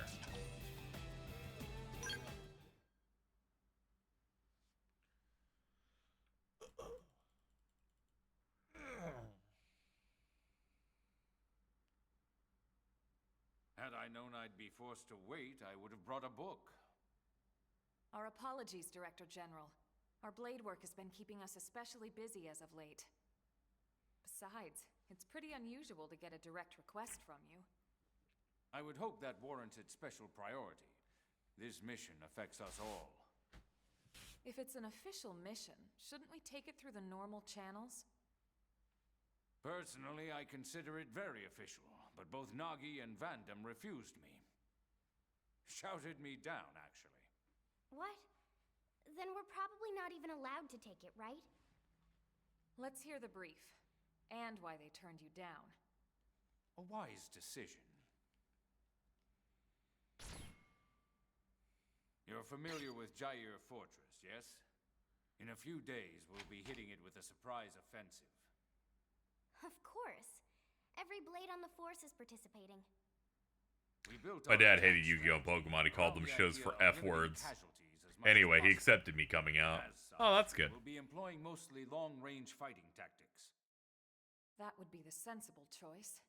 Had I known I'd be forced to wait, I would have brought a book. Our apologies, Director General. Our blade work has been keeping us especially busy as of late. Besides, it's pretty unusual to get a direct request from you. I would hope that warranted special priority. This mission affects us all. If it's an official mission, shouldn't we take it through the normal channels? Personally, I consider it very official, but both Nagi and Vandam refused me. Shouted me down, actually. What? Then we're probably not even allowed to take it, right? Let's hear the brief, and why they turned you down. A wise decision. You're familiar with Jair Fortress, yes? In a few days, we'll be hitting it with a surprise offensive. Of course. Every blade on the force is participating. We built My our dad hated defense Yu-Gi-Oh! strength Pokemon. He called them around the shows for idea of F limiting words. casualties as much Anyway, as he possible. accepted me coming out. As such, Oh, that's good. We'll be employing mostly long-range fighting tactics. That would be the sensible choice.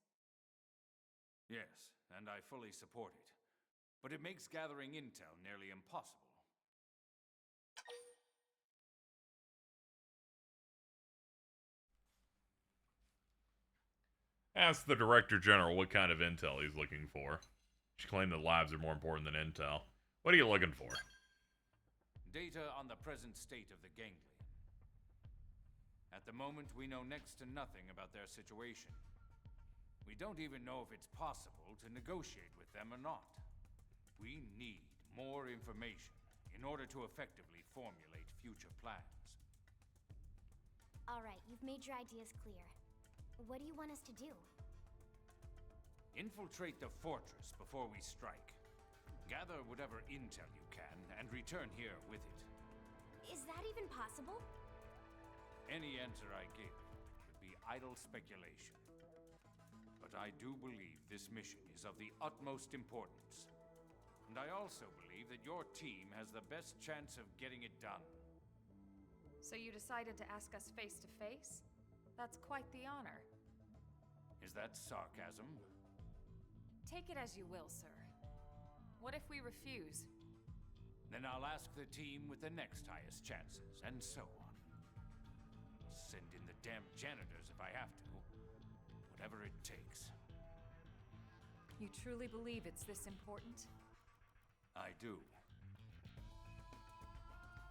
Yes, and I fully support it. But it makes gathering intel nearly impossible. Ask the Director General what kind of intel he's looking for. She claimed that lives are more important than intel. What are you looking for? Data on the present state of the ganglia. At the moment, we know next to nothing about their situation. We don't even know if it's possible to negotiate with them or not. We need more information in order to effectively formulate future plans. All right, you've made your ideas clear. What do you want us to do? Infiltrate the fortress before we strike. Gather whatever intel you can and return here with it. Is that even possible? Any answer I give would be idle speculation. But I do believe this mission is of the utmost importance. And I also believe that your team has the best chance of getting it done. So you decided to ask us face to face? That's quite the honor. Is that sarcasm? Take it as you will, sir. What if we refuse? Then I'll ask the team with the next highest chances, and so on. Send in the damn janitors if I have to. Whatever it takes. You truly believe it's this important? I do.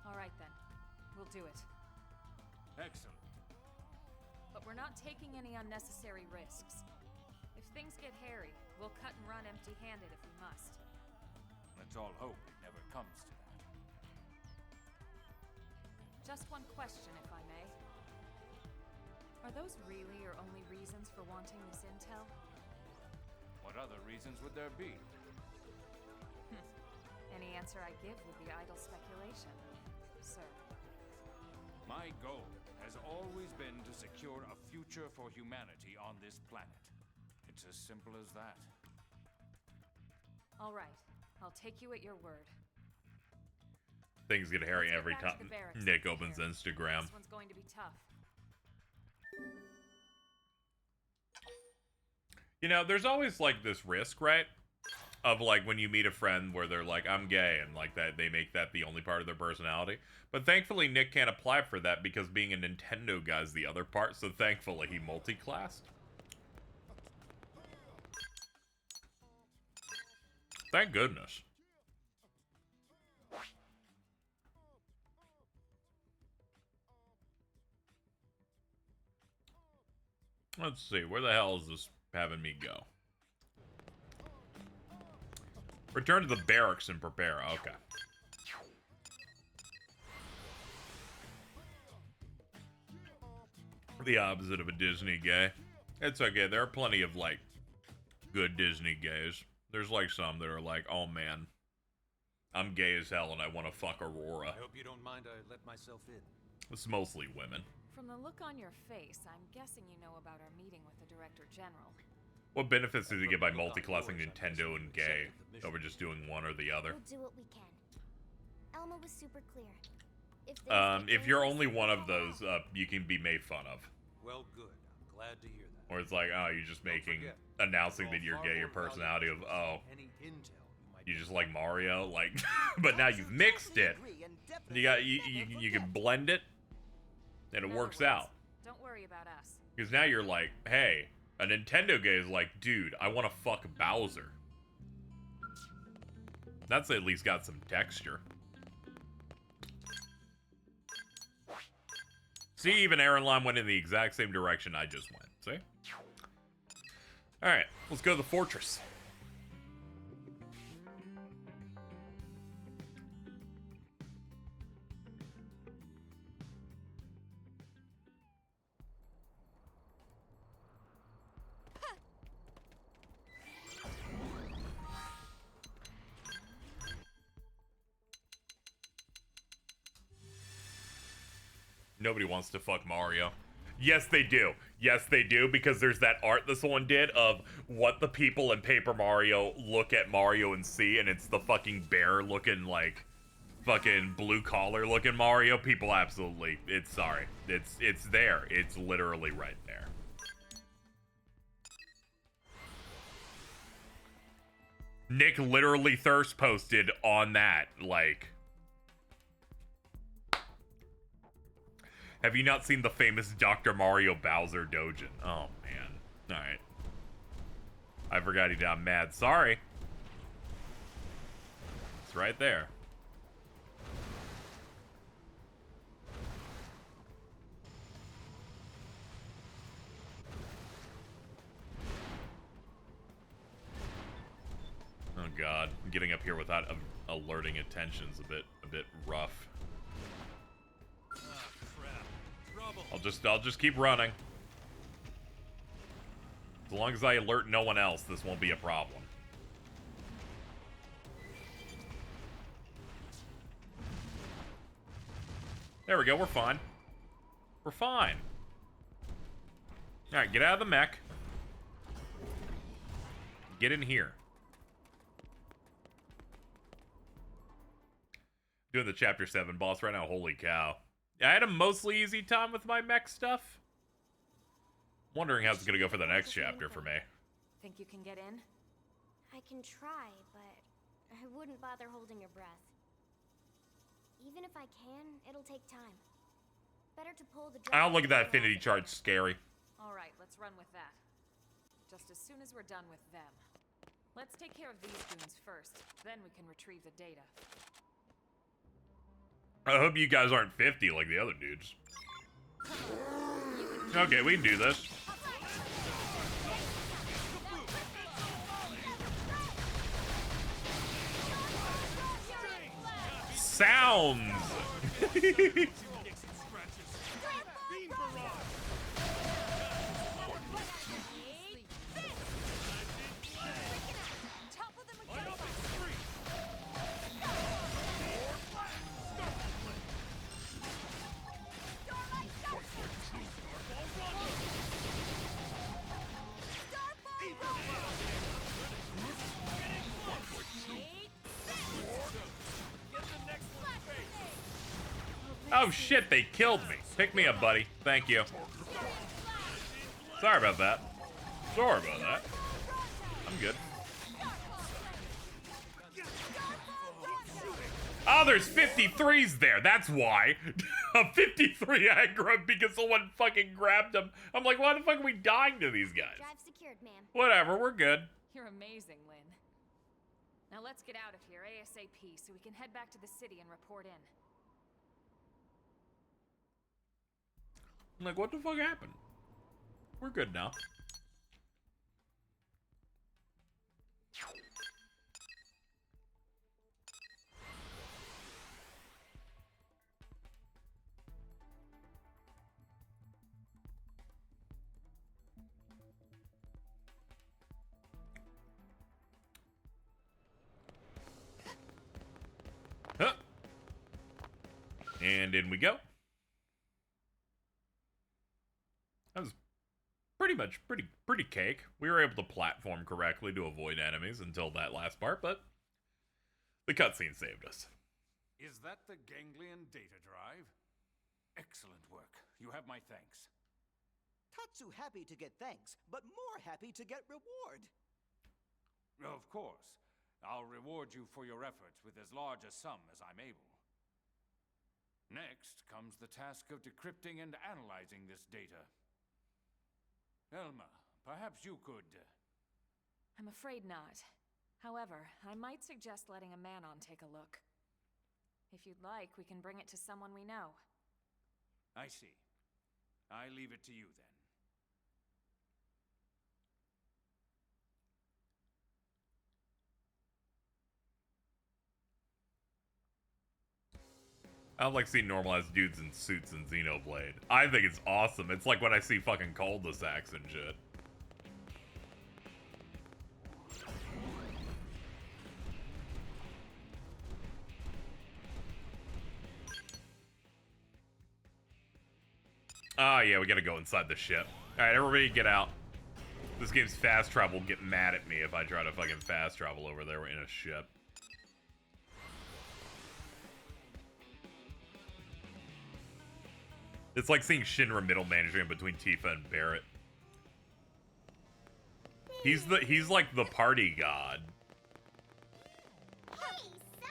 All right then. We'll do it. Excellent. But but we're not taking any unnecessary risks. If things get hairy, we'll cut and run empty-handed if we must. Let's all hope it never comes to that. Just one question, if I may. Are those really your only reasons for wanting this intel? What other reasons would there be? Any answer I give would be idle speculation, sir. My goal has always been to secure a future for humanity on this planet. It's as simple as that. All right, I'll take you at your word. Things get hairy Let's get every back to time the barracks Nick and opens prepare. Instagram. This one's going to be tough. You know, there's always like this risk, right? Of like when you meet a friend where they're like, I'm gay, and like that they make that the only part of their personality. But thankfully Nick can't apply for that because being a Nintendo guy's the other part, so thankfully he multi-classed. Thank goodness. Let's see, where the hell is this having me go? Return to the barracks and prepare. Okay. The opposite of a Disney gay. It's okay. There are plenty of, like, good Disney gays. There's, like, some that are like, oh, man. I'm gay as hell and I want to fuck Aurora. I hope you don't mind I let myself in. It's mostly women. From the look on your face, I'm guessing you know about our meeting with the Director General. What benefits did you get by multi-classing Nintendo and gay over just doing one or the other? We'll do what we can. Elma was super clear. If you're only one of those, you can be made fun of. Well, good. I'm glad to hear that. Or it's like, oh, you're just announcing that you're gay, your personality of, oh, you just like Mario, like, but now you've mixed it. You can blend it, and it works out. Don't worry about us. Because now you're like, hey, a Nintendo gay is like, dude, I want to fuck Bowser. That's at least got some texture. See, even Aaron Lime went in the exact same direction I just went. See? Alright, let's go to the fortress. Nobody wants to fuck Mario. Yes, they do. Yes, they do, because there's that art this one did of what the people in Paper Mario look at Mario and see, and it's the fucking bear looking like fucking blue collar looking Mario. People absolutely, it's there. It's literally right there. Nick literally thirst posted on that, like, have you not seen the famous Dr. Mario Bowser Dojin? Oh, man. Alright. I forgot he got mad. Sorry. It's right there. Oh, God. Getting up here without alerting attention's a bit rough. I'll just keep running. As long as I alert no one else, this won't be a problem. There we go, we're fine. We're fine. Alright, get out of the mech. Get in here. Doing the Chapter 7 boss right now, holy cow. I had a mostly easy time with my mech stuff. Wondering how it's gonna go for the next chapter for me. Think you can get in? I can try, but I wouldn't bother holding your breath. Even if I can, it'll take time. Better to pull the I don't look at that affinity chart, scary. Alright, let's run with that. Just as soon as we're done with them. Let's take care of these goons first, then we can retrieve the data. I hope you guys aren't 50 like the other dudes. You can Okay, we can do this. Sounds. Oh shit, they killed me. Pick me up, buddy. Thank you. Sorry about that. Sorry about that. I'm good. Oh, there's 53s there. That's why. A 53 aggro because someone fucking grabbed him. I'm like, why the fuck are we dying to these guys? Drive secured, ma'am. Whatever, we're good. You're amazing, Lynn. Now let's get out of here ASAP so we can head back to the city and report in. I'm like, what the fuck happened? We're good now. Huh. And in we go. That was pretty cake. We were able to platform correctly to avoid enemies until that last part, but the cutscene saved us. Is that the ganglion data drive? Excellent work. You have my thanks. Tatsu happy to get thanks, but more happy to get reward. Of course. I'll reward you for your efforts with as large a sum as I'm able. Next comes the task of decrypting and analyzing this data. Elma, perhaps you could... I'm afraid not. However, I might suggest letting a man-on take a look. If you'd like, we can bring it to someone we know. I see. I leave it to you then. I don't like seeing normalized dudes in suits in Xenoblade. I think it's awesome. It's like when I see fucking cul-de-sacs and shit. Ah, yeah, we gotta go inside the ship. Alright, everybody get out. This game's fast travel will get mad at me if I try to fucking fast travel over there in a ship. It's like seeing Shinra middle management between Tifa and Barrett. He's like the party god. Hey, so...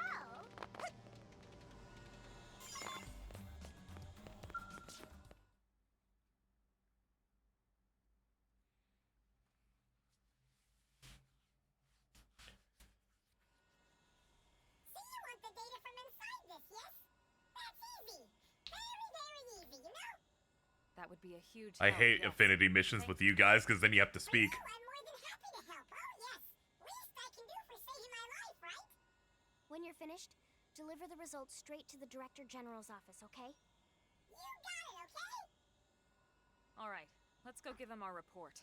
So you want the data from inside this, yes? That's easy. Very easy, you know? That would be a huge I help, hate yes. affinity missions with you guys because then you have to speak. I'm more than happy to help. Oh, yes. Least I can do for saving my life, right? When you're finished, deliver the results straight to the Director General's office, okay? You got it, okay? All right, let's go give him our report.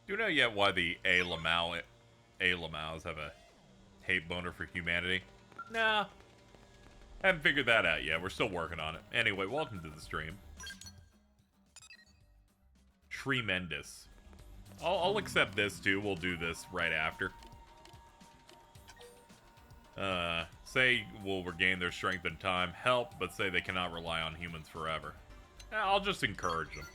Do you know yet why the Lamaux have a hate boner for humanity? Nah. Haven't figured that out yet. We're still working on it. Anyway, welcome to the stream. Tremendous. I'll accept this too. We'll do this right after. Say will regain their strength and time. Help, but say they cannot rely on humans forever. I'll just encourage them.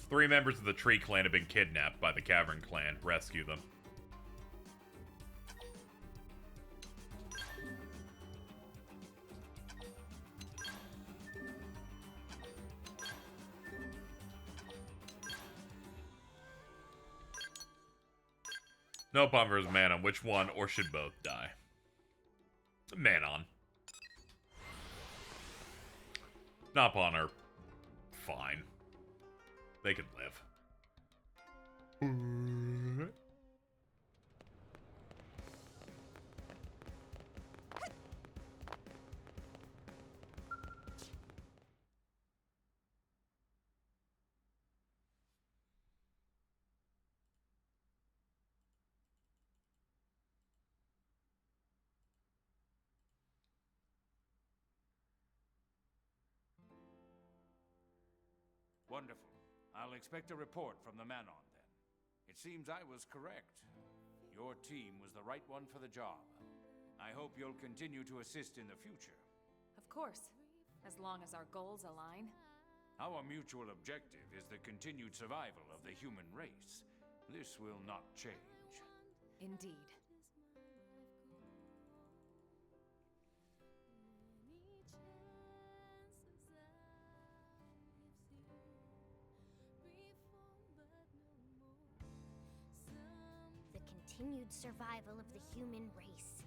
3 members of the Tree Clan have been kidnapped by the Cavern Clan. Rescue them. No pun versus Manon. Which one or should both die? Manon. Nopon are fine. They can live. Wonderful. I'll expect a report from the Manon then. It seems I was correct. Your team was the right one for the job. I hope you'll continue to assist in the future. Of course, as long as our goals align. Our mutual objective is the continued survival of the human race. This will not change. Indeed. The continued survival of the human race.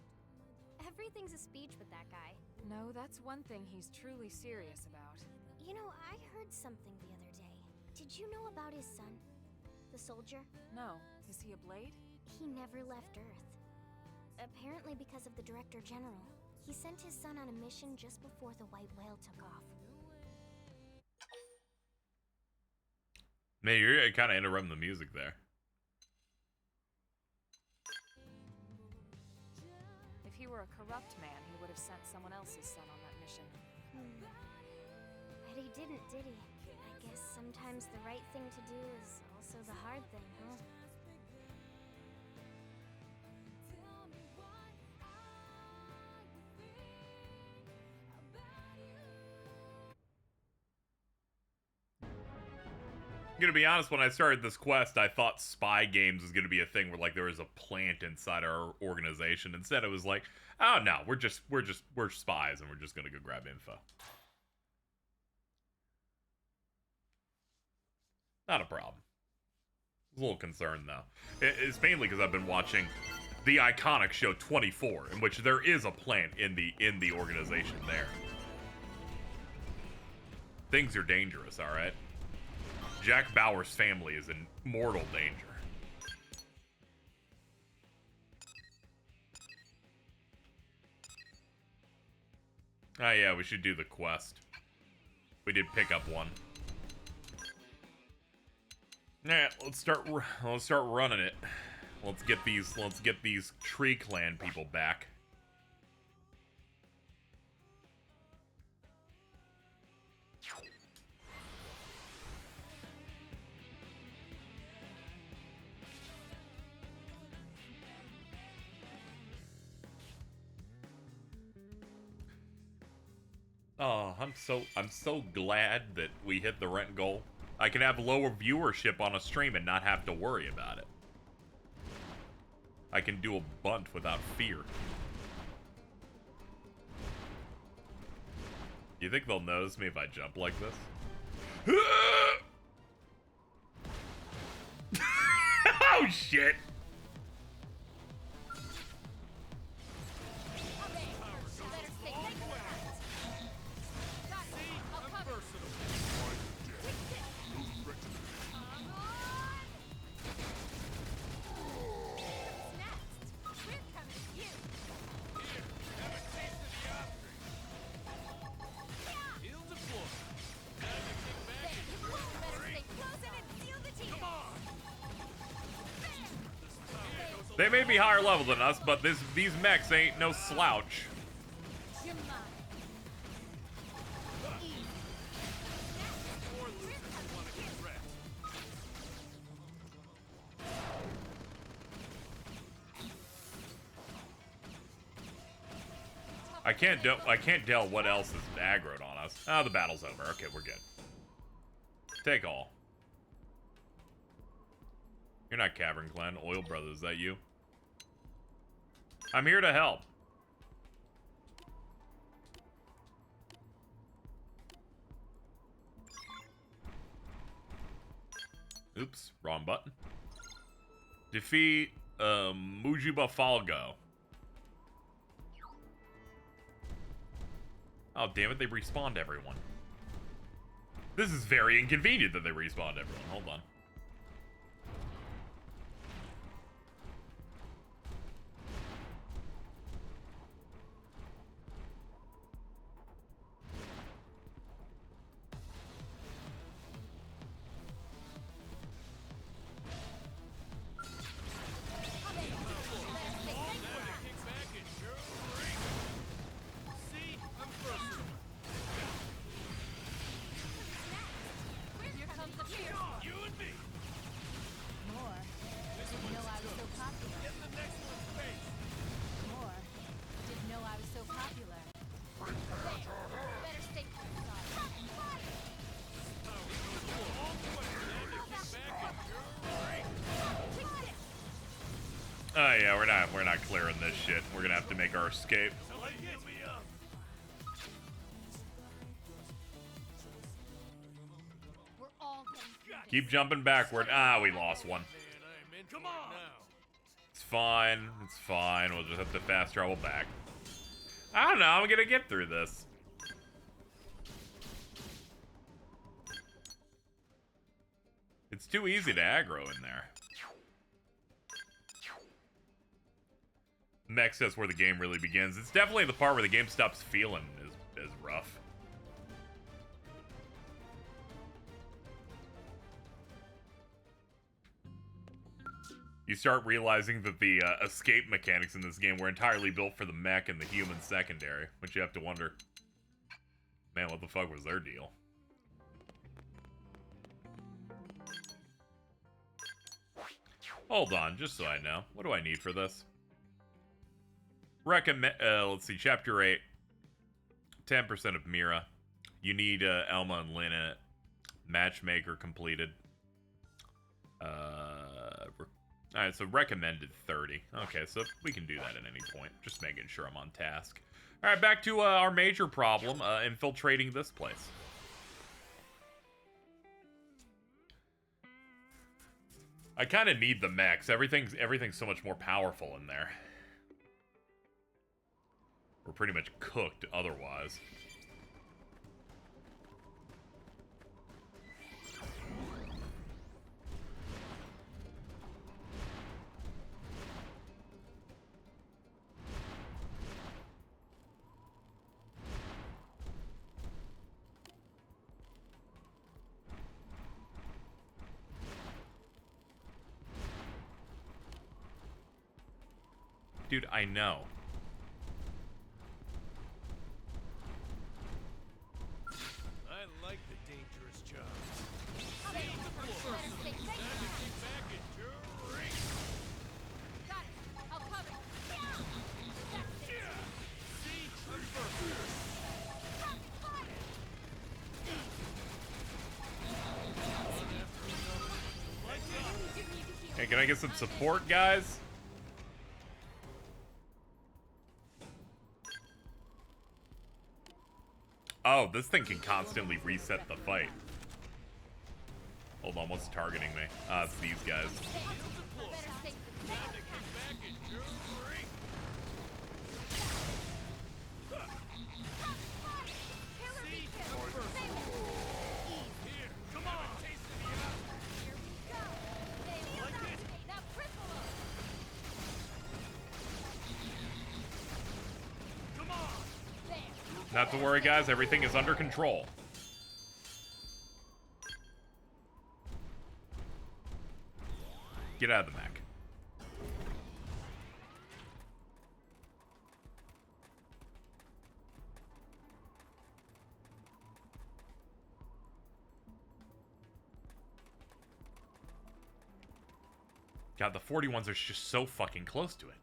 Everything's a speech with that guy. No, that's one thing he's truly serious about. You know, I heard something the other day. Did you know about his son? The soldier? No. Is he a Blade? He never left Earth. Apparently because of the Director General. He sent his son on a mission just before the White Whale took off. Man, you're kind of interrupting the music there. If he were a corrupt man, he would have sent someone else's son on that mission. But he didn't, did he? I guess sometimes the right thing to do is also the hard thing, huh? I'm gonna be honest, when I started this quest, I thought spy games was gonna be a thing where like there was a plant inside our organization. Instead, it was like, oh no, we're spies and we're just gonna go grab info. Not a problem. I was a little concerned though. It's mainly because I've been watching the iconic show 24, in which there is a plant in the organization there. Things are dangerous, all right. Jack Bauer's family is in mortal danger. Oh yeah, we should do the quest. We did pick up one. Alright, let's start running it. Let's get these Tree Clan people back. Oh, I'm so glad that we hit the rent goal. I can have lower viewership on a stream and not have to worry about it. I can do a bunt without fear. You think they'll notice me if I jump like this? Oh shit! They may be higher level than us, but these mechs ain't no slouch. I can't tell what else is aggroed on us. Oh, the battle's over. Okay, we're good. Take all. You're not Cavern Clan. Oil Brothers, is that you? I'm here to help. Oops, wrong button. Defeat Mujiba Falgo. Oh, damn it, they respawned everyone. This is very inconvenient that they respawned everyone. Hold on. Oh yeah, we're not clearing this shit. We're gonna have to make our escape. Keep jumping backward. Ah, we lost one. Come on! It's fine. It's fine. We'll just have to fast travel back. I don't know. I'm gonna get through this. It's too easy to aggro in there. Next, that's where the game really begins. It's definitely the part where the game stops feeling as rough. You start realizing that the escape mechanics in this game were entirely built for the mech and the human secondary, which you have to wonder, man, what the fuck was their deal? Hold on, just so I know. What do I need for this? Recommend, let's see, Chapter 8. 10% of Mira. You need Elma and Lynn in it. Matchmaker completed. Alright, so recommended 30. Okay, so we can do that at any point. Just making sure I'm on task. Alright, back to our major problem, infiltrating this place. I kind of need the mechs. Everything's so much more powerful in there. We're pretty much cooked otherwise. Dude, I know. I like the dangerous job. Got it. I'll cover. Hey, can I get some support, guys? Oh, this thing can constantly reset the fight. Hold on, what's targeting me? Ah, it's these guys. Not to worry, guys. Everything is under control. Get out of the mech. God, the 41s are just so fucking close to it.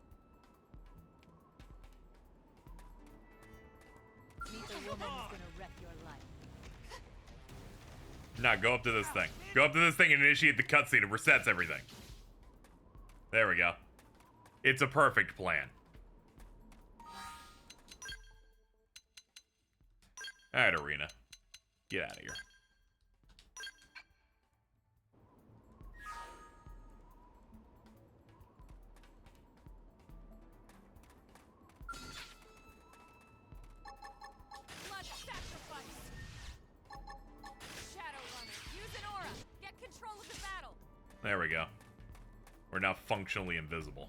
Nah, go up to this thing. Go up to this thing and initiate the cutscene. It resets everything. There we go. It's a perfect plan. Alright, Arena. Get out of here. We're now functionally invisible.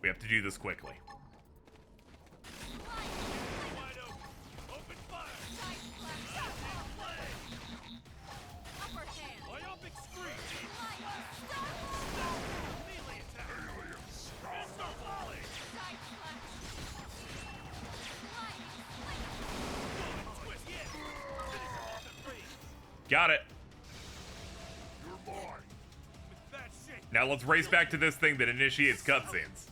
We have to do this quickly. Wide open. Open fire. Upper hand. Myopic screen. Melee attack. Missile volley. Side slash. Twist. Yeah. Finish off the freeze. Got it. With that shake. Now let's race back to this thing that initiates cutscenes.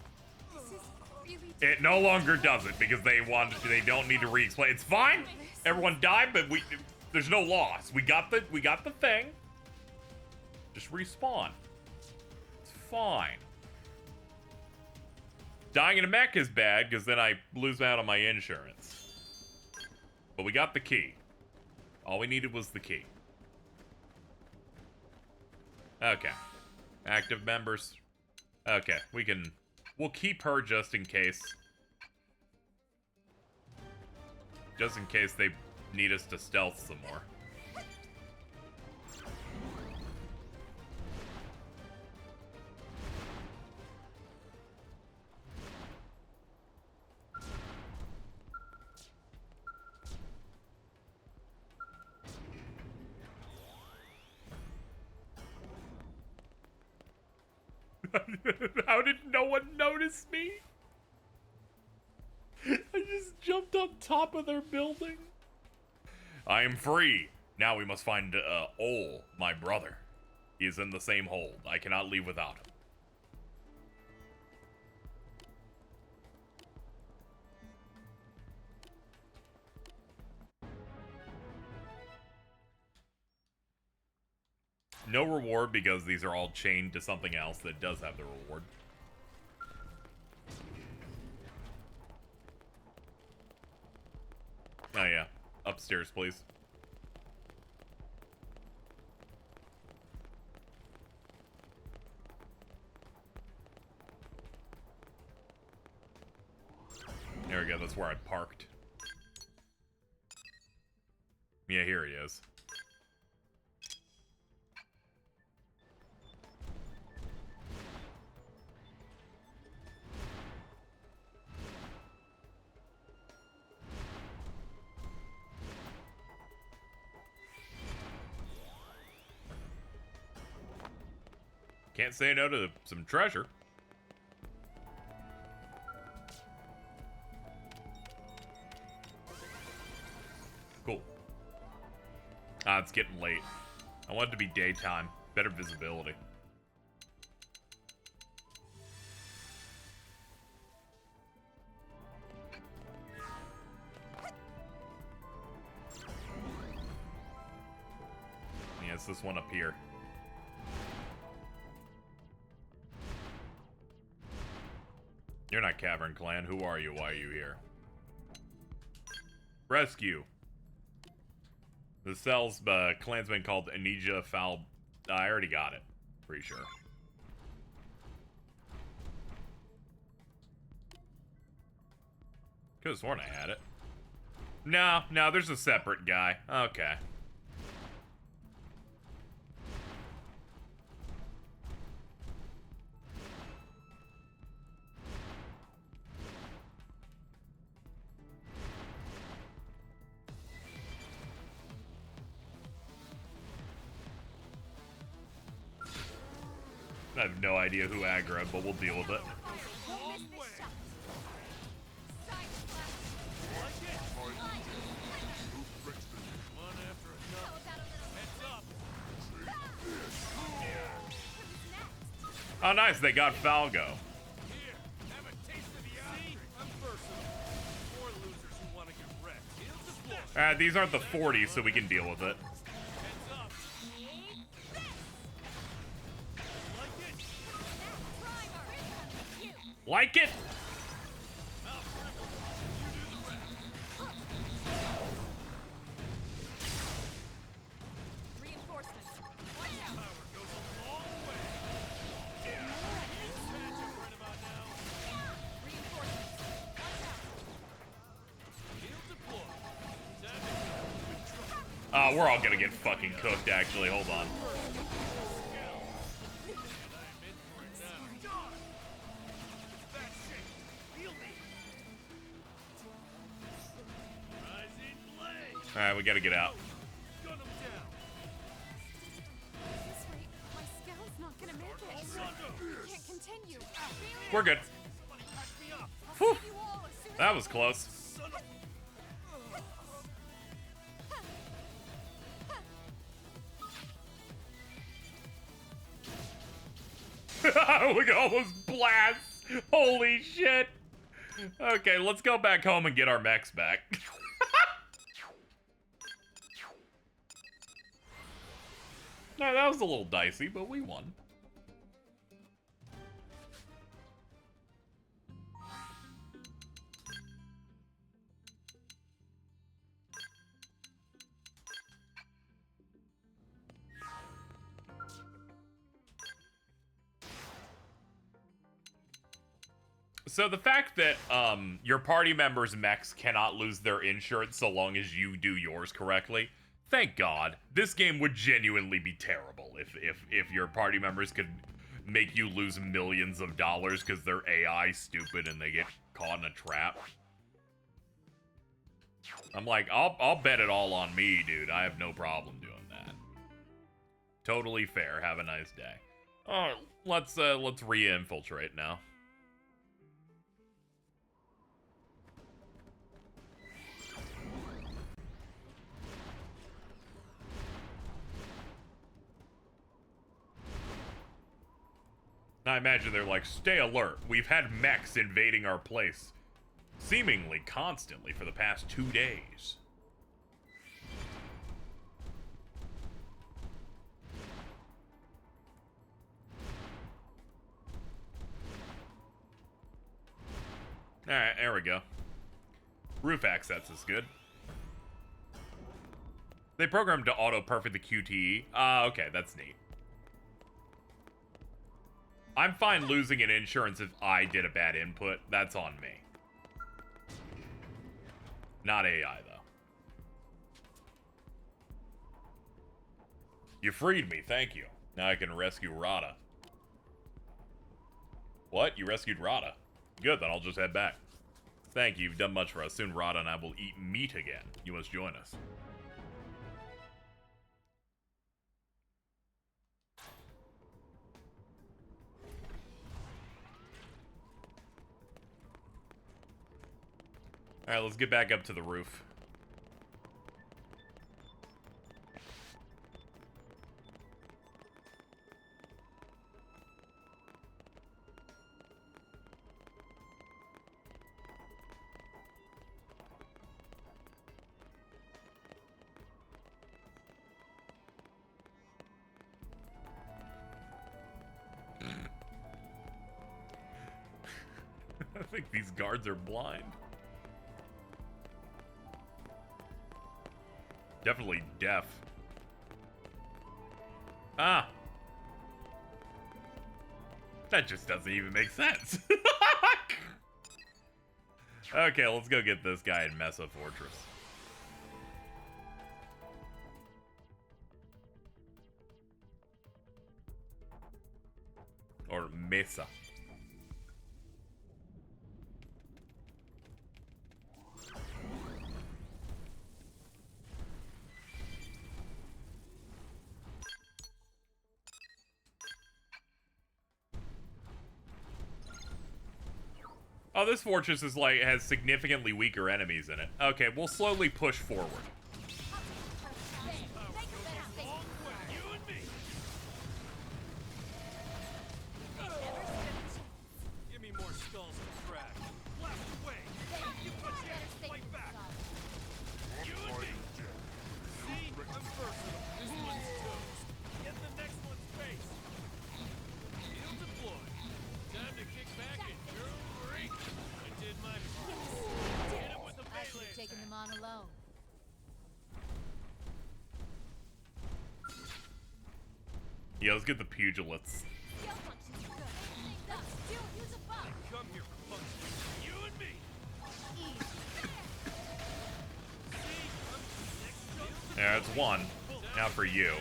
This is really It no longer does it because they don't need to re-explain. It's fine. Everyone died, but there's no loss. We got the thing. Just respawn. It's fine. Dying in a mech is bad because then I lose out on my insurance. But we got the key. All we needed was the key. Okay. Active members. Okay, we'll keep her just in case. Just in case they need us to stealth some more. How did no one notice me? I just jumped on top of their building. I am free. Now we must find Ol, my brother. He is in the same hold. I cannot leave without him. No reward because these are all chained to something else that does have the reward. Oh yeah, upstairs please. There we go, that's where I parked. Yeah, here he is. Can't say no to some treasure. Cool. Ah, it's getting late. I want it to be daytime. Better visibility. Yeah, it's this one up here. You're not Cavern Clan. Who are you? Why are you here? Rescue. The cell's clansman called Anija Fal. I already got it. Pretty sure. Could've sworn I had it. No, there's a separate guy. Okay. I have no idea who aggroed, but we'll deal with it. Don't miss this shot. Side slash. One after How another. about a little Heads up. who's next? Oh, nice. They got Falgo. Here, have a taste of the eye. I'm versatile. More losers who want to get wrecked. Here's the floor. These aren't the 40s, so we can deal with it. Heads up. Like Like it. it? Mouth dribble. You do the rest. Reinforcements. Watch out. Power goes a long way. Yeah. Matchup right about now. Reinforcements. Watch out. He'll deploy. Savage. Control. We're all gonna get fucking cooked, actually. Hold on. Alright, we gotta get out. This rate, my Skell's not gonna make it. We can't continue. We're good. Whew. That was close. Look at all those blasts. Holy shit. Okay, let's go back home and get our mechs back. No, that was a little dicey, but we won. So the fact that your party members' mechs cannot lose their insurance so long as you do yours correctly, thank God. This game would genuinely be terrible if your party members could make you lose millions of dollars because their AI stupid and they get caught in a trap. I'm like, I'll bet it all on me, dude. I have no problem doing that. Totally fair. Have a nice day. All right, let's re-infiltrate now. I imagine they're like, stay alert. We've had mechs invading our place seemingly constantly for the past 2 days. Alright, there we go. Roof access is good. They programmed to auto-perfect the QTE. Okay, that's neat. I'm fine losing an insurance if I did a bad input. That's on me. Not AI, though. You freed me, thank you. Now I can rescue Rada. What? You rescued Rada? Good, then I'll just head back. Thank you, you've done much for us. Soon Rada and I will eat meat again. You must join us. Alright, let's get back up to the roof. I think these guards are blind. Definitely deaf. Ah. That just doesn't even make sense. Okay, let's go get this guy in Mesa Fortress. Or Mesa. Oh, this fortress is like has significantly weaker enemies in it. Okay, we'll slowly push forward. Give me more skulls to crack. Blast away. You put your fight back. You and me. See, I'm versatile. This one's toast. Get the next one's face. Shield deployed. Time to kick back and throw break. I did my part. Hit him with the melee. I should have taken them on alone. Yeah, let's get the pugilists. Come here for fun. You and me. See, I'm next jump. That's one. Now for you.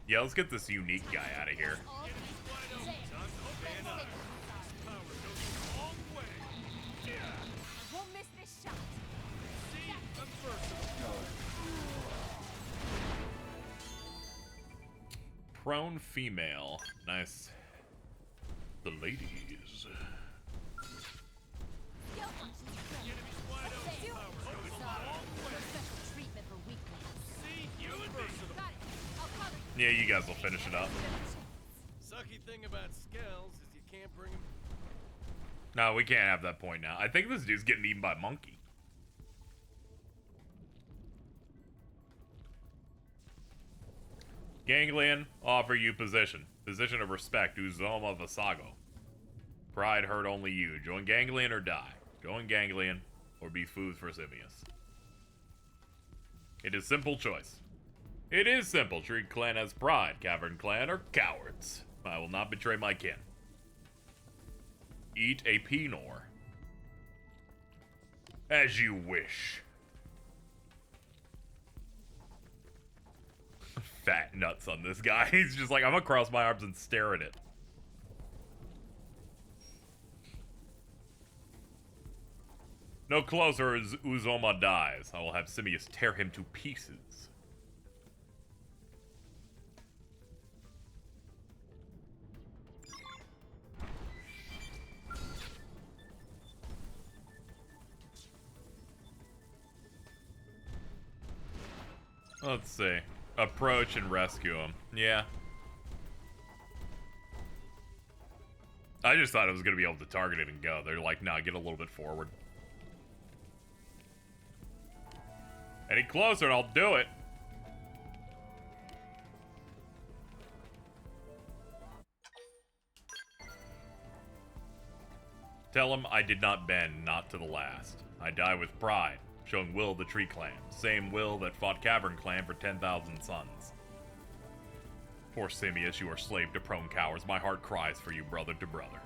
Yeah, let's get this unique guy out of here. Won't miss this shot. Prone female. Nice. The ladies. Yeah, you guys will finish it up. Sucky thing about Skells is you can't bring him. No, we can't have that point now. I think this dude's getting eaten by a monkey. Ganglion, offer you position. Position of respect, Uzoma Vasago. Pride hurt only you. Join Ganglion or die. Join Ganglion or be food for Simius. It is simple choice. It is simple. Treat clan as pride. Cavern clan are cowards. I will not betray my kin. Eat a Pinor. As you wish. Fat nuts on this guy. He's just like, I'm gonna cross my arms and stare at it. No closer as Uzoma dies. I will have Simius tear him to pieces. Let's see. Approach and rescue him. Yeah. I just thought it was going to be able to target it and go. They're like, nah, get a little bit forward. Any closer and I'll do it. Tell him I did not bend, not to the last. I die with pride, showing will the Tree Clan. Same will that fought Cavern Clan for 10,000 sons. Poor Simius, you are slave to prone cowards. My heart cries for you, brother to brother.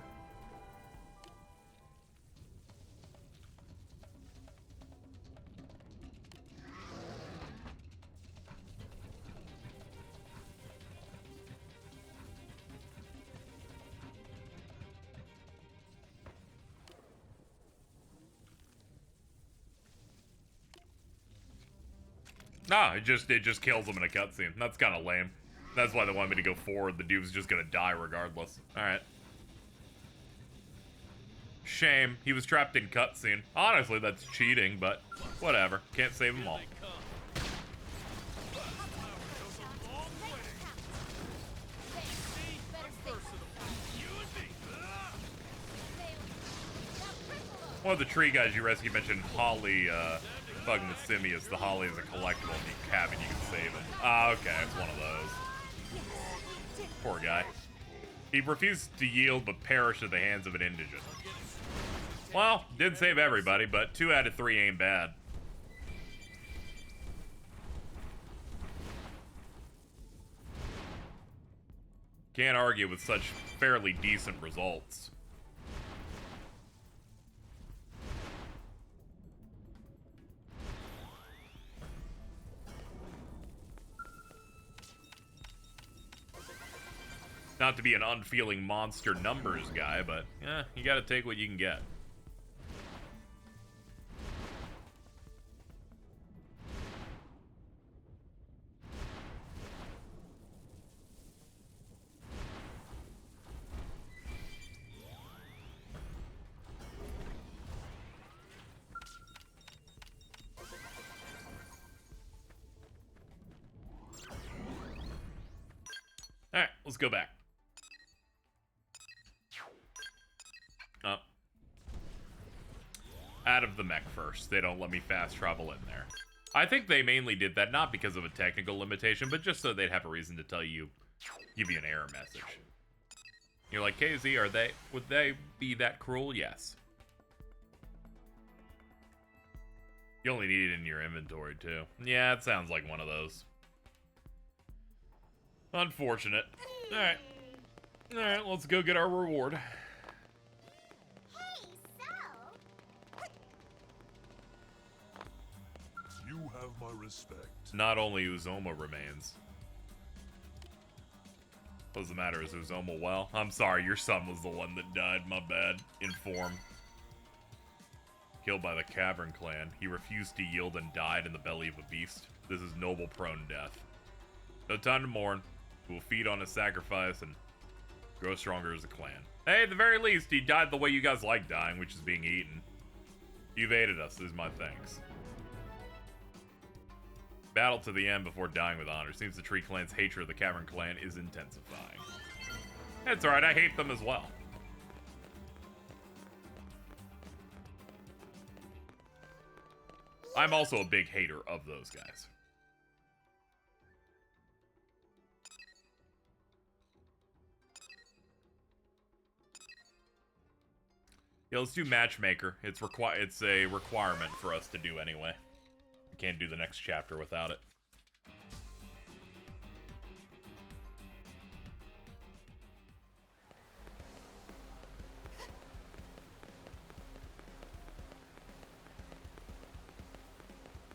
Nah, it just kills him in a cutscene. That's kind of lame. That's why they wanted me to go forward. The dude's just gonna die regardless. Alright. Shame. He was trapped in cutscene. Honestly, that's cheating, but whatever. Can't save them all. One of the tree guys you rescued mentioned Holly, fucking with Simius. The Holly is a collectible in the cabin. You can save him. Ah, okay. It's one of those. Poor guy. He refused to yield but perished at the hands of an indigent. Well, did save everybody, but 2 out of 3 ain't bad. Can't argue with such fairly decent results. Not to be an unfeeling monster numbers guy, but you gotta take what you can get. Alright, let's go back. Up. Out of the mech first. They don't let me fast travel in there. I think they mainly did that not because of a technical limitation, but just so they'd have a reason to tell you, give you an error message. You're like, KZ, would they be that cruel? Yes. You only need it in your inventory, too. Yeah, it sounds like one of those. Unfortunate. Alright. Alright, let's go get our reward. Hey, so... You have my respect. Not only Uzoma remains. What's the matter? Is Uzoma well? I'm sorry, your son was the one that died. My bad. Inform. Killed by the Cavern Clan. He refused to yield and died in the belly of a beast. This is noble prone death. No time to mourn. We'll feed on his sacrifice and grow stronger as a clan. Hey, at the very least, he died the way you guys like dying, which is being eaten. You've aided us. This is my thanks. Battle to the end before dying with honor. Seems the Tree Clan's hatred of the Cavern Clan is intensifying. That's alright, I hate them as well. I'm also a big hater of those guys. Yeah, let's do Matchmaker. It's a requirement for us to do anyway. We can't do the next chapter without it.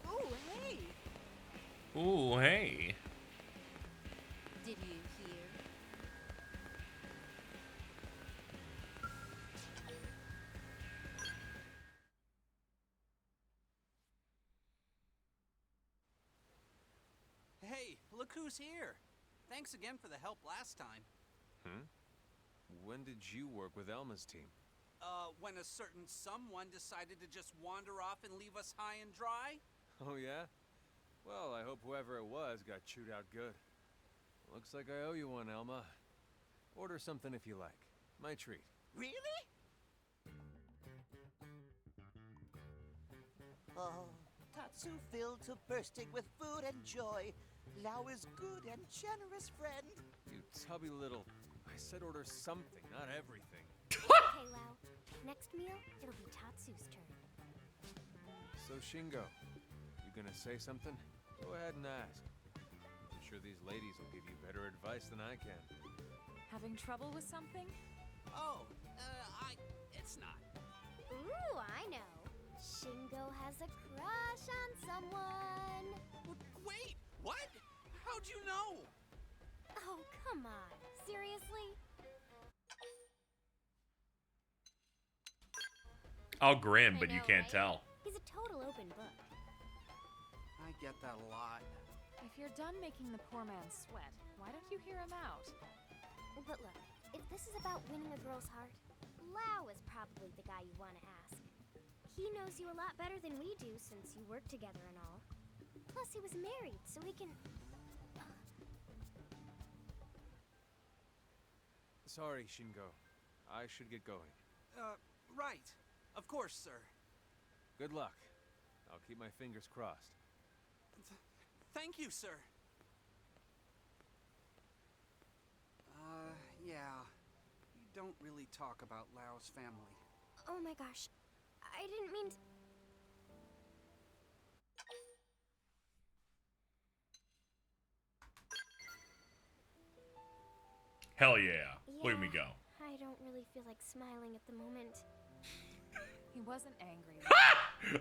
Ooh, hey! Ooh, hey. Did you hear? Hey, look who's here. Thanks again for the help last time. When did you work with Elma's team? When a certain someone decided to just wander off and leave us high and dry? Oh, yeah? Well, I hope whoever it was got chewed out good. Looks like I owe you one, Elma. Order something if you like. My treat. Really? Oh, Tatsu filled to bursting with food and joy. Lao is good and generous friend. You tubby little... I said order something, not everything. Okay, Lao. Next meal, it'll be Tatsu's turn. So, Shingo, you gonna say something? Go ahead and ask. I'm sure these ladies will give you better advice than I can. Having trouble with something? Oh, it's not. Ooh, I know. Shingo has a crush on someone. Wait, what? How'd you know? Oh, come on. Seriously? I'll grin, I but you know, can't right? tell. He's a total open book. I get that a lot. If you're done making the poor man sweat, why don't you hear him out? But look, if this is about winning a girl's heart, Lao is probably the guy you want to ask. He knows you a lot better than we do since you work together and all. Plus, he was married, so he can... Sorry, Shingo. I should get going. Right. Of course, sir. Good luck. I'll keep my fingers crossed. Thank you, sir. Yeah. We don't really talk about Lao's family. Oh my gosh. I didn't mean to... Hell yeah. Look at me go. I don't really feel like smiling at the moment. He wasn't angry.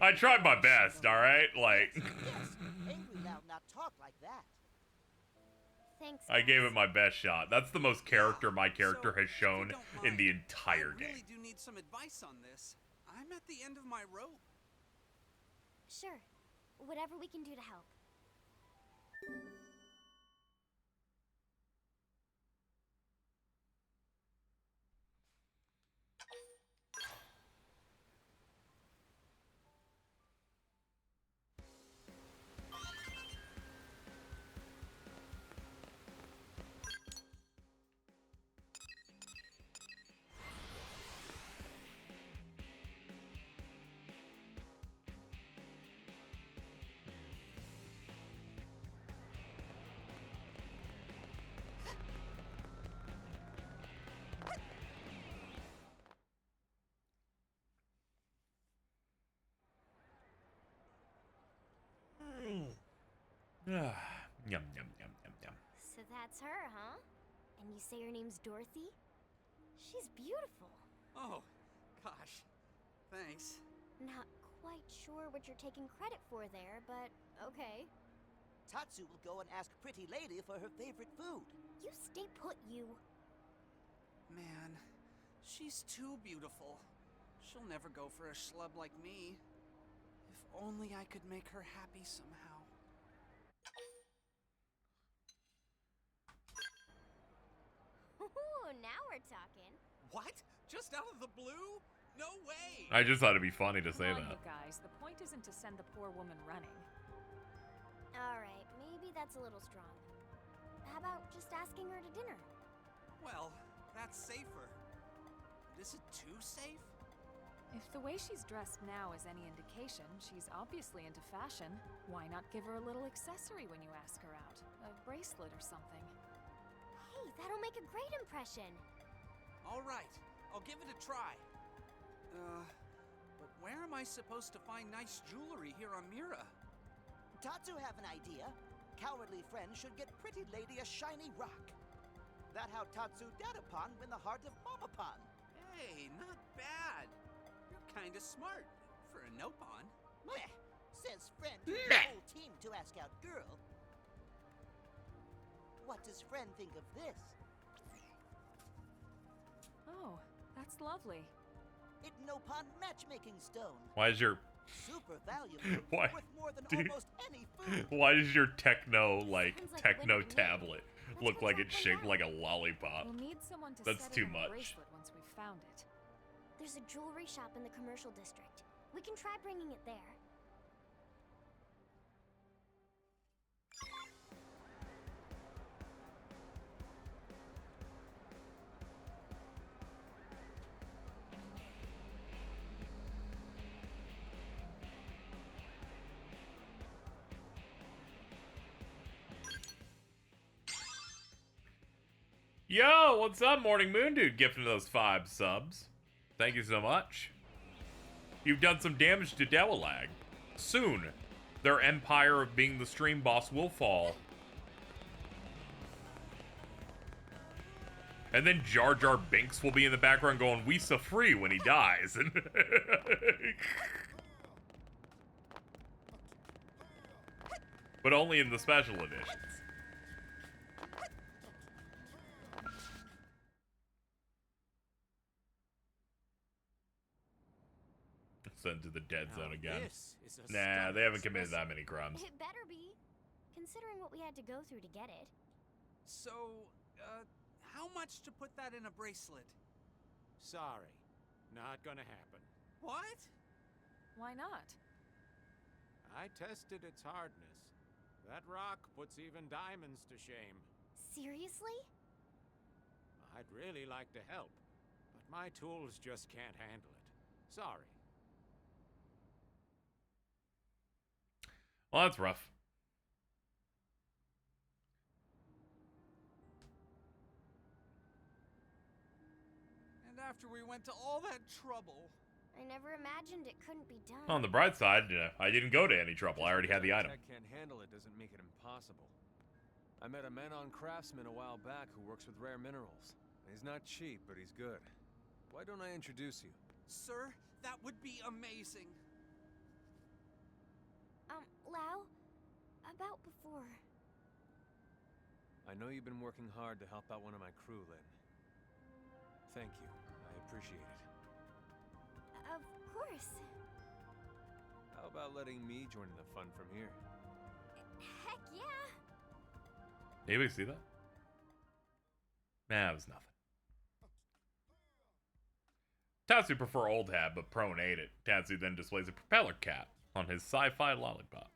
I tried my best, alright? Like, Yes, angry Lao not talk like that. Thanks. I gave it guys. my best shot. That's the most character my character So, has if you shown don't in the mind, entire I game. really do need some advice on this. I'm at the end of my rope. Sure. Whatever we can do to help. Yum, yum, yum, yum, yum. So That's her, huh? And you say her name's Dorothy? She's beautiful. Oh, gosh. Thanks. Not quite sure what you're taking credit for there, but okay. Tatsu will go and ask Pretty Lady for her favorite food. You stay put, you. Man, she's too beautiful. She'll never go for a schlub like me. If only I could make her happy somehow. Ooh, now we're talking. What? Just out of the blue? No way! I just thought it'd be funny to say Come on, that. you guys. The point isn't to send the poor woman running. Alright, maybe that's a little strong. How about just asking her to dinner? Well, that's safer. But is it too safe? If the way she's dressed now is any indication, she's obviously into fashion. Why not give her a little accessory when you ask her out? A bracelet or something. Hey, that'll make a great impression. All right, I'll give it a try. But where am I supposed to find nice jewelry here on Mira? Tatsu have an idea. Cowardly friend should get Pretty Lady a shiny rock. That how Tatsu Dadapon win the heart of Mamapon. Hey, not bad. You're kinda smart for a Nopon. Meh, says friend to the whole team to ask out girl. What does friend think of this? Oh, that's lovely. It Nopon matchmaking stone. Why is your Super valuable. Why? Worth more than Dude. almost any food. why does your techno Sounds like a techno winner to me. tablet Let's look go like check it's them shaped out. like a lollipop? We'll need someone to That's set too it in much. a bracelet once we've found it. There's a jewelry shop in the commercial district. We can try bringing it there. Yo, what's up, Morning Moon Dude? Gifting those 5 subs. Thank you so much. You've done some damage to Dewalag. Soon, their empire of being the stream boss will fall. And then Jar Jar Binks will be in the background going, "We so free" when he dies. And but only in the special editions. Sent to the dead zone again. This is a Nah, they stunning haven't committed that specimen. many crimes. It better be, considering what we had to go through to get it. So, how much to put that in a bracelet? Sorry, not gonna happen. What? Why not? I tested its hardness. That rock puts even diamonds to shame. Seriously? I'd really like to help, but my tools just can't handle it. Sorry. Well, that's rough. And after we went to all that trouble. I never imagined it couldn't be done. On the bright side, I didn't go to any trouble. I already had the item. Tech can't handle it doesn't make it impossible. I met a man-on craftsman a while back who works with rare minerals. He's not cheap, but he's good. Why don't I introduce you? Sir, that would be amazing. Lau, about before. I know you've been working hard to help out one of my crew, Lynn. Thank you. I appreciate it. Of course. How about letting me join in the fun from here? Heck yeah. Anybody see that? Nah, it was nothing. Tatsu prefer old hat, but prone ate it. Tatsu then displays a propeller cap on his sci-fi lollipop.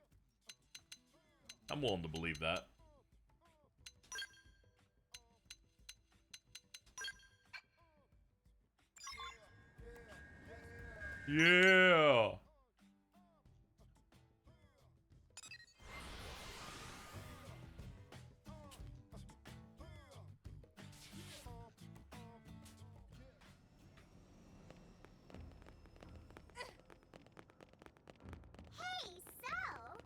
I'm willing to believe that. Yeah. Hey, Skell!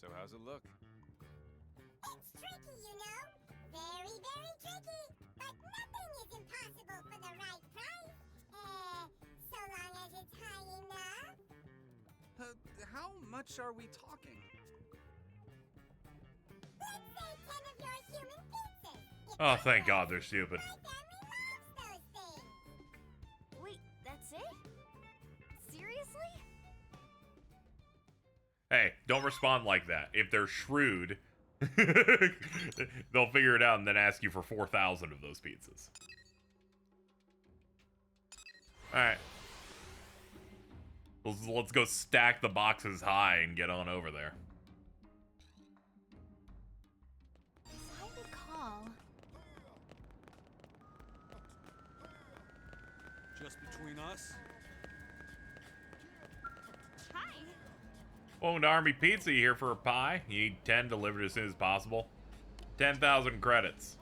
So how's it look? It's tricky, you know? Very, very tricky. But nothing is impossible for the right price. So long as it's high enough. How much are we talking? Let's say 10 of your human pizzas. Oh, thank God they're stupid. My family loves those things. Wait, that's it? Seriously? Hey, don't respond like that. If they're shrewd, they'll figure it out and then ask you for 4,000 of those pizzas. Alright. Let's go stack the boxes high and get on over there. As I recall, Just between us? Hi. Welcome to Army Pizza. You here for a pie? You need 10 delivered as soon as possible. 10,000 credits.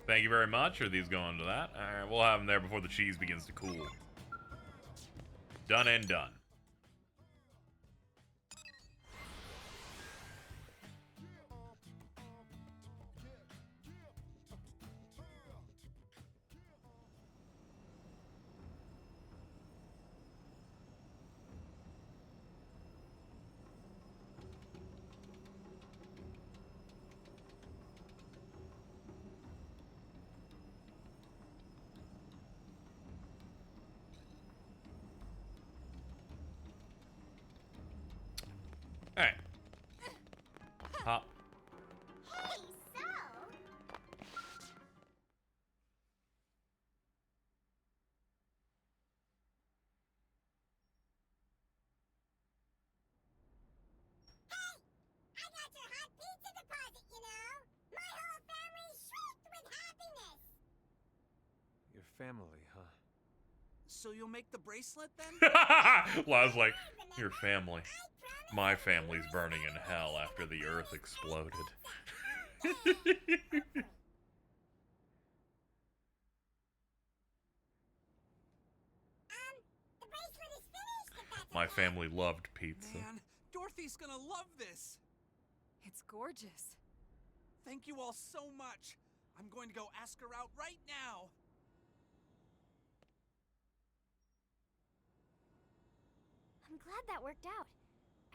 Thank you very much. Are these going to that? Alright, we'll have them there before the cheese begins to cool. Done and done. Alright. Hop. Hey, so? Hey! I got your hot pizza deposit, you know? My whole family shrieked with happiness! Your family, huh? So you'll make the bracelet then? La's like, your family. My family's burning in hell after the earth exploded. The bracelet is finished, if that's My okay. family loved pizza. Man, Dorothy's gonna love this. It's gorgeous. Thank you all so much. I'm going to go ask her out right now. I'm glad that worked out.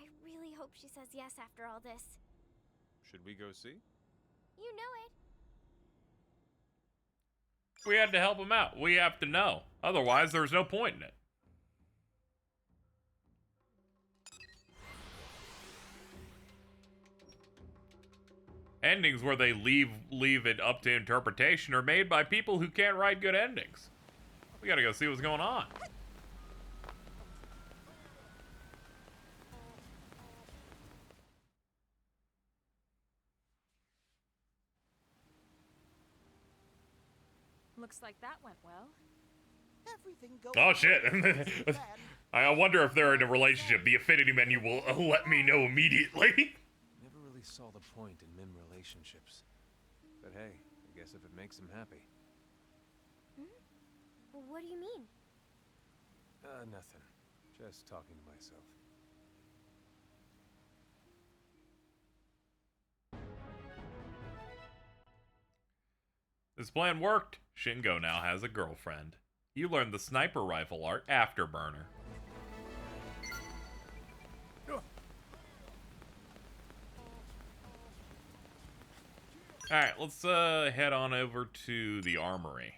I really hope she says yes after all this. Should we go see? You know it. We had to help him out. We have to know. Otherwise, there's no point in it. Endings where they leave it up to interpretation are made by people who can't write good endings. We gotta go see what's going on. Looks like that went well. Everything goes Oh shit. plan. I wonder if they're in a relationship. The affinity menu will let me know immediately. Never really saw the point in men relationships. But hey, I guess if it makes him happy. What do you mean? Nothing. Just talking to myself. This plan worked. Shingo now has a girlfriend. You learned the sniper rifle art Afterburner. Alright, let's head on over to the armory.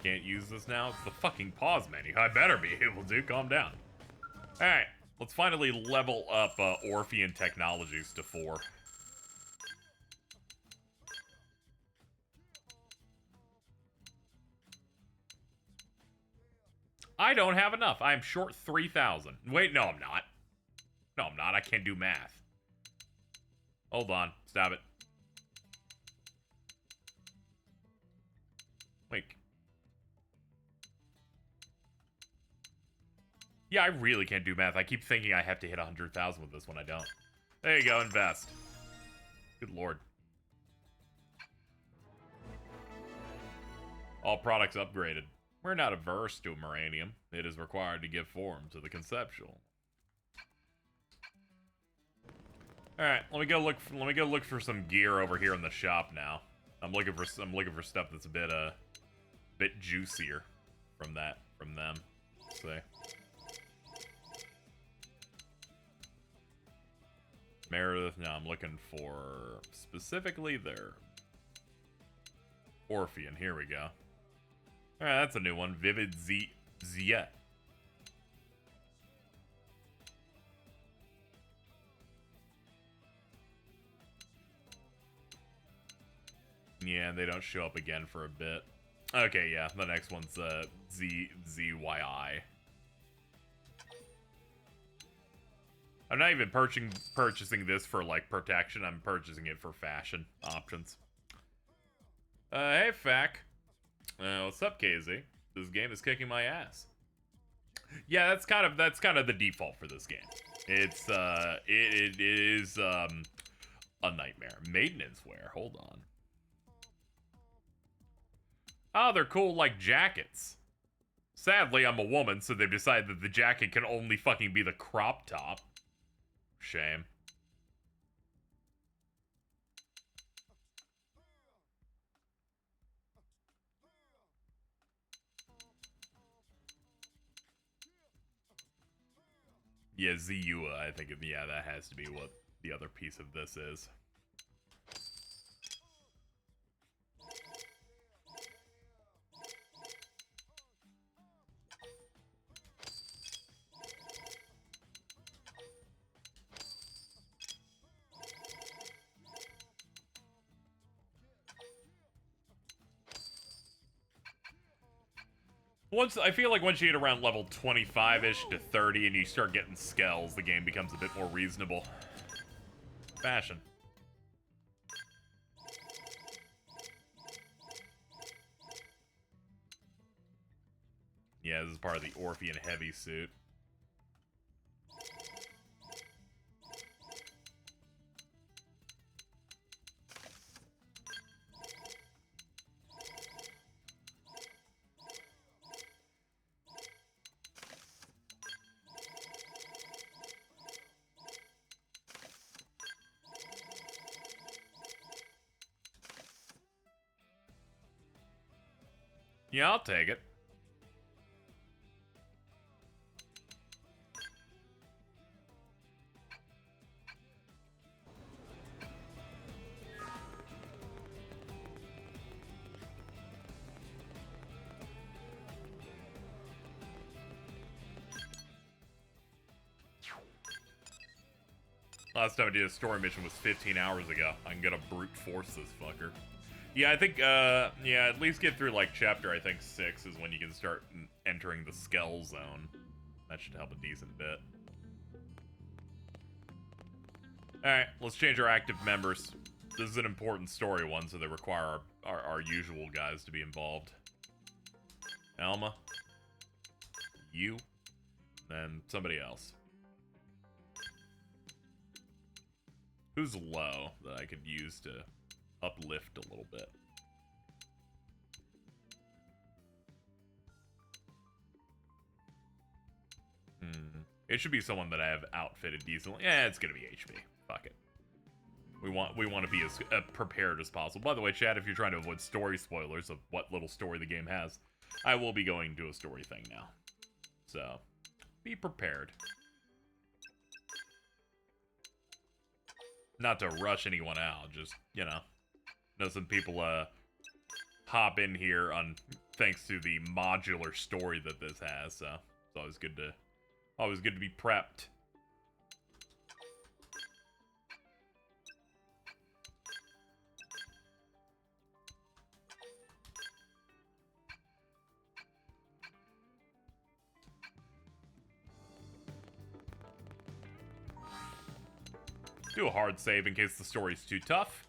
Can't use this now? It's the fucking pause menu. I better be able to. Calm down. Alright, let's finally level up Orphean Technologies to 4. I don't have enough. I'm short 3,000. Wait, no, I'm not. No, I'm not. I can't do math. Hold on. Stop it. Wait. Yeah, I really can't do math. I keep thinking I have to hit 100,000 with this when I don't. There you go, invest. Good lord. All products upgraded. We're not averse to Miranium. It is required to give form to the conceptual. All right, let me go look for some gear over here in the shop now. I'm looking for stuff that's a bit juicier from them. Let's see. Meredith, no, I'm looking for specifically their Orphean. Here we go. Alright, that's a new one. Vivid Zia. Yeah, they don't show up again for a bit. Okay, yeah, the next one's ZYI. I'm not even purchasing this for, like, protection. I'm purchasing it for fashion options. Hey, Fac. What's up, KZ? This game is kicking my ass. Yeah, that's kind of the default for this game. It's, it is, a nightmare. Maintenance wear. Hold on. Oh, they're cool, like, jackets. Sadly, I'm a woman, so they've decided that the jacket can only fucking be the crop top. Shame. Yeah, Ziyua, I think, yeah, that has to be what the other piece of this is. I feel like once you get around level 25-ish to 30 and you start getting Skells, the game becomes a bit more reasonable. Fashion. Yeah, this is part of the Orphean heavy suit. Yeah, I'll take it. Last time I did a story mission was 15 hours ago. I can get a brute force this fucker. Yeah, I think, yeah, at least get through, like, chapter, I think, 6 is when you can start entering the Skell zone. That should help a decent bit. Alright, let's change our active members. This is an important story one, so they require our usual guys to be involved. Alma. You. And somebody else. Who's low that I could use to uplift a little bit? It should be someone that I have outfitted decently. Yeah, it's gonna be HP. Fuck it. We want to be as prepared as possible. By the way, chat, if you're trying to avoid story spoilers of what little story the game has, I will be going to a story thing now. So, be prepared. Not to rush anyone out, just, you know some people, hop in here on, thanks to the modular story that this has, so it's always good to be prepped. Do a hard save in case the story's too tough.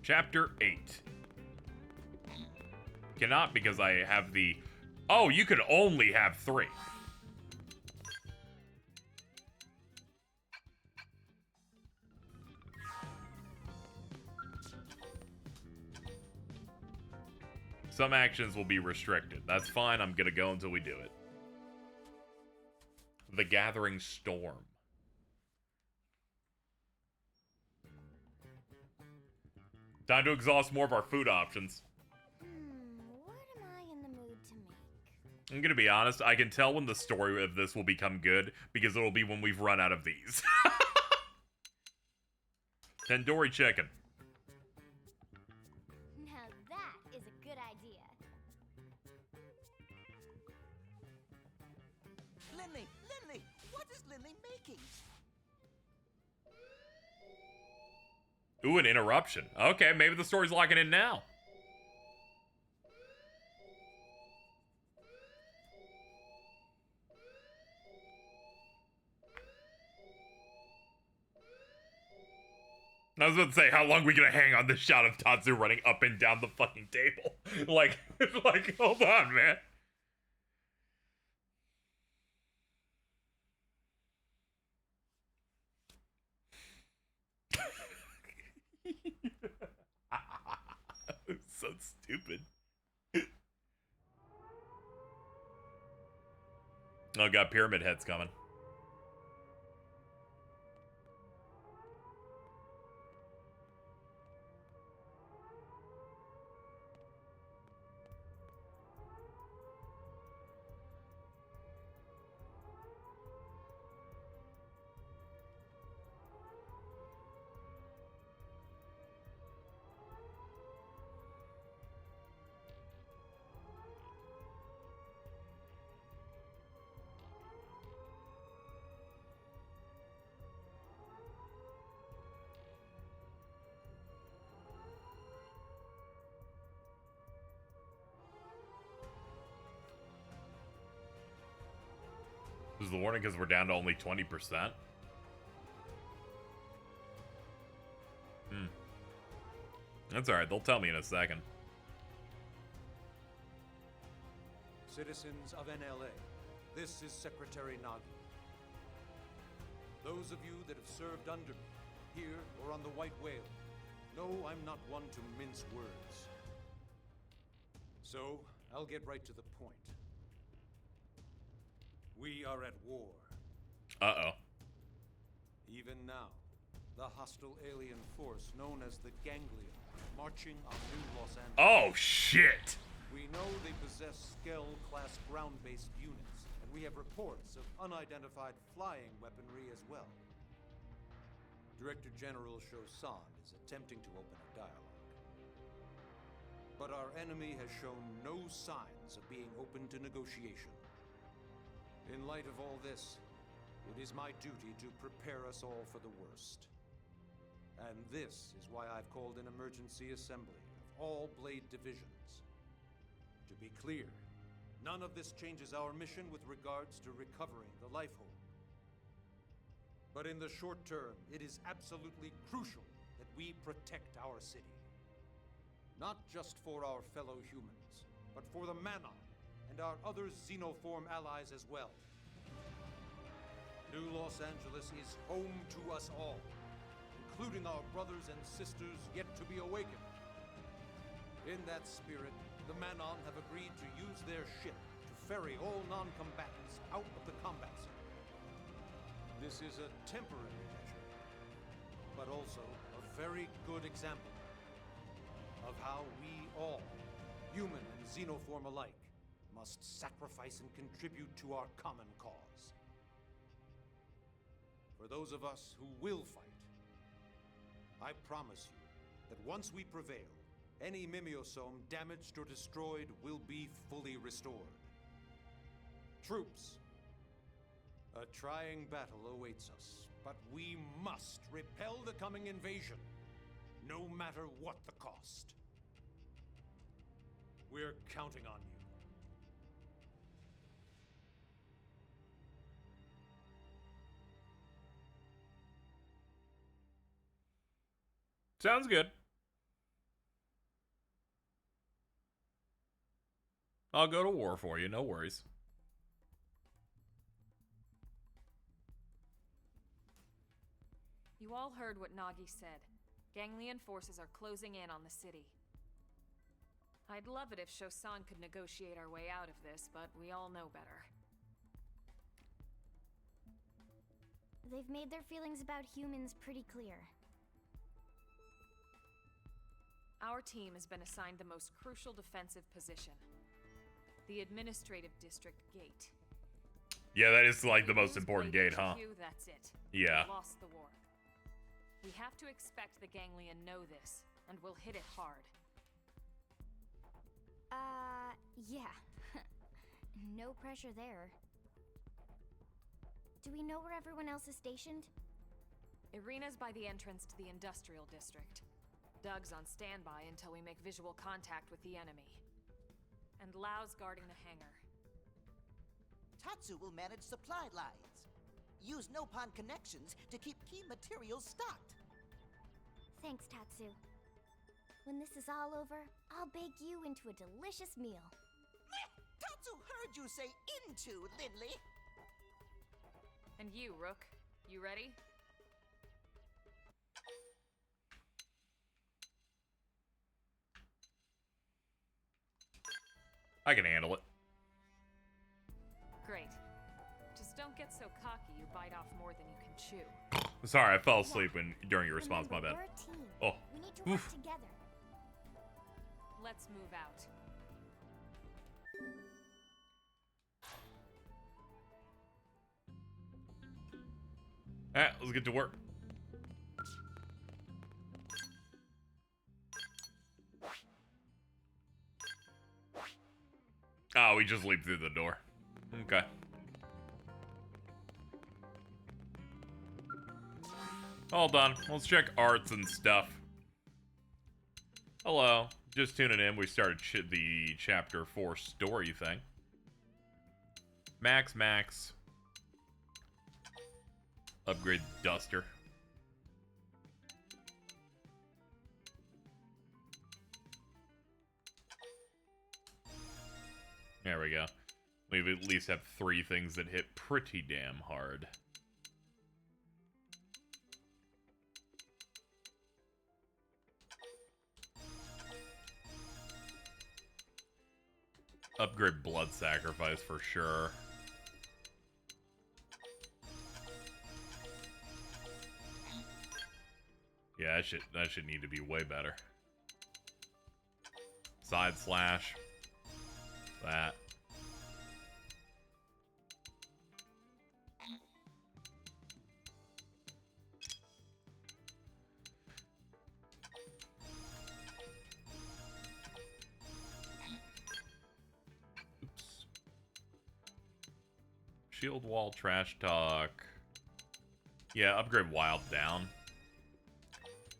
Chapter 8. Cannot because I have the... Oh, you could only have 3. Some actions will be restricted. That's fine, I'm gonna go until we do it. The Gathering Storm. Time to exhaust more of our food options. What am I in the mood to make? I'm gonna be honest, I can tell when the story of this will become good, because it'll be when we've run out of these. Tandoori chicken. Now that is a good idea. Lindley, what is Lindley making? Ooh, an interruption. Okay, maybe the story's locking in now. I was about to say, how long are we gonna hang on this shot of Tatsu running up and down the fucking table? like, hold on, man. So stupid. Oh, got pyramid heads coming. This is the warning because we're down to only 20%. That's alright, they'll tell me in a second. Citizens of NLA, this is Secretary Nagi. Those of you that have served under me, here or on the White Whale, know I'm not one to mince words. So, I'll get right to the point. We are at war. Uh-oh. Even now, the hostile alien force known as the Ganglion, marching on New Los Angeles. Oh, shit! We know they possess Skell-class ground-based units, and we have reports of unidentified flying weaponry as well. Director General Chosan is attempting to open a dialogue. But our enemy has shown no signs of being open to negotiation. In light of all this, it is my duty to prepare us all for the worst. And this is why I've called an emergency assembly of all Blade divisions. To be clear, none of this changes our mission with regards to recovering the Lifehold. But in the short term, it is absolutely crucial that we protect our city. Not just for our fellow humans, but for the Manon and our other xenoform allies as well. New Los Angeles is home to us all, including our brothers and sisters yet to be awakened. In that spirit, the Manon have agreed to use their ship to ferry all non-combatants out of the combat zone. This is a temporary measure, but also a very good example of how we all, human and xenoform alike, must sacrifice and contribute to our common cause. For those of us who will fight, I promise you that once we prevail, any mimeosome damaged or destroyed will be fully restored. Troops, a trying battle awaits us, but we must repel the coming invasion, no matter what the cost. We're counting on you. Sounds good. I'll go to war for you, no worries. You all heard what Nagi said. Ganglion forces are closing in on the city. I'd love it if Shosan could negotiate our way out of this, but we all know better. They've made their feelings about humans pretty clear. Our team has been assigned the most crucial defensive position. The administrative district gate. Yeah, that is like the If we most lose important Blade gate, huh? HQ, that's it. Yeah. We lost the war. We have to expect the Ganglion know this, and we'll hit it hard. Yeah. No pressure there. Do we know where everyone else is stationed? Irina's by the entrance to the industrial district. Doug's on standby until we make visual contact with the enemy. And Lau's guarding the hangar. Tatsu will manage supply lines. Use Nopon connections to keep key materials stocked. Thanks, Tatsu. When this is all over, I'll bake you into a delicious meal. Tatsu heard you say into, Lindley. And you, Rook, you ready? I can handle it. Great. Just don't get so cocky you bite off more than you can chew. Sorry, I fell asleep during your response. My Remember, bad. we're a team. Oh. We need to work together. Let's move out. Alright, let's get to work. Oh, we just leaped through the door. Okay. All done. Let's check arts and stuff. Hello. Just tuning in. We started the chapter 4 story thing. Max. Upgrade Duster. There we go. We at least have 3 things that hit pretty damn hard. Upgrade Blood Sacrifice for sure. Yeah, that should need to be way better. Side slash. That. Oops. Shield wall, trash talk. Yeah, upgrade wild down.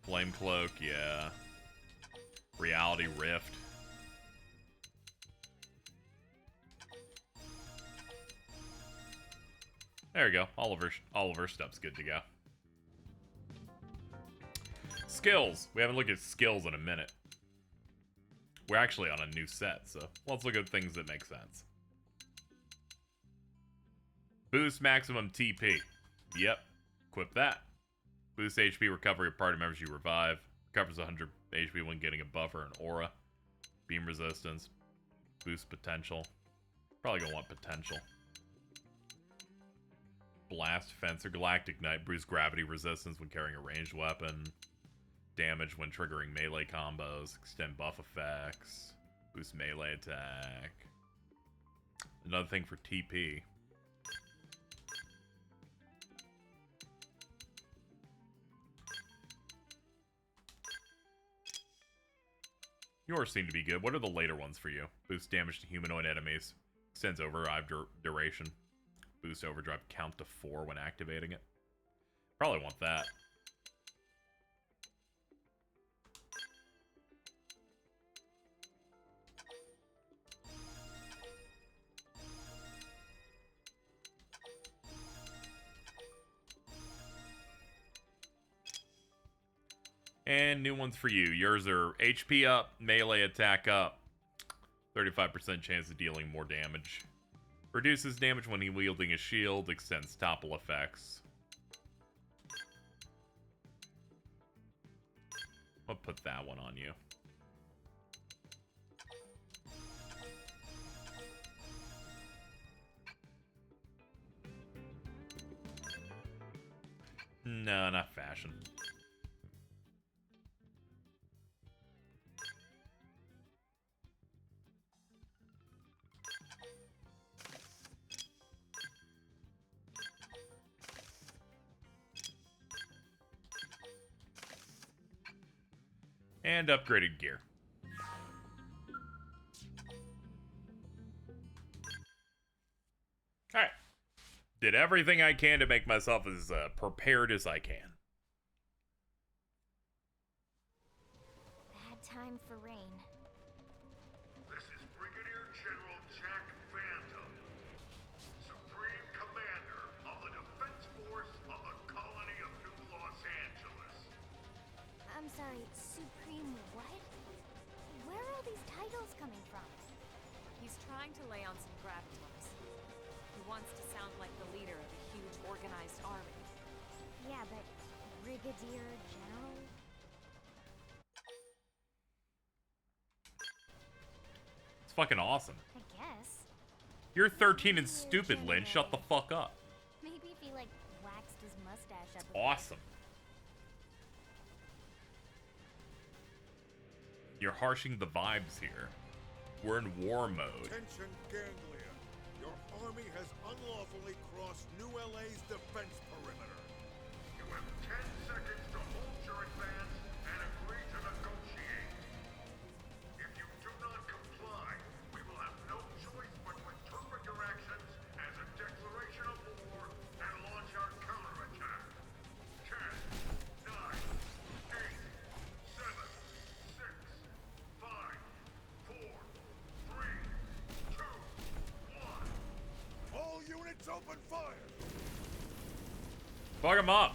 Flame cloak, yeah. Reality rift. There we go. All of our stuff's good to go. Skills. We haven't looked at skills in a minute. We're actually on a new set, so let's look at things that make sense. Boost maximum TP. Yep. Equip that. Boost HP recovery of party members you revive. Recovers 100 HP when getting a buffer and aura. Beam resistance. Boost potential. Probably gonna want potential. Blast Fencer. Galactic Knight. Boost gravity resistance when carrying a ranged weapon. Damage when triggering melee combos. Extend buff effects. Boost melee attack. Another thing for TP. Yours seem to be good. What are the later ones for you? Boost damage to humanoid enemies. Extends overdrive duration. Boost overdrive count to 4 when activating it. Probably want that. And new ones for you. Yours are HP up, melee attack up. 35% chance of dealing more damage. Reduces damage when he wielding a shield. Extends topple effects. I'll put that one on you. No, not fashion. And upgraded gear. Alright. Did everything I can to make myself as prepared as I can. Bad time for rain. This is Brigadier General Jack Phantom, Supreme Commander of the Defense Force of the Colony of New Los Angeles. I'm sorry, Supreme what? Where are all these titles coming from? He's trying to lay on some gravitas. He wants to sound like the leader of a huge organized army. Yeah, but Brigadier General? It's fucking awesome. I guess. You're 13 and stupid, Lynn. Shut the fuck up. Maybe if he, like, waxed his mustache up. Awesome. You're harshing the vibes here. We're in war mode. Attention, Ganglia. Your army has unlawfully crossed New LA's defense perimeter. You have 10 seconds to hold your advance and agree to negotiate. If you do not comply, we will have no choice but to interpret your actions as a declaration of war and launch our counterattack. 10, 9, 8, 7, 6, 5, 4, 3, 2, 1. All units open fire! Fuck him up.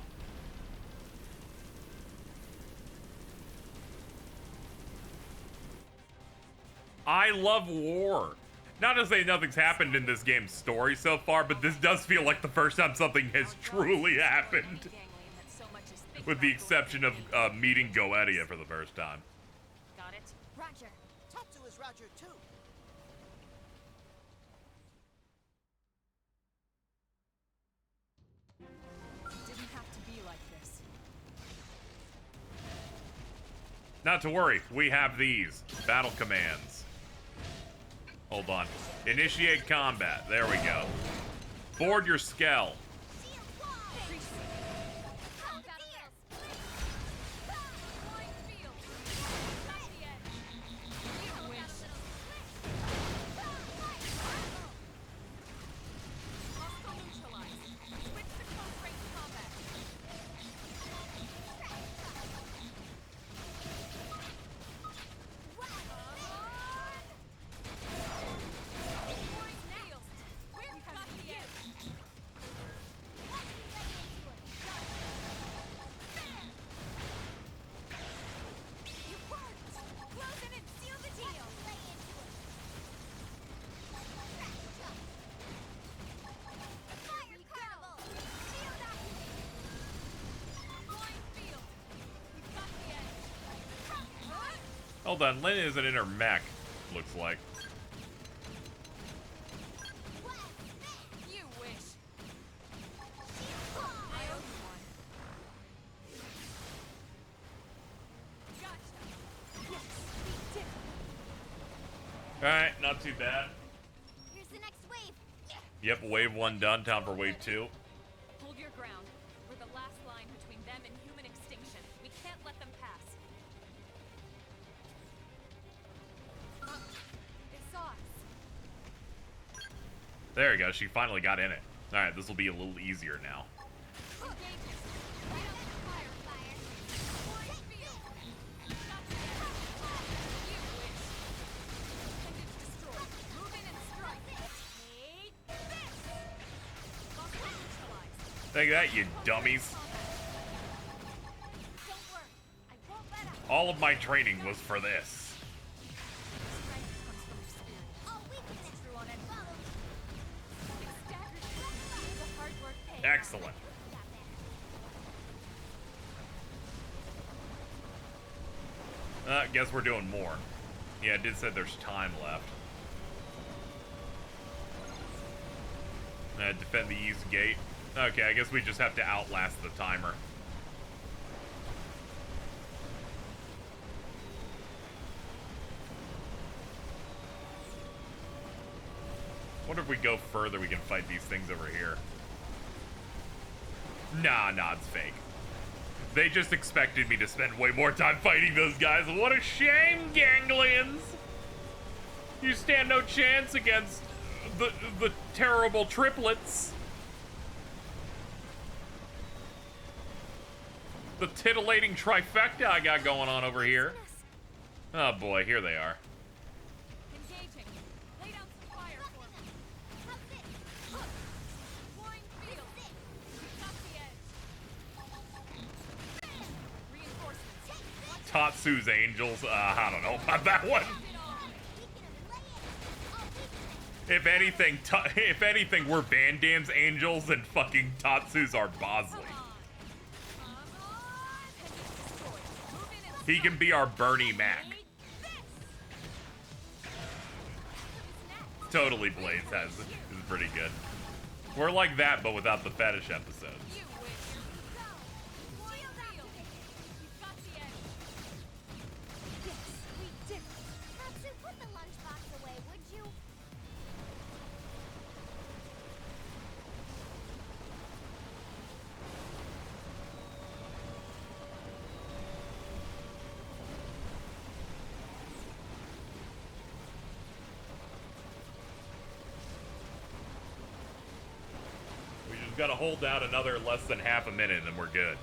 I love war. Not to say nothing's happened in this game's story so far, but this does feel like the first time something has truly happened. With the exception of meeting Goetia for the first time. Got it? Roger. Tatsu is Roger too. It didn't have to be like this. Not to worry, we have these. Battle commands. Hold on. Initiate combat. There we go. Board your Skell. Hold on, Lynn isn't in her mech, looks like. You wish. I owe you one. Gotcha. Yes, we did. Alright, not too bad. Here's the next wave. Yep, wave 1 done, time for wave 2. Hold your ground. We're the last line between them and human extinction. We can't let them pass. They saw us. There we go, she finally got in it. Alright, this will be a little easier now. Take that, you dummies. All of my training was for this. Excellent. Guess we're doing more. Yeah, it did say there's time left. Defend the east gate. Okay, I guess we just have to outlast the timer. Wonder if we go further, we can fight these things over here. Nah, it's fake. They just expected me to spend way more time fighting those guys. What a shame, ganglions! You stand no chance against the terrible triplets. The titillating trifecta I got going on over here. Oh boy, here they are. Engaging. Lay down some fire for me. Deploying field. Got the edge. Reinforcements. Tatsu's Angels. I don't know about that one. If anything, we're Van Damme's Angels and fucking Tatsu's are Bosley. He can be our Bernie Mac. Totally Blades is pretty good. We're like that, but without the fetish episodes. Tatsu, put the lunchbox away, would you? We just gotta hold out another less than half a minute and we're good.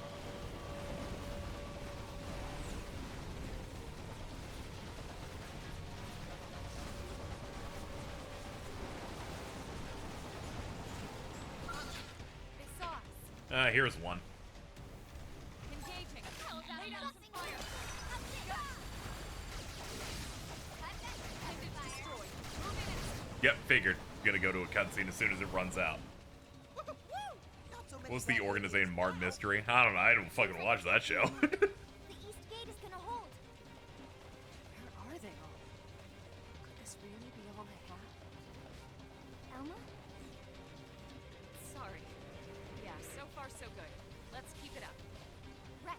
Here's one. Engaging. Lay down some fire. Destroyed. Move in and Yep, figured. Gonna go to a cutscene as soon as it runs out. What's the organization Mart Mystery? I don't know. I don't fucking watch that show. The east gate is gonna hold. Where are they all? Could this really be all they have? Elma? Sorry. Yeah, so far so good. Let's keep it up. Right.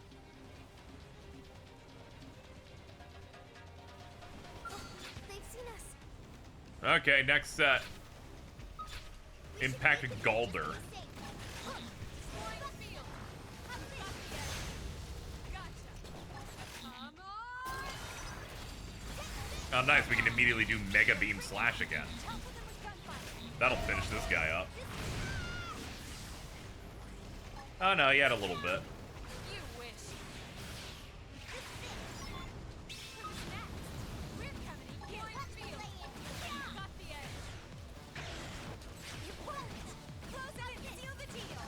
Oh, they've seen us. Okay, next set. Impacted Galder. Oh, nice. We can immediately do Mega Beam Slash again. That'll finish this guy up. Oh, no, he had a little bit. you wish. We're coming. Deploying field. Got the edge. You won't. Close out and seal the deal.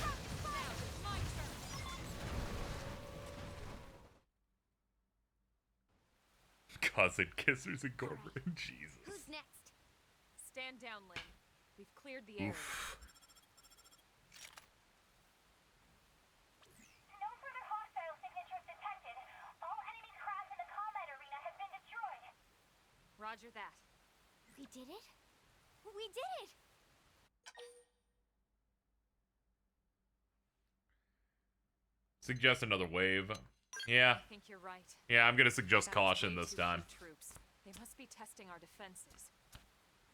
Now it's my turn. Cousin Kissers Incorporated. Jesus. Who's next? Stand down, Lynn. We've cleared the area. Oof. No further hostile signatures detected. All enemy crafts in the combat arena have been destroyed. Roger that. We did it? We did it! Suggest another wave. Yeah. I think you're right. Yeah, I'm gonna suggest That was caution way this too few time. Troops. They must be testing our defenses.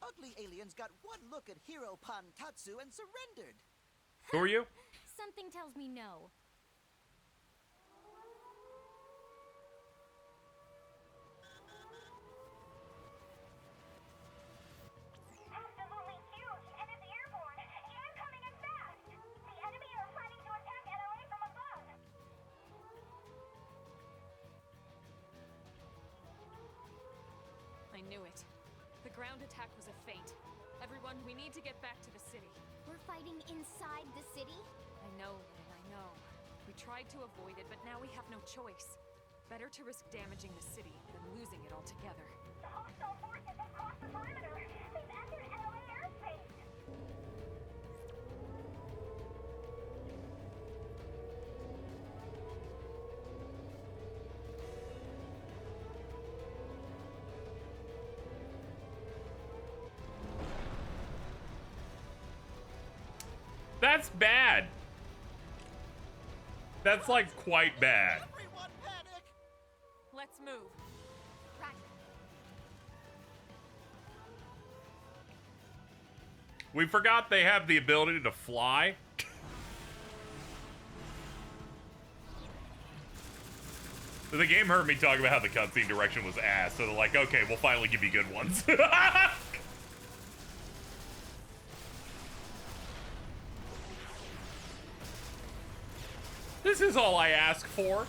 Ugly aliens got one look at Hero Pan Tatsu and surrendered. Who are you? Something tells me no. Absolutely huge and is airborne and coming in fast. The enemy are planning to attack LOA from above. I knew it. The ground attack was a feint. Everyone, we need to get back to the city. We're fighting inside the city? I know, Lynn, I know. We tried to avoid it, but now we have no choice. Better to risk damaging the city than losing it altogether. The hostile forces have crossed the perimeter. They've entered LOA airspace. That's bad. That's like quite bad. Everyone panic! Let's move. Roger. We forgot they have the ability to fly. The game heard me talk about how the cutscene direction was ass, so they're like, okay, we'll finally give you good ones. This is all I ask for.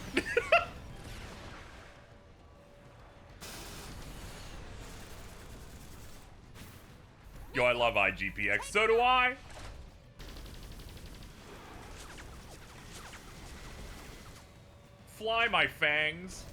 Yo, I love IGPX. So do I. Fly my fangs.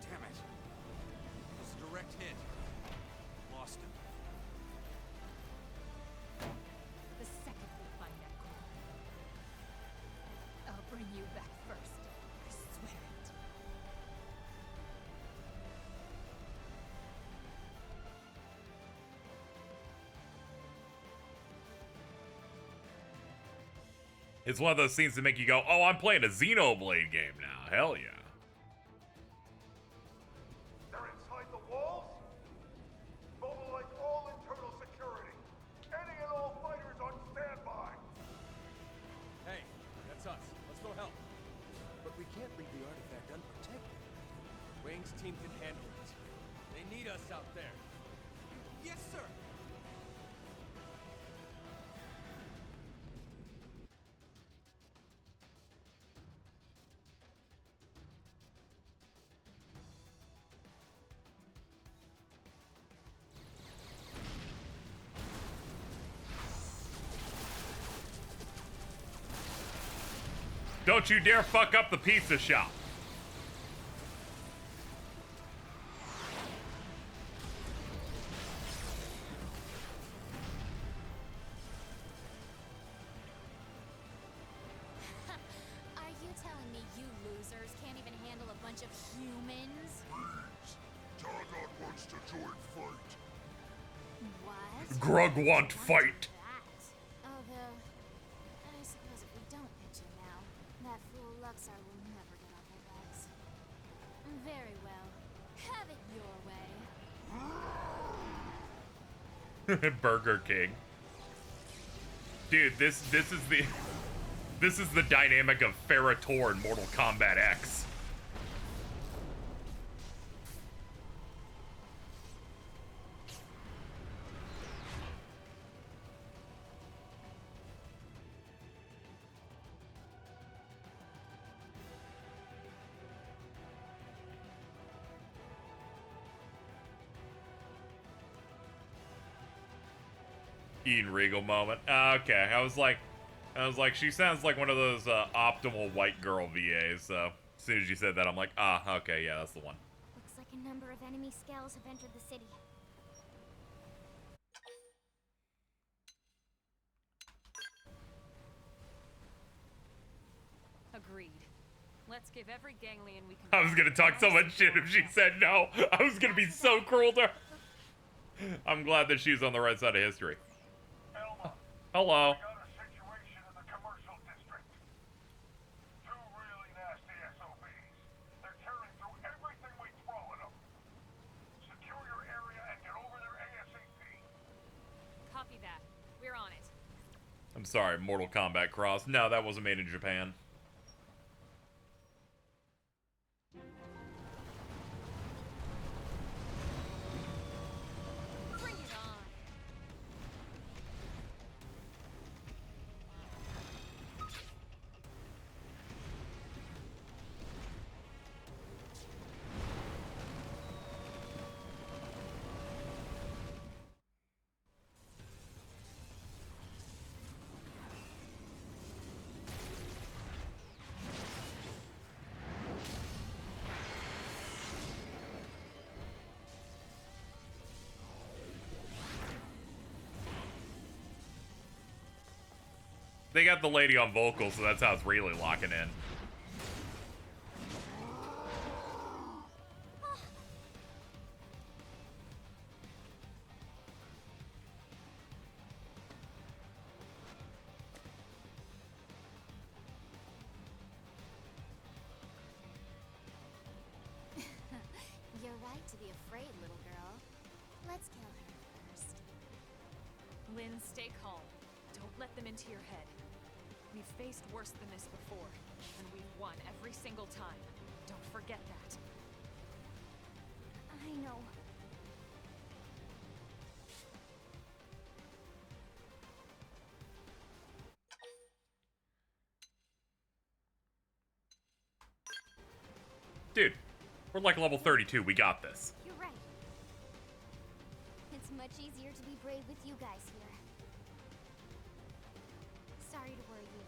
Damn it. It was a direct hit. Lost him. The second we find that core, I'll bring you back first. I swear it. It's one of those scenes that make you go, oh, I'm playing a Xenoblade game now. Hell yeah. They're inside the walls? Mobilize all internal security. Any and all fighters on standby. Hey, that's us. Let's go help. But we can't leave the artifact unprotected. Wang's team can handle it. They need us out there. Yes, sir. Don't you dare fuck up the pizza shop. Are you telling me you losers can't even handle a bunch of humans? Targon wants to join fight. What? Grug want fight. Although, I suppose if we don't pitch in now, that fool Luxar will never get off our backs. Very well. Have it your way. Burger King. Dude, this is the dynamic of Ferrator in Mortal Kombat X. Ian Regal moment. Okay, I was like, she sounds like one of those optimal white girl VAs. So as soon as you said that, I'm like, okay, yeah, that's the one. Looks like a number of enemy Skells have entered the city. Agreed. Let's give every ganglion we can. I was gonna talk so much shit if she said no. I was gonna be so cruel to her. I'm glad that she's on the right side of history. Elma, Hello. we got a situation in the commercial district. Two really nasty SOBs. They're tearing through everything we throw at them. Secure your area and get over there ASAP. Copy that. We're on it. I'm sorry, Mortal Kombat Cross. No, that wasn't made in Japan. Bring it on. They got the lady on vocals, so that's how it's really locking in. You're right to be afraid, little girl. Let's kill her first. Lynn, stay calm. Don't let them into your head. We've faced worse than this before, and we've won every single time. Don't forget that. I know. Dude, we're like level 32. We got this. You're right. It's much easier to be brave with you guys here. Sorry to worry you.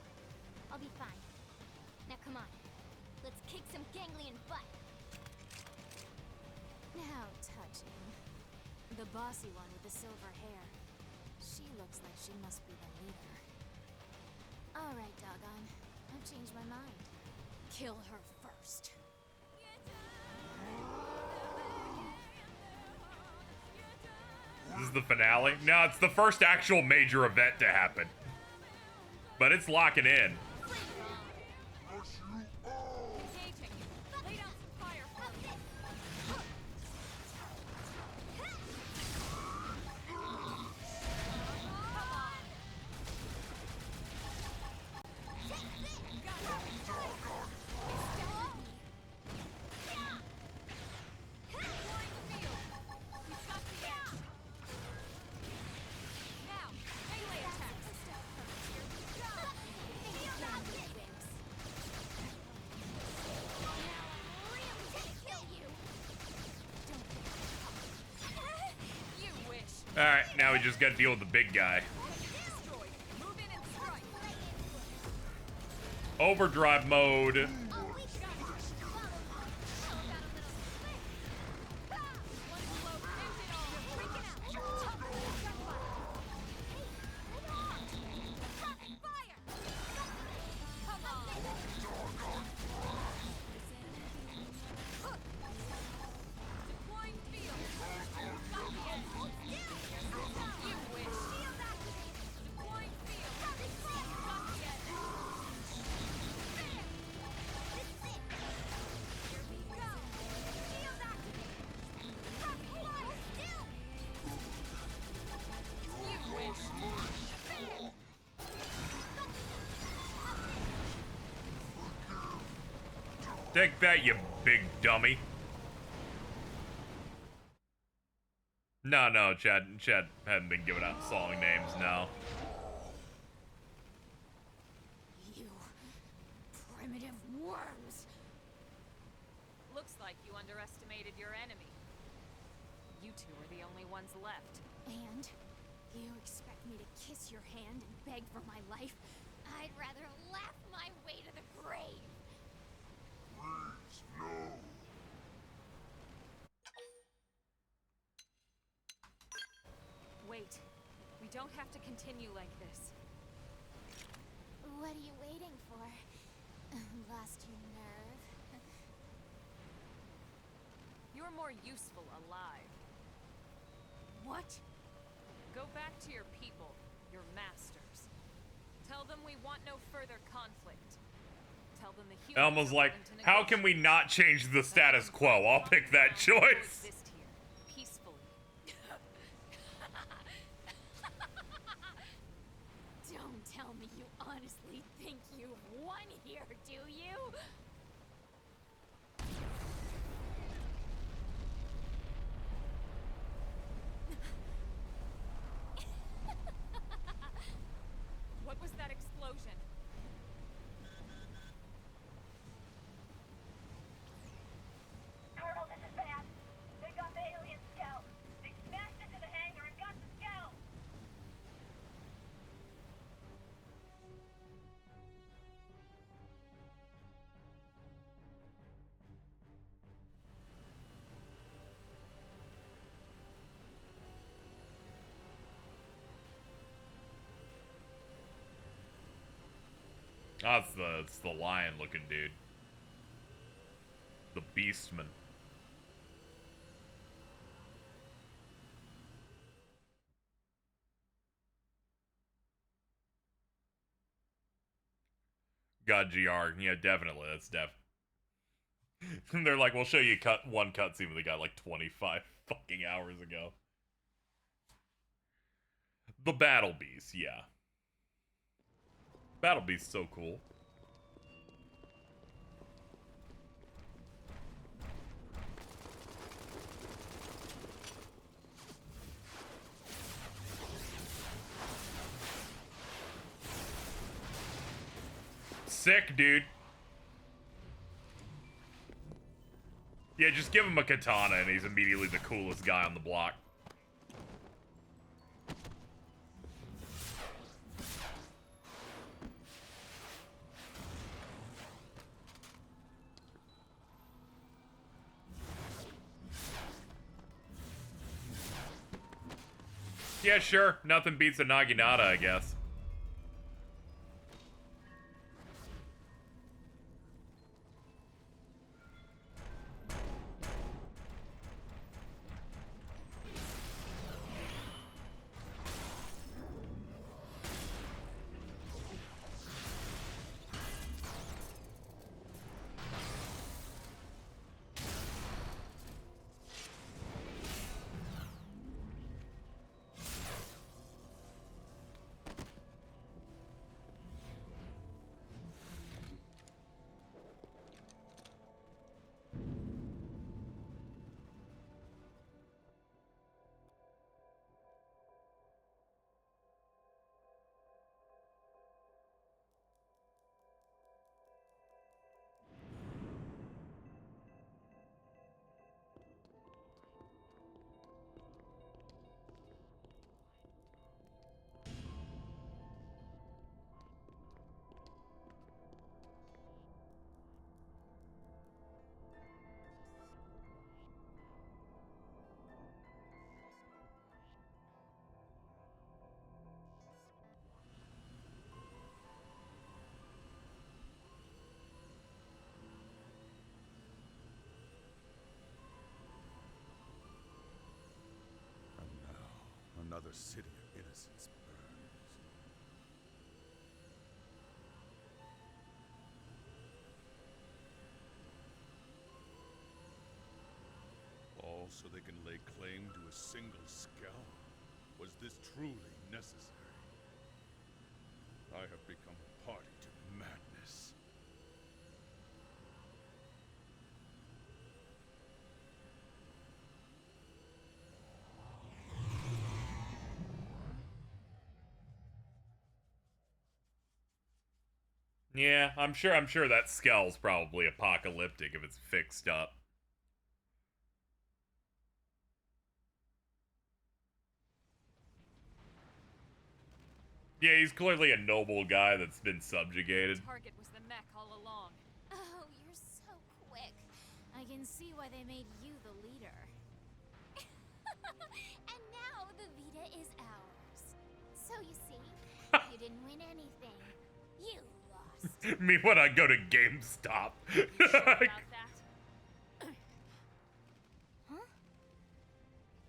I'll be fine. Now come on. Let's kick some ganglion butt. How touching. The bossy one with the silver hair. She looks like she must be the leader. Alright, doggone. I've changed my mind. Kill her first. This is the finale? No, it's the first actual major event to happen. But it's locking in. Engaging. Lay down some fire for me. Alright, now we just gotta deal with the big guy. Overdrive mode. Take that, you big dummy. No, Chad hadn't been giving out song names, no. You primitive worms. Looks like you underestimated your enemy. You two are the only ones left. And you expect me to kiss your hand and beg for my life? I'd rather laugh my way to the grave. Please, no. Wait. We don't have to continue like this. What are you waiting for? Lost your nerve? You're more useful alive. What? Go back to your people, your masters. Tell them we want no further conflict. Tell them the humans Elmo's are like, willing to how can we not change the status quo? I'll pick that choice. exist here, peacefully. Don't tell me you honestly think you've won here, do you? What was that explosion? Colonel, this is bad. They got the alien Skell. They smashed into the hangar and got the Skell. Oh, it's the lion looking dude. The Beastman. God, GR. Yeah, definitely. That's They're like, we'll show you one cutscene with the guy like 25 fucking hours ago. The Battle Beast, yeah. Battle Beast's so cool. Sick, dude. Yeah, just give him a katana and he's immediately the coolest guy on the block. Yeah, sure. Nothing beats a Naginata, I guess. Another city of innocence burns. All so they can lay claim to a single Skell? Was this truly necessary? I have become a party to madness. Yeah, I'm sure that Skell's probably apocalyptic if it's fixed up. Yeah, he's clearly a noble guy that's been subjugated. The target was the mech all along. Oh, you're so quick. I can see why they made you the leader. And now the Vita is ours. So you see, you didn't win anything. You lost. Me when I go to GameStop. Sure about that? Huh?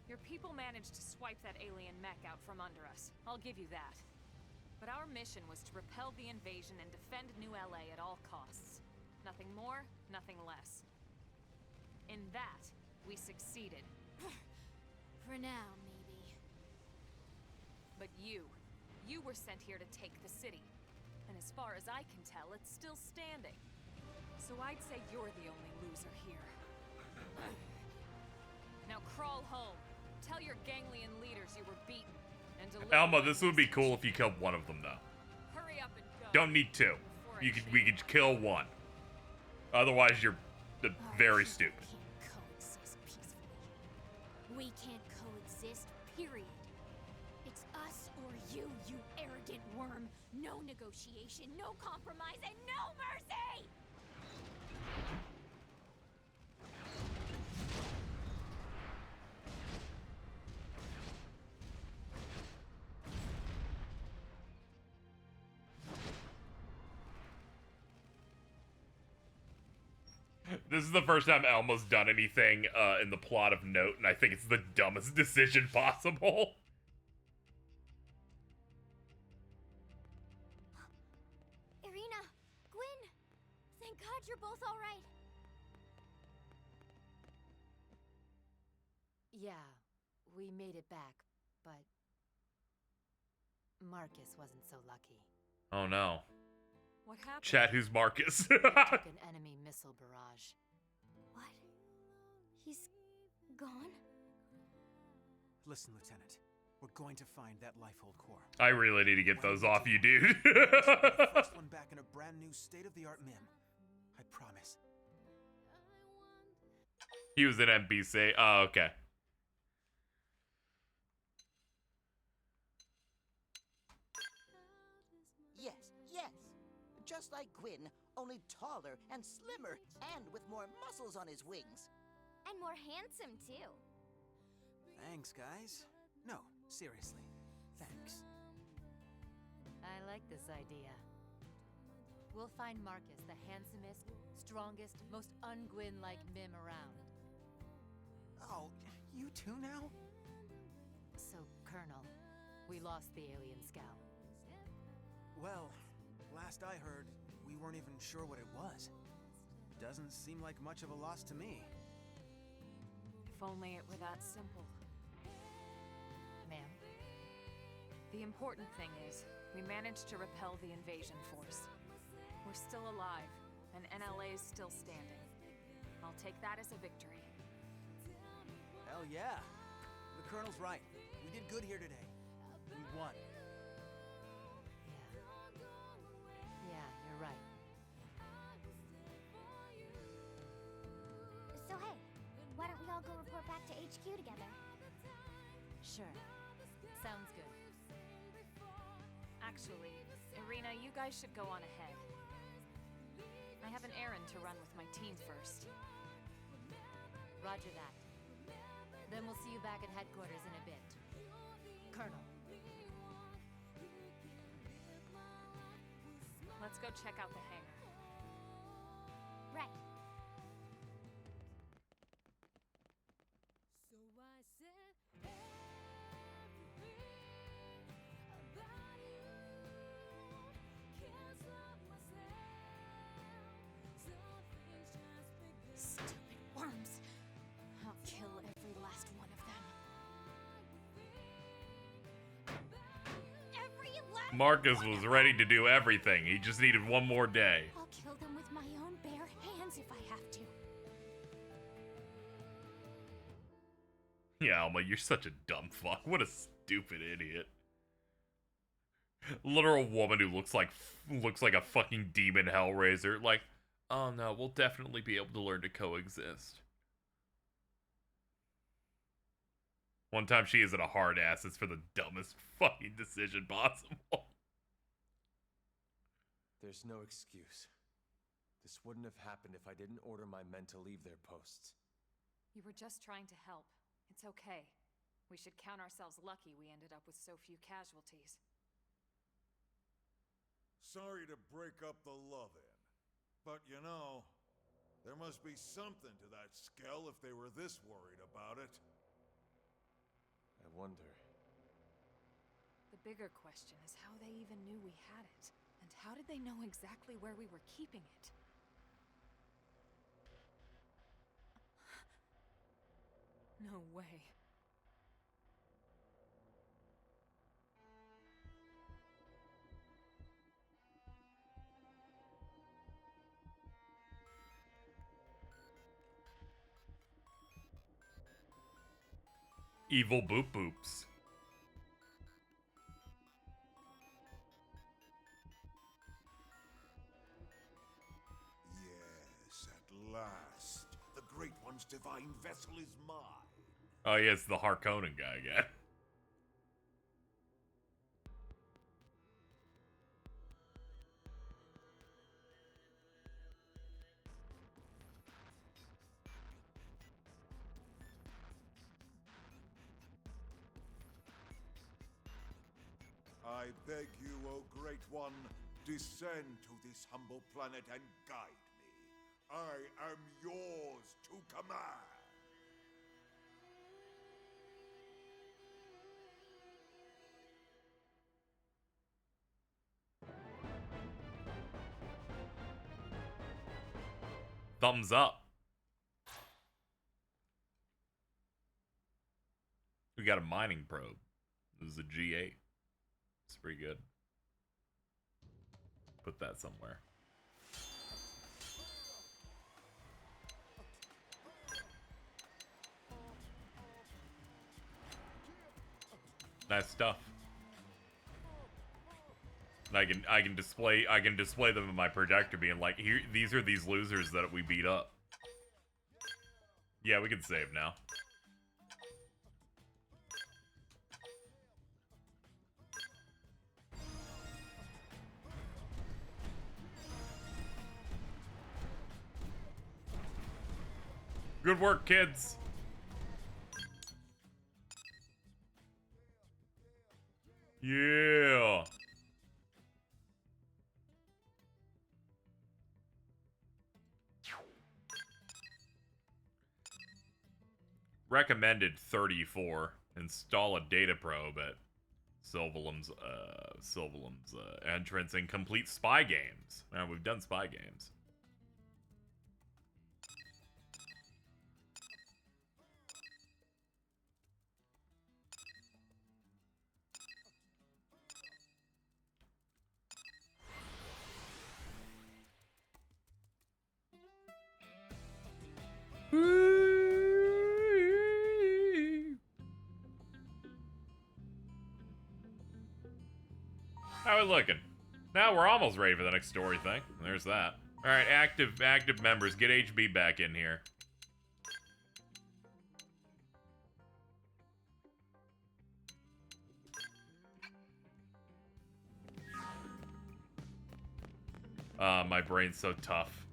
Your people managed to swipe that alien mech out from under us. I'll give you that. But our mission was to repel the invasion and defend New LA at all costs. Nothing more, nothing less. In that, we succeeded. For now, maybe. But you were sent here to take the city. And as far as I can tell, it's still standing. So I'd say you're the only loser here. Now crawl home. Tell your ganglion leaders you were beaten. And deliver Alma, this would be cool if you killed one of them, though. Hurry up and go. Don't need two. We could kill one. Otherwise, you're very stupid. We can't coexist peacefully. We can't coexist, period. It's us or you arrogant worm. No negotiation, no compromise, and no mercy! This is the first time Elma's done anything in the plot of note, and I think it's the dumbest decision possible. Irina! Gwyn! Thank God you're both alright. Yeah, we made it back, but Marcus wasn't so lucky. Oh no. What happened? Chat, who's Marcus? Took an enemy missile barrage. What? He's gone? Listen, Lieutenant. We're going to find that Lifehold core. I really need to get those off you, dude. First one back in a brand new state-of-the-art MIM. I promise. He was an NPC. Oh, okay. Yes, yes. Just like Gwyn, only taller and slimmer, and with more muscles on his wings. And more handsome, too. Thanks, guys. No, seriously. Thanks. I like this idea. We'll find Marcus, the handsomest, strongest, most un-Gwyn-like mim around. Oh, you too now? So, Colonel, we lost the alien Skell. Well, last I heard, we weren't even sure what it was. Doesn't seem like much of a loss to me. If only it were that simple. Ma'am? The important thing is, we managed to repel the invasion force. We're still alive, and NLA is still standing. I'll take that as a victory. Hell yeah. The Colonel's right. We did good here today. We won. Yeah, you're right. So hey, why don't we all go report back to HQ together? Sure. Sounds good. Actually, Irina, you guys should go on ahead. I have an errand to run with my team first. Roger that. Then we'll see you back at headquarters in a bit. Colonel. Let's go check out the hangar. Right. Stupid worms. I'll kill every last one of them. Every last Marcus was ready to do everything. He just needed one more day. I'll kill them with my own bare hands if I have to. Yeah, Alma, you're such a dumb fuck. What a stupid idiot. Literal woman who looks like a fucking demon Hellraiser. Like, oh no, we'll definitely be able to learn to coexist. One time she isn't a hard ass, it's for the dumbest fucking decision possible. There's no excuse. This wouldn't have happened if I didn't order my men to leave their posts. You were just trying to help. It's okay. We should count ourselves lucky we ended up with so few casualties. Sorry to break up the love-in, but you know, there must be something to that Skell if they were this worried about it. I wonder. The bigger question is how they even knew we had it. And how did they know exactly where we were keeping it? No way. Evil boop boops. Yes, at last. The Great One's divine vessel is mine. Oh yeah, it's the Harkonnen guy again. I beg you, O Great One, descend to this humble planet and guide me. I am yours to command. Thumbs up. We got a mining probe. This is a G8. It's pretty good. Put that somewhere. Nice stuff. And I can display them in my projector being like, here, these are these losers that we beat up. Yeah, we can save now. Good work, kids. Yeah. Recommended 34. Install a data probe at Sylvalum's entrance and complete spy games. Now we've done spy games. How are we looking? Now we're almost ready for the next story thing. There's that. Alright, active members, get HB back in here. My brain's so tough.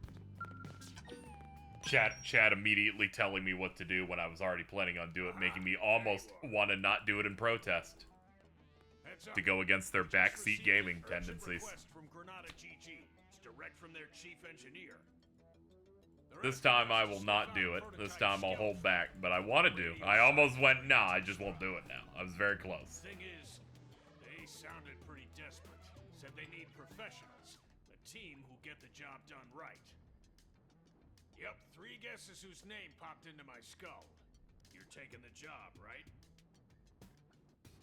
Chat immediately telling me what to do when I was already planning on doing it, making me almost want to not do it in protest. To go against their backseat gaming tendencies. This time I will not do it. This time I'll hold back, but I want to do. I almost went, nah, I just won't do it now. I was very close. Thing is, they sounded pretty desperate. Said they need professionals. A team who get the job done right. Yep, 3 guesses whose name popped into my skull. You're taking the job, right?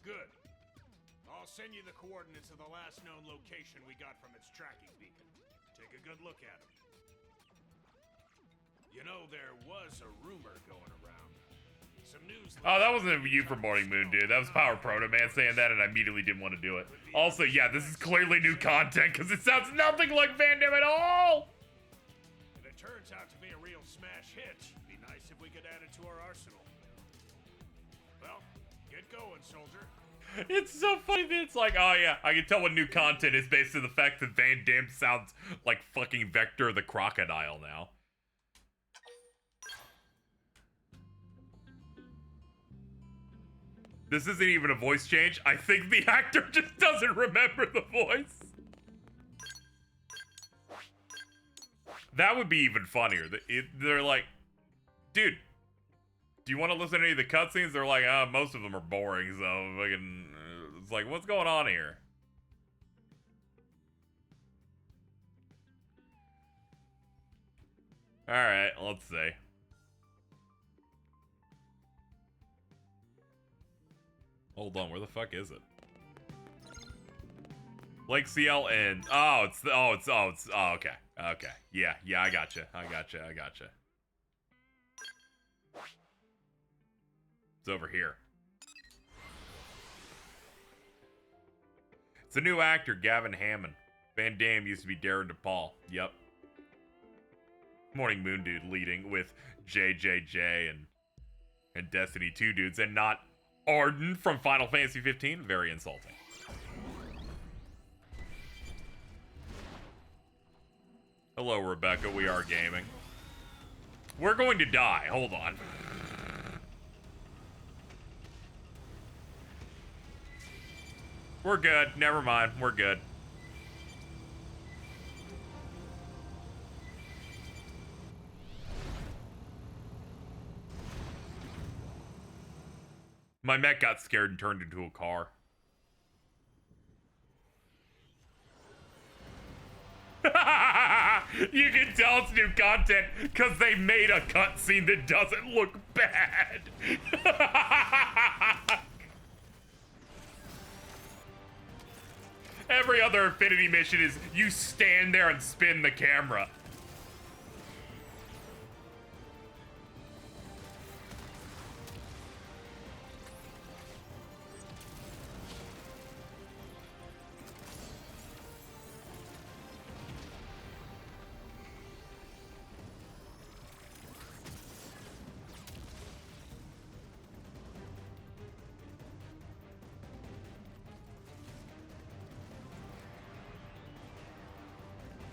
Good. I'll send you the coordinates of the last known location we got from its tracking beacon. Take a good look at them. You know, there was a rumor going around. Some news. Oh, that wasn't you from Morning Moon, dude. That was Power Proto Man saying that, and I immediately didn't want to do it. Also, yeah, this is clearly new content because it sounds nothing like Van Damme at all. If it turns out to be a real smash hit, it'd be nice if we could add it to our arsenal. Well, get going, soldier. It's so funny that it's like, oh yeah, I can tell what new content is based on the fact that Van Damme sounds like fucking Vector the Crocodile now. This isn't even a voice change. I think the actor just doesn't remember the voice. That would be even funnier. They're like, dude, do you want to listen to any of the cutscenes? They're like, most of them are boring, so fucking, it's like, what's going on here? Alright, let's see. Hold on, where the fuck is it? Lake CL and okay. Okay. Yeah, I gotcha. It's over here. It's a new actor, Gavin Hammond. Van Damme used to be Darren DePaul. Yep. Morning Moon dude leading with JJJ and Destiny 2 dudes, and not Arden from Final Fantasy 15. Very insulting. Hello, Rebecca. We are gaming. We're going to die. Hold on. We're good. Never mind. We're good. My mech got scared and turned into a car. You can tell it's new content because they made a cutscene that doesn't look bad. Every other Infinity mission is you stand there and spin the camera.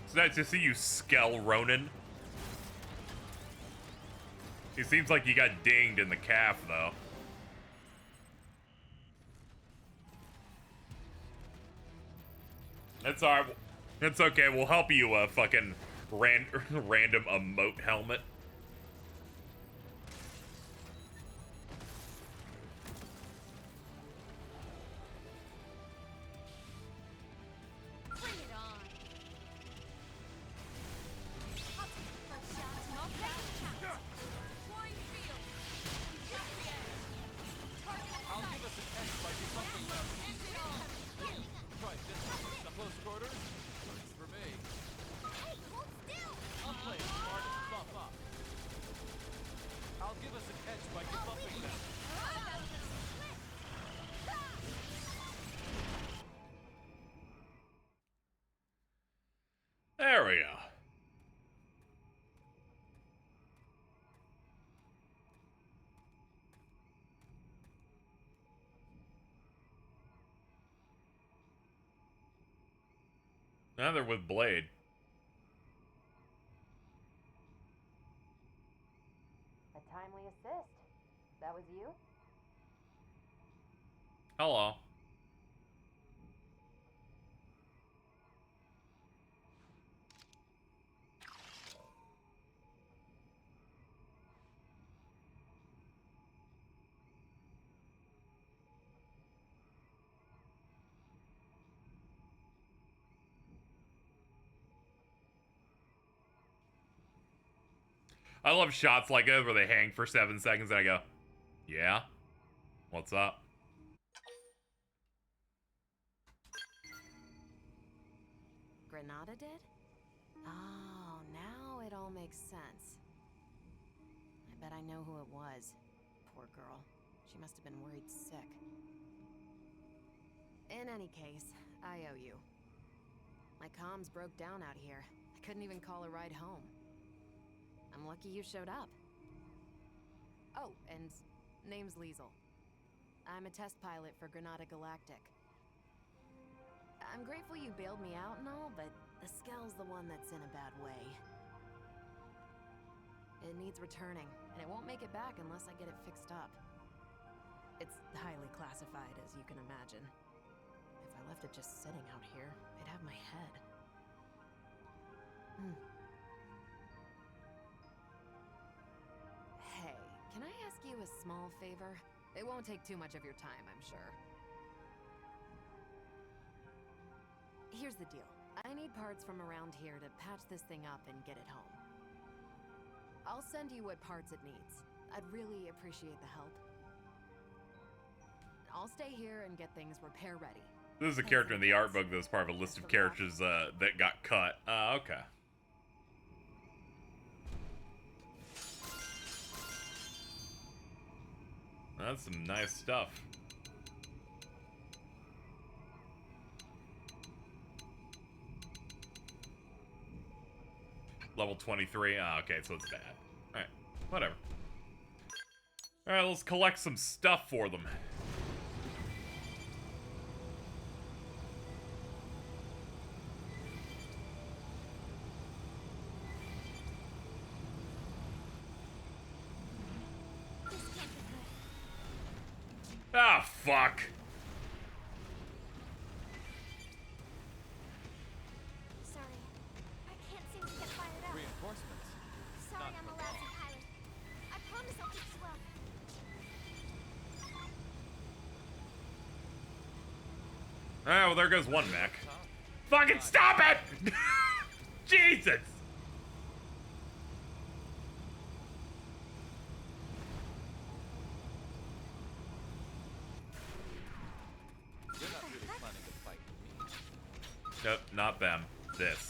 It's nice to see you, Skell Ronan. He seems like you got dinged in the calf, though. That's alright. It's okay. We'll help you, fucking random emote helmet. There we go. Now they're with Blade. A timely assist. That was you? Hello. I love shots like that where they hang for 7 seconds and I go, yeah? What's up? Granada did? Oh, now it all makes sense. I bet I know who it was. Poor girl. She must have been worried sick. In any case, I owe you. My comms broke down out here. I couldn't even call a ride home. I'm lucky you showed up. Oh, and name's Liesel. I'm a test pilot for Granada Galactic. I'm grateful you bailed me out and all, but the Skell's the one that's in a bad way. It needs returning, and it won't make it back unless I get it fixed up. It's highly classified, as you can imagine. If I left it just sitting out here, they'd have my head. Hey, can I ask you a small favor? It won't take too much of your time, I'm sure. Here's the deal. I need parts from around here to patch this thing up and get it home. I'll send you what parts it needs. I'd really appreciate the help. I'll stay here and get things repair ready. This is a character in the art book that's part of a list of characters that got cut. Okay. That's some nice stuff. Level 23. Ah, okay, so it's bad. Alright, whatever. Alright, let's collect some stuff for them. Ah, fuck. Sorry. I can't seem to get fired up. Reinforcements. Sorry, I'm a lousy pilot. I promise I'll fix you up. Alright, well there goes one mech. Fucking stop it! Jesus! You're not really planning to fight me. Nope, not them. This.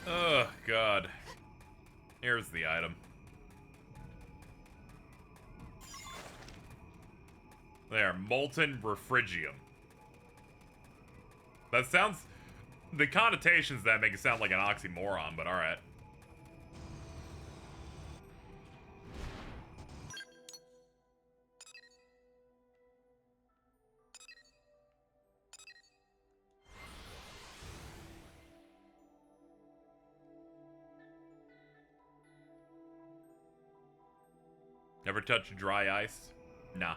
Oh, God. Here's the item. There, molten refrigium. That sounds... The connotations that make it sound like an oxymoron, but alright. Never touch dry ice? Nah.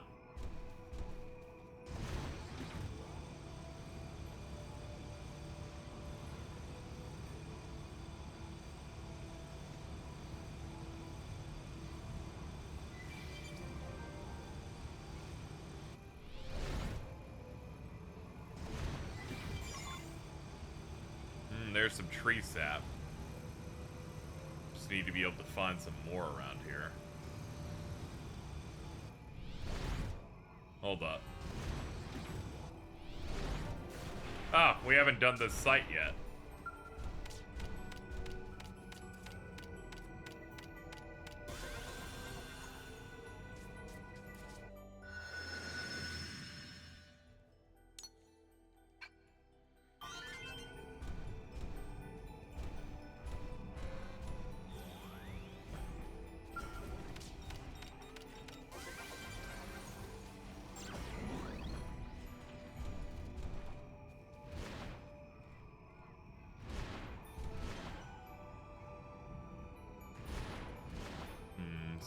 There's some tree sap. Just need to be able to find some more around here. Hold up. Ah, we haven't done this site yet.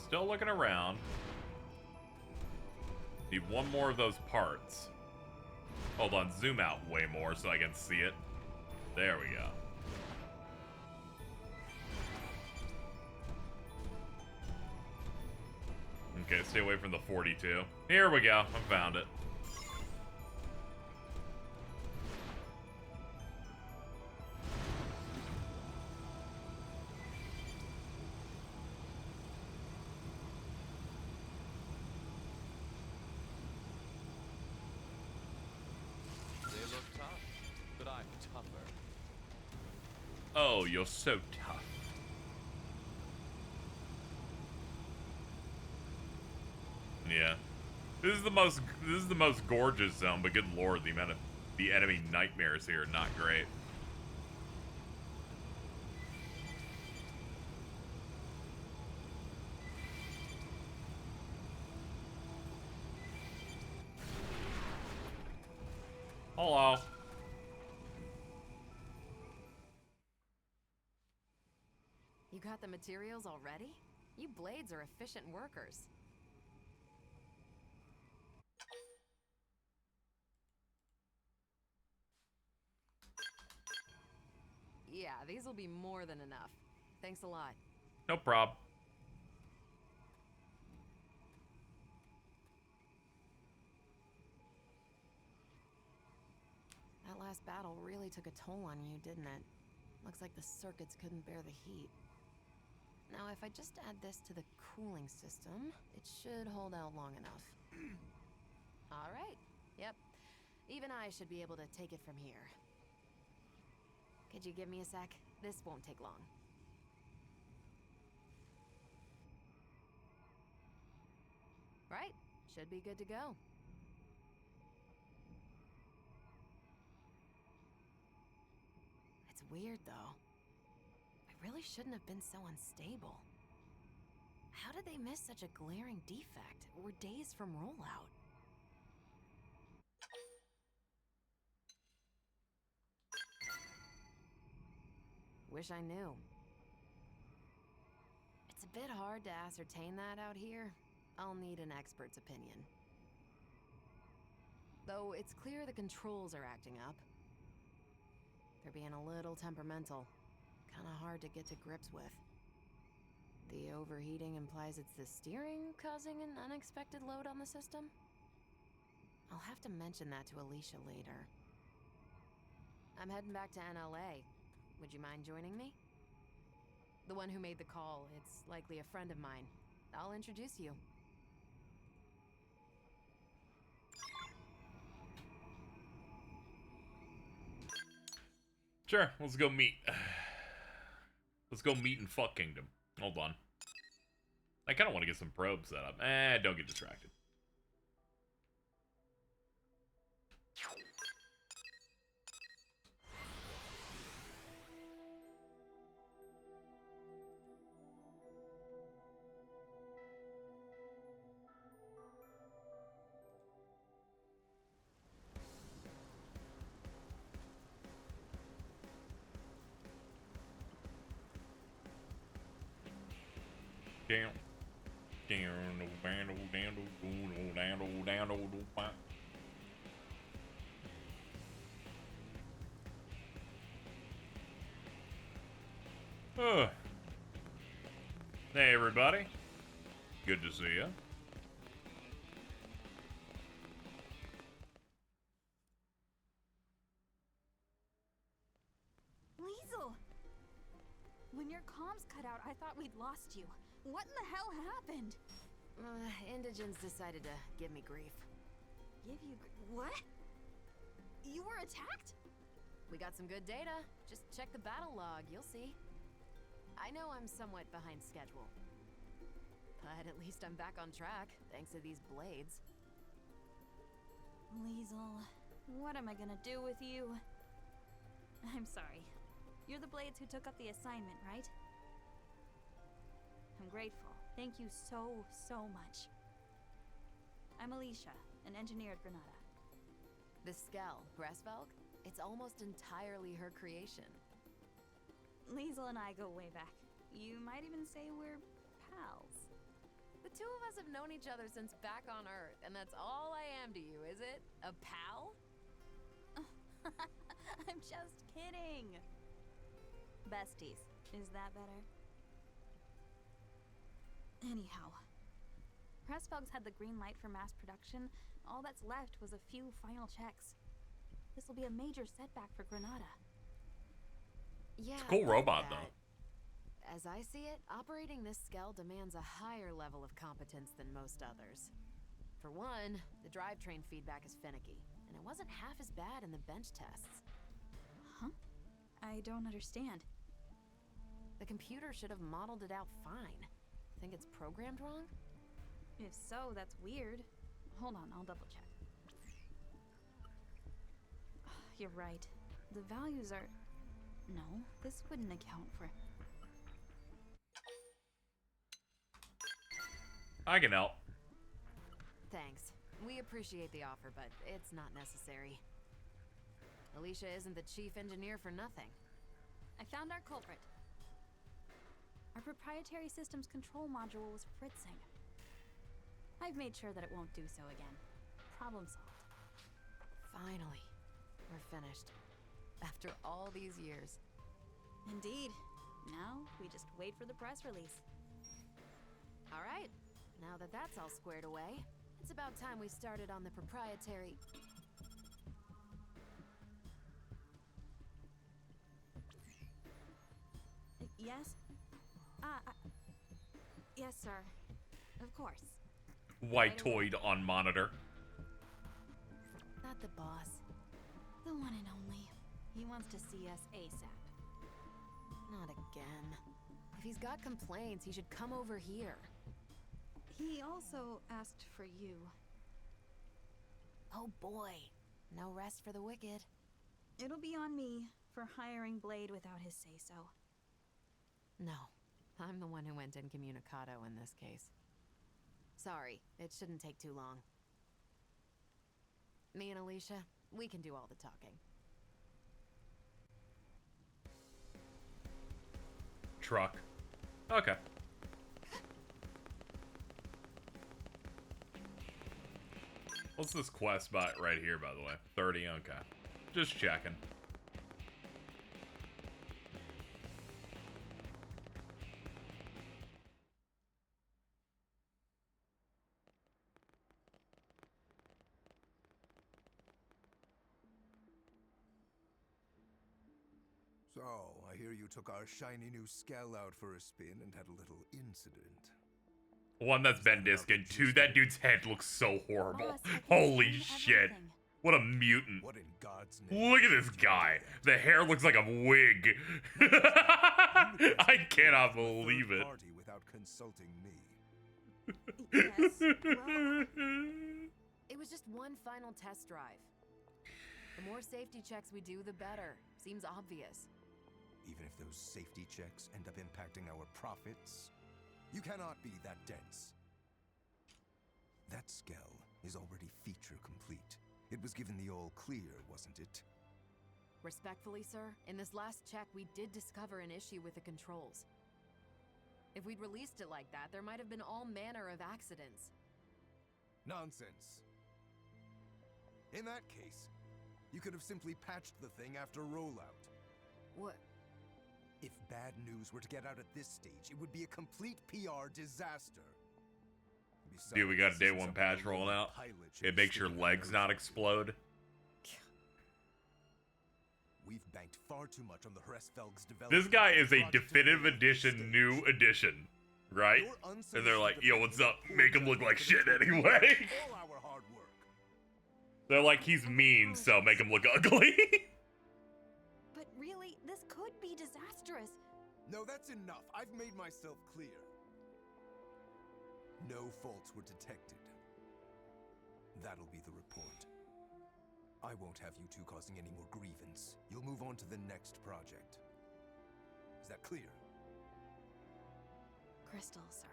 Still looking around. Need one more of those parts. Hold on, zoom out way more so I can see it. There we go. Okay, stay away from the 42. Here we go, I found it. Oh, you're so tough. Yeah. This is the most gorgeous zone, but good lord, the amount of the enemy nightmares here are not great. Hello. You got the materials already? You blades are efficient workers. Yeah, these will be more than enough. Thanks a lot. No prob. That last battle really took a toll on you, didn't it? Looks like the circuits couldn't bear the heat. Now, if I just add this to the cooling system, it should hold out long enough. All right. Yep. Even I should be able to take it from here. Could you give me a sec? This won't take long. Right. Should be good to go. It's weird, though. I really shouldn't have been so unstable. How did they miss such a glaring defect? We're days from rollout. Wish I knew. It's a bit hard to ascertain that out here. I'll need an expert's opinion. Though it's clear the controls are acting up. They're being a little temperamental. Kinda hard to get to grips with. The overheating implies it's the steering causing an unexpected load on the system? I'll have to mention that to Alicia later. I'm heading back to NLA. Would you mind joining me? The one who made the call, it's likely a friend of mine. I'll introduce you. Sure, let's go meet. Let's go meet in Fuck Kingdom. Hold on. I kind of want to get some probes set up. Don't get distracted. Down. Hey everybody, good to see you. Liesel! When your comms cut out, I thought we'd lost you. What in the hell happened? Indigents decided to give me grief. What? You were attacked? We got some good data. Just check the battle log, you'll see. I know I'm somewhat behind schedule. But at least I'm back on track, thanks to these blades. Liesel, what am I gonna do with you? I'm sorry. You're the Blades who took up the assignment, right? I'm grateful. Thank you so much. I'm Alicia, an engineer at Granada. The Skell, Breastvelg? It's almost entirely her creation. Liesel and I go way back. You might even say we're pals. The two of us have known each other since back on Earth, and that's all I am to you, is it? A pal? I'm just kidding. Besties. Is that better? Anyhow, Breastvelg's had the green light for mass production. All that's left was a few final checks. This will be a major setback for Granada. Yeah, it's a cool robot, though. As I see it, operating this Skell demands a higher level of competence than most others. For one, the drivetrain feedback is finicky, and it wasn't half as bad in the bench tests. Huh? I don't understand. The computer should have modeled it out fine. Think it's programmed wrong? If so, that's weird. Hold on, I'll double check. You're right. The values are... No, this wouldn't account for... I can help. Thanks. We appreciate the offer, but it's not necessary. Alicia isn't the chief engineer for nothing. I found our culprit. Our proprietary systems control module was fritzing. I've made sure that it won't do so again. Problem solved. Finally. We're finished. After all these years. Indeed. Now, we just wait for the press release. All right. Now that that's all squared away, it's about time we started on the proprietary... Yes? Yes, sir. Of course. White-toyed on monitor. Not the boss. The one and only. He wants to see us ASAP. Not again. If he's got complaints, he should come over here. He also asked for you. Oh boy. No rest for the wicked. It'll be on me for hiring Blade without his say-so. No. I'm the one who went incommunicado in this case. Sorry, it shouldn't take too long. Me and Alicia, we can do all the talking. Truck. Okay. What's this quest spot right here, by the way? 30, okay. Just checking. So, I hear you took our shiny new Skell out for a spin and had a little incident. One, that's Ben Diskin. Two, that dude's head looks so horrible. Boss, I can Holy see shit. everything. What a mutant. What in God's name? Look at this guy. The hair looks like a wig. I cannot believe it. Party without consulting me. Yes, well, It was just one final test drive. The more safety checks we do, the better. Seems obvious. Even if those safety checks end up impacting our profits, you cannot be that dense. That Skell is already feature complete. It was given the all clear, wasn't it? Respectfully, sir, in this last check, we did discover an issue with the controls. If we'd released it like that, there might have been all manner of accidents. Nonsense. In that case, you could have simply patched the thing after rollout. What? If bad news were to get out at this stage, it would be a complete PR disaster. Besides, Dude, we got a day this is one something patch only rolling a out. pilot should It be makes your sticking legs their not nose in. explode. We've banked far too much on the Hresfelg's development. This guy is a project definitive to fail at this edition, stage. new edition, right? Your And they're like, yo, what's up? unsolicited Make him look like shit anyway. All our hard work. They're like, he's mean, so make him look ugly. but really, this could be disastrous. No, that's enough. I've made myself clear. No faults were detected. That'll be the report. I won't have you two causing any more grievance. You'll move on to the next project. Is that clear? Crystal, sir.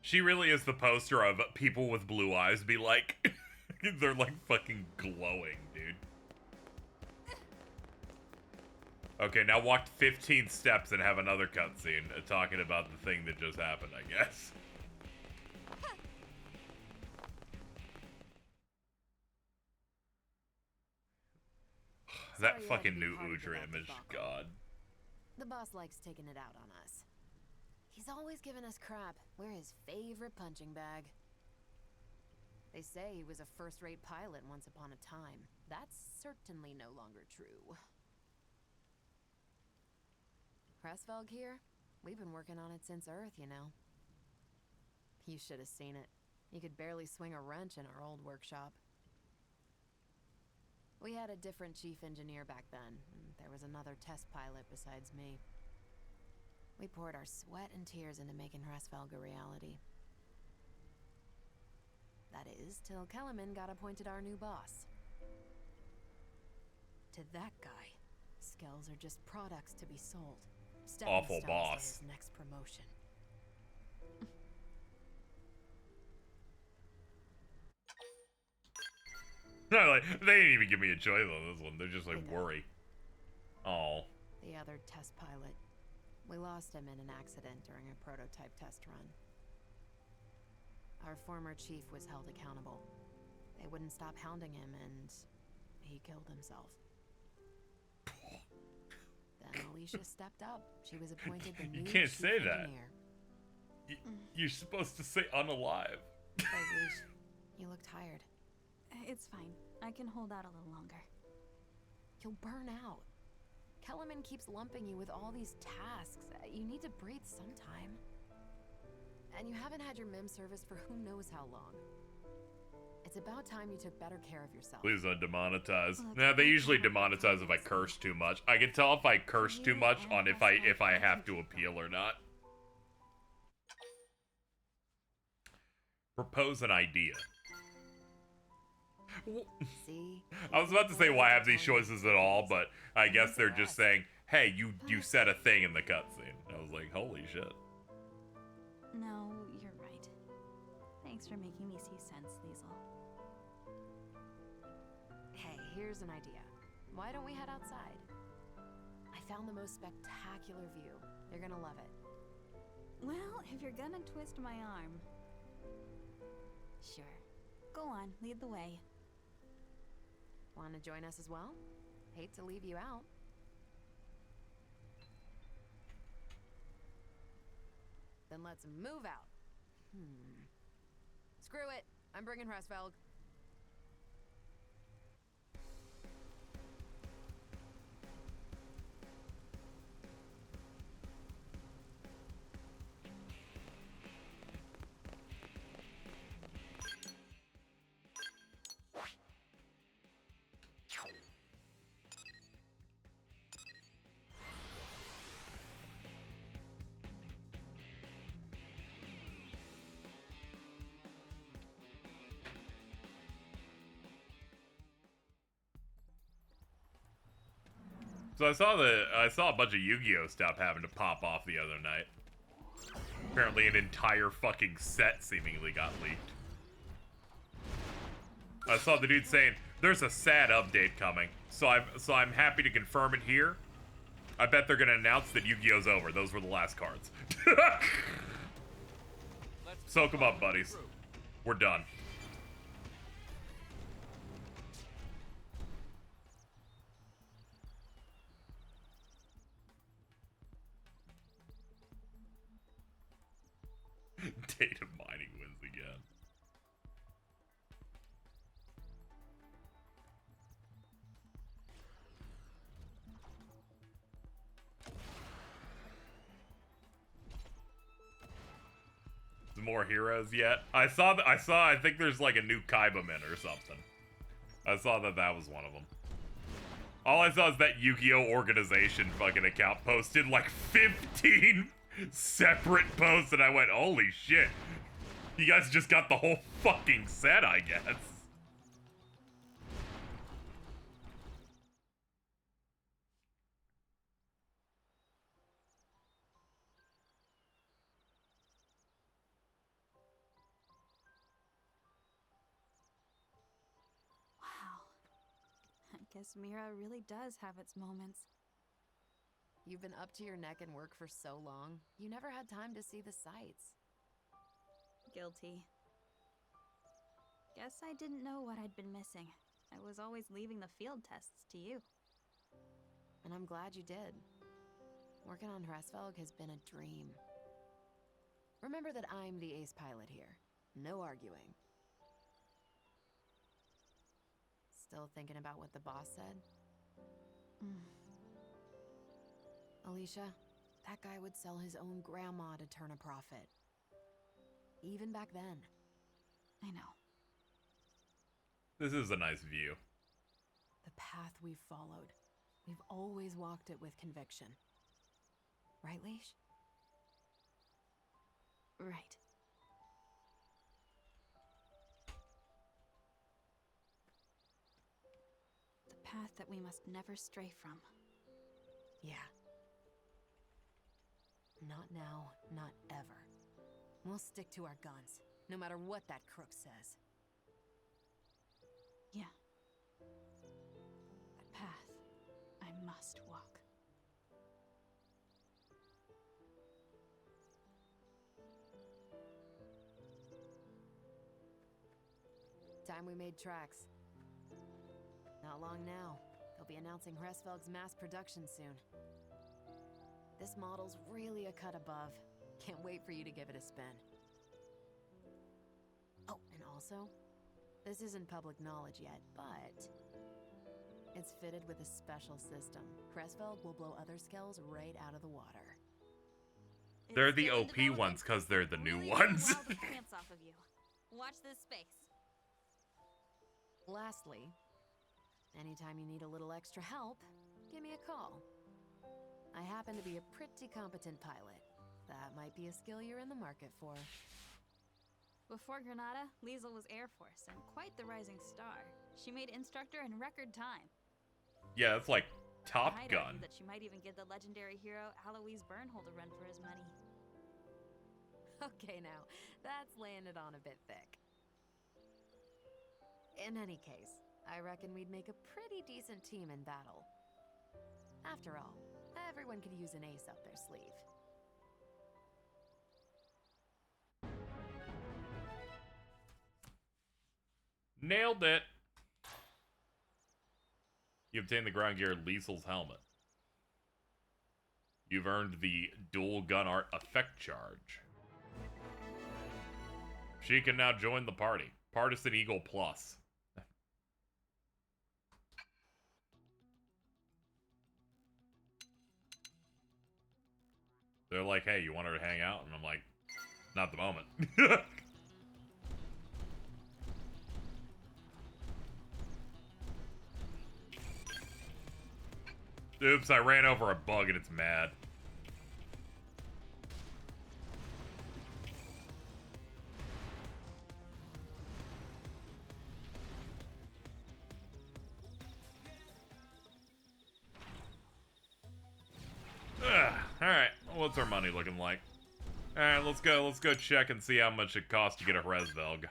She really is the poster of people with blue eyes be like, they're like fucking glowing, dude. Okay, now walk 15 steps and have another cutscene talking about the thing that just happened, I guess. That Sorry you had to fucking be new part of Udra that image, debacle. God. The boss likes taking it out on us. He's always giving us crap. We're his favorite punching bag. They say he was a first-rate pilot once upon a time. That's certainly no longer true. Hresfelg here? We've been working on it since Earth, you know. You should have seen it. You could barely swing a wrench in our old workshop. We had a different chief engineer back then, and there was another test pilot besides me. We poured our sweat and tears into making Hresfelg a reality. That is, till Kellerman got appointed our new boss. To that guy, Skells are just products to be sold. Stepping Awful stones to boss. his next promotion. No, like, they didn't even give me a choice on this one. They're just like, worry. Oh. The other test pilot. We lost him in an accident during a prototype test run. Our former chief was held accountable. They wouldn't stop hounding him, and he killed himself. Then Alicia stepped up. She was appointed the new You can't chief say that. engineer. You're supposed to say unalive. Oh, Leash, you look tired. It's fine. I can hold out a little longer. You'll burn out. Kellerman keeps lumping you with all these tasks. You need to breathe sometime. And you haven't had your MIM service for who knows how long. It's about time you took better care of yourself. Please don't demonetize. Look, Nah, they I usually cannot demonetize if I curse too much. I can tell if I curse too much on if I have to appeal or not. Propose an idea. See? I was about to say why I have these choices at all, but I guess they're just saying, hey, you said a thing in the cutscene. I was like, holy shit. No, you're right. Thanks for making me see sense, Liesel. Hey, here's an idea. Why don't we head outside? I found the most spectacular view. You're gonna love it. Well, if you're gonna twist my arm. Sure. Go on, lead the way. Want to join us as well? Hate to leave you out. Then let's move out. Screw it. I'm bringing Hresvelg. So I saw a bunch of Yu-Gi-Oh stuff having to pop off the other night. Apparently an entire fucking set seemingly got leaked. I saw the dude saying there's a sad update coming. So I'm happy to confirm it here. I bet they're gonna announce that Yu-Gi-Oh's over. Those were the last cards. Soak them up, buddies. We're done. Data mining wins again. More heroes yet? I think there's like a new Kaibaman or something. I saw that was one of them. All I saw is that Yu-Gi-Oh! Organization fucking account posted like 15 separate posts, and I went, holy shit. You guys just got the whole fucking set, I guess. Wow. I guess Mira really does have its moments. You've been up to your neck in work for so long, you never had time to see the sights. Guilty. Guess I didn't know what I'd been missing. I was always leaving the field tests to you. And I'm glad you did. Working on Hresvelg has been a dream. Remember that I'm the ace pilot here. No arguing. Still thinking about what the boss said? Alicia, that guy would sell his own grandma to turn a profit. Even back then. I know. This is a nice view. The path we've followed. We've always walked it with conviction. Right, Leash? Right. The path that we must never stray from. Yeah. Not now, not ever. We'll stick to our guns, no matter what that crook says. Yeah. The path I must walk. Time we made tracks. Not long now. They'll be announcing Hresvelg's mass production soon. This model's really a cut above. Can't wait for you to give it a spin. Oh, and also, this isn't public knowledge yet, but it's fitted with a special system. Hresvelg will blow other Skells right out of the water. They're the OP ones because they're the new ones. Pants off of you. Watch this space. Lastly, anytime you need a little extra help, give me a call. I happen to be a pretty competent pilot. That might be a skill you're in the market for. Before Granada, Liesl was Air Force and quite the rising star. She made instructor in record time. Yeah, that's like Top I'd Gun. argue that she might even give the legendary hero Alois Bernhold a run for his money. Okay, now, that's laying it on a bit thick. In any case, I reckon we'd make a pretty decent team in battle. After all, everyone could use an ace up their sleeve. Nailed it. You obtain the ground gear Liesel's helmet. You've earned the dual gun art effect charge. She can now join the party. Partisan Eagle Plus. They're like, hey, you want her to hang out? And I'm like, not the moment. Oops, I ran over a bug and it's mad. Alright, what's our money looking like? Alright, let's go check and see how much it costs to get a Resvelg.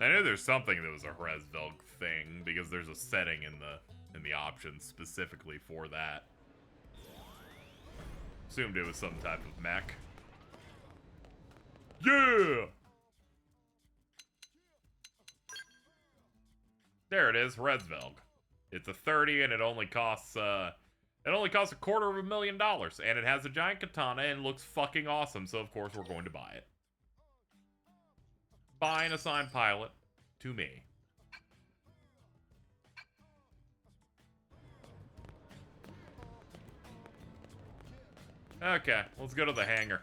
I knew there's something that was a Resvelg thing, because there's a setting in the options specifically for that. Assumed it was some type of mech. Yeah! There it is, Resvelg. It's a 30 and it only costs $250,000, and it has a giant katana and looks fucking awesome, so of course we're going to buy it. Buy and assign pilot to me. Okay, let's go to the hangar.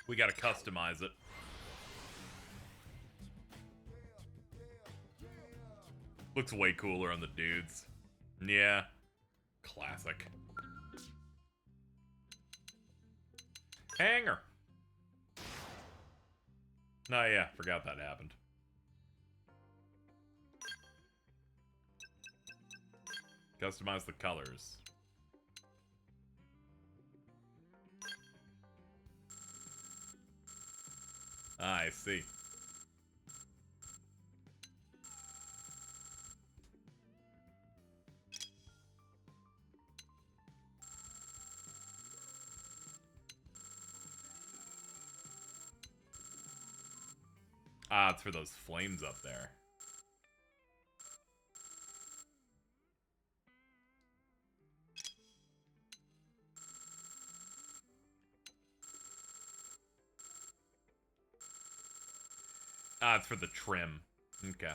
We gotta customize it. Looks way cooler on the dudes. Yeah. Classic. Hangar. Oh yeah, forgot that happened. Customize the colors. Ah, I see. Ah, it's for those flames up there. Ah, it's for the trim. Okay.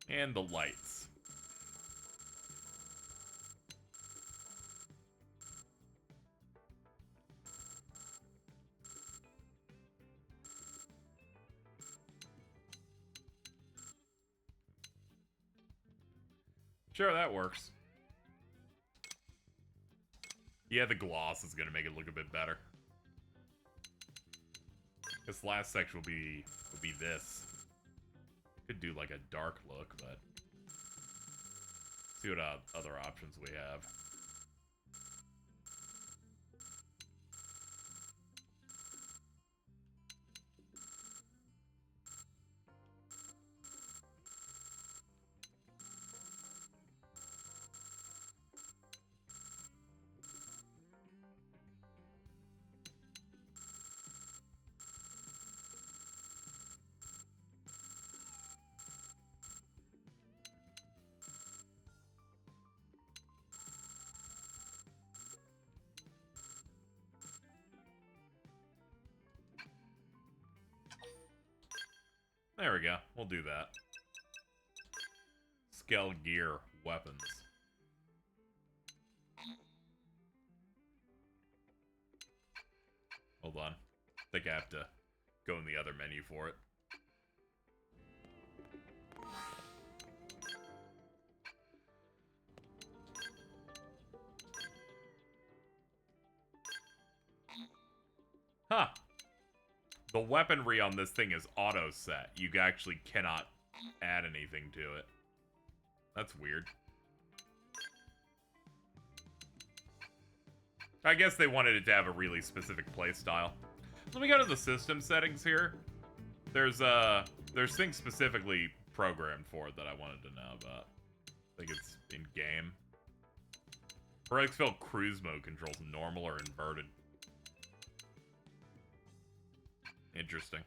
And the lights. Sure, that works. Yeah, the gloss is gonna make it look a bit better. This last section will be this. Could do like a dark look, but see what other options we have. There we go. We'll do that. Skell gear weapons. Hold on. I think I have to go in the other menu for it. Huh. The weaponry on this thing is auto set. You actually cannot add anything to it. That's weird. I guess they wanted it to have a really specific playstyle. Let me go to the system settings here. There's things specifically programmed for it that I wanted to know about. I think it's in game. Xenoblade cruise mode controls normal or inverted. Interesting.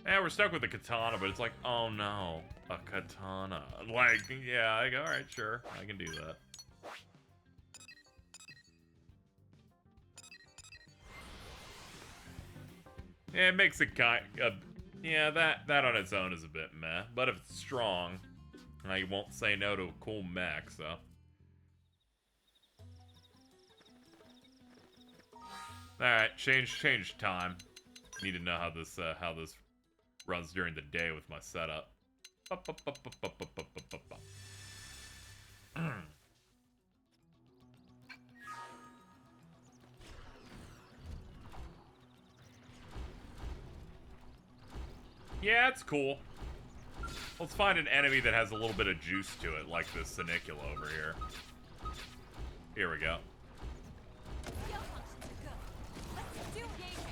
Yeah, we're stuck with the katana, but it's like, oh no, a katana. Like, yeah, like, alright, sure, I can do that. Yeah, it makes it kind of, yeah, that on its own is a bit meh. But if it's strong, I won't say no to a cool mech, so. Alright, change time. Need to know how this runs during the day with my setup. Yeah, it's cool. Let's find an enemy that has a little bit of juice to it, like this Senicula over here. Here we go.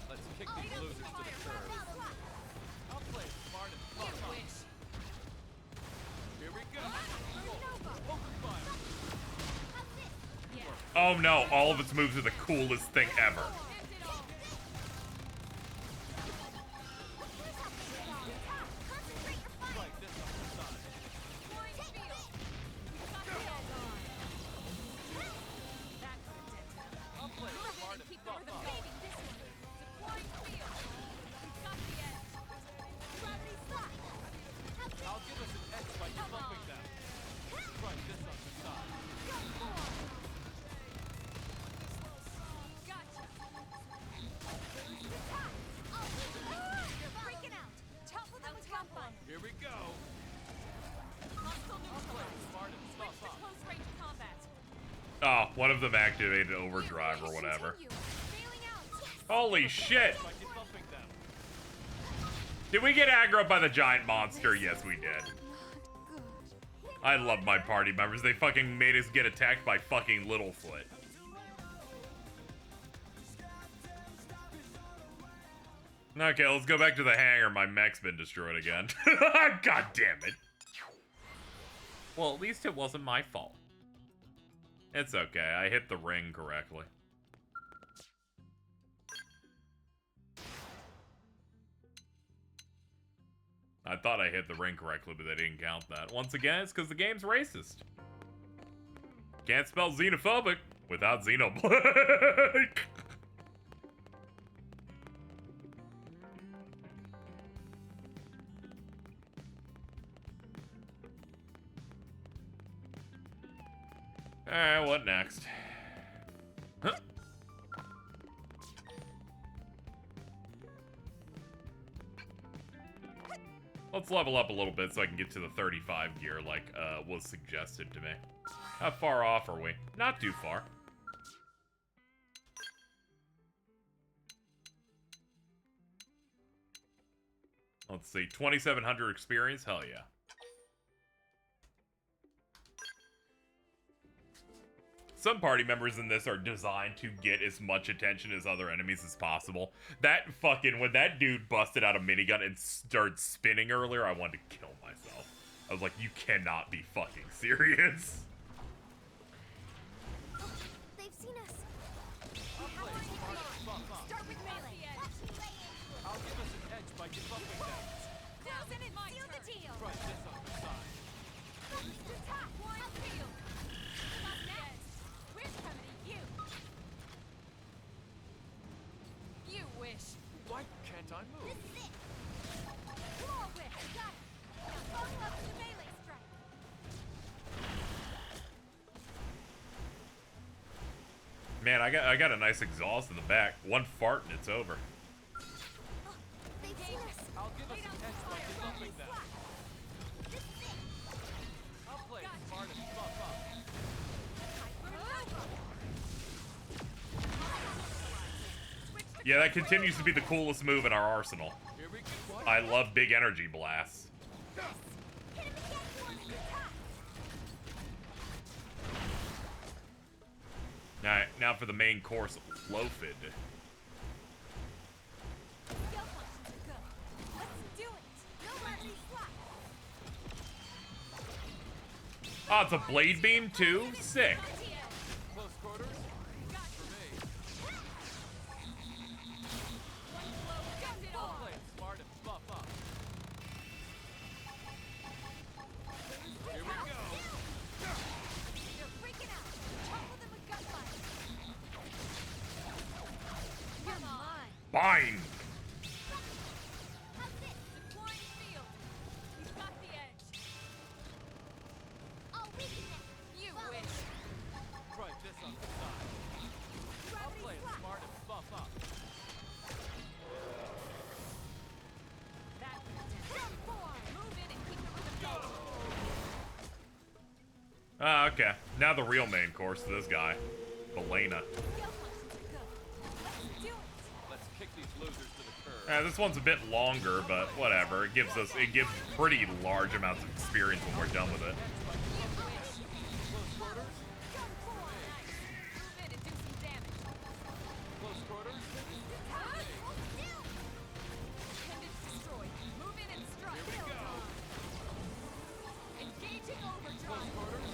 Let's kick these losers to the curb. I'll play it smart and fuck off. Here we go. Open fire. Oh no, all of its moves are the coolest thing ever. Here we go. Oh, one of them activated overdrive or whatever. Holy shit! Did we get aggroed by the giant monster? Yes, we did. I love my party members. They fucking made us get attacked by fucking Littlefoot. Okay, let's go back to the hangar. My mech's been destroyed again. God damn it. Well, at least it wasn't my fault. It's okay. I hit the ring correctly. I thought I hit the ring correctly, but they didn't count that. Once again, it's because the game's racist. Can't spell xenophobic without Xenoblade. Alright, what next? Huh. Let's level up a little bit so I can get to the 35 gear like was suggested to me. How far off are we? Not too far. Let's see, 2,700 experience? Hell yeah. Some party members in this are designed to get as much attention as other enemies as possible. That fucking, when that dude busted out a minigun and started spinning earlier, I wanted to kill myself. I was like, you cannot be fucking serious. They've seen us. Start with melee. I'll give us an edge by debuffing them. Close in and seal the deal. Try this on the side. Attack one field. We're coming to you. You wish. Why can't I move? This is it. Claw whip. Got it. Now follow up with the melee strike. Man, I got a nice exhaust in the back. One fart and it's over. They've seen us. I'll give us an edge by debuffing them. I'll play it smart and buff up. Switch to Yeah, that continues to be the coolest move in our arsenal. I love big energy blasts. Alright, now for the main course, Lofid. Oh, it's a blade beam too? Sick. Close quarters? For me. I'll play it smart and buff up. Here we go. They're freaking out. Topple them with gunfire. You're mine. Bind. How's this? Deploying field. We've got the edge. I'll weaken them. You wish. Try this on the side. I'll play it smart and buff up. That move in and keep the rhythm going. Ah, okay. Now the real main course to this guy, Belena. Let's kick these losers to the curb. This one's a bit longer, but whatever. It gives pretty large amounts of experience when we're done with it. Close quarters? Move in and do some damage. Close quarters? Appendage destroyed. Move in and strike. Here we go. Engaging overtime. Close quarters?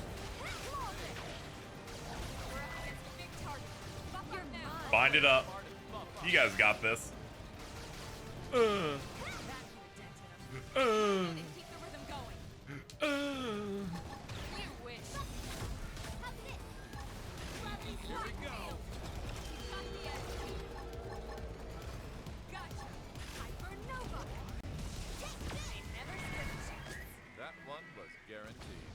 We're up against a big target. Buff up now. Bind it up. Smart and buff up. You guys got this. That put a dent in him. And keep the rhythm going. You wish. Here we go. Got the edge. Gotcha. Hypernova. They never stood a chance. That one was guaranteed.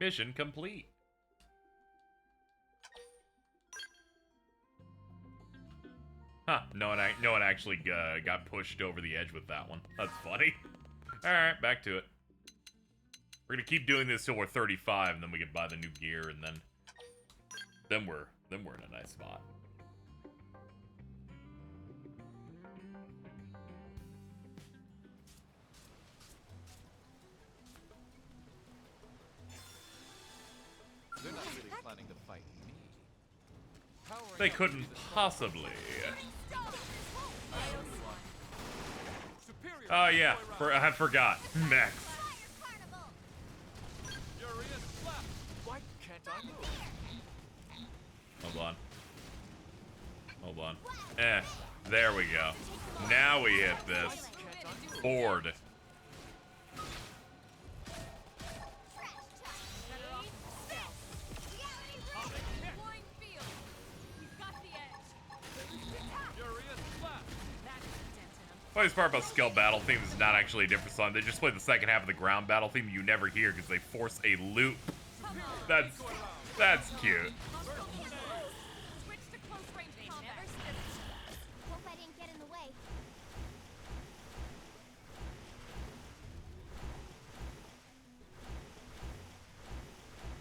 Mission complete. Huh, no one actually got pushed over the edge with that one. That's funny. Alright, back to it. We're gonna keep doing this till we're 35, and then we can buy the new gear, and then we're in a nice spot. They're not really planning to fight me. Powering They up couldn't to the possibly. superior Oh yeah, deploy round. I forgot. Max. Furious flap. Why can't I move? Hold on. There we go. Now we hit this. Board. Deploying field. We've got the edge. Furious flap. That put a dent in him. Funniest part about Skell battle theme is not actually a different song. They just play the second half of the ground battle theme you never hear because they force a loop. That's cute. Switch to close range combat. Hope I didn't get in the way.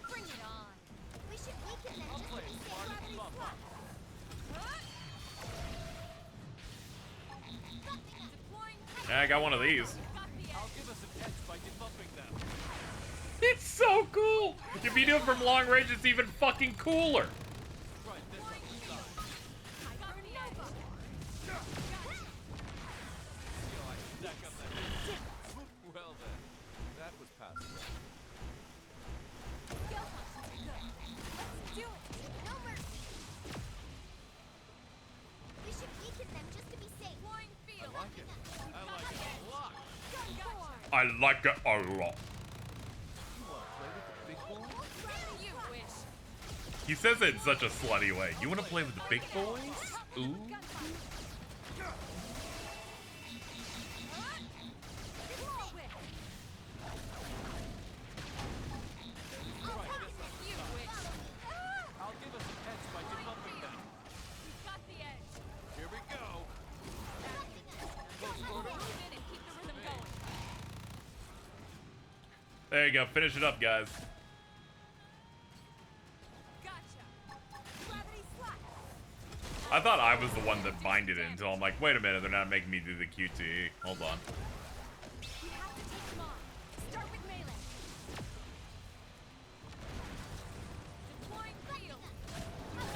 Bring it on. We should weaken them I'll just play to it be smart safe. and buff up. Deploying. Yeah, I got one of these. Got the edge. I'll give us an edge by debuffing them. It's so cool. If you do it from long range, it's even fucking cooler. Try this on the side. Hypernova. Feel like stack up that edge. Well then, that was passable. Skill functions good. Let's do it. No mercy. We should weaken them just to be safe. Deploying I field. like it. I like it a lot. I like it a lot. You wanna play with the big boys? You wish. He says it in such a slutty way. You want to play with the big boys? Ooh. I'll give us an edge by debuffing them. We've got the edge. Here we go. There you go. Finish it up, guys. I thought I was the one that binded it until I'm like, wait a minute, they're not making me do the QTE. Hold on.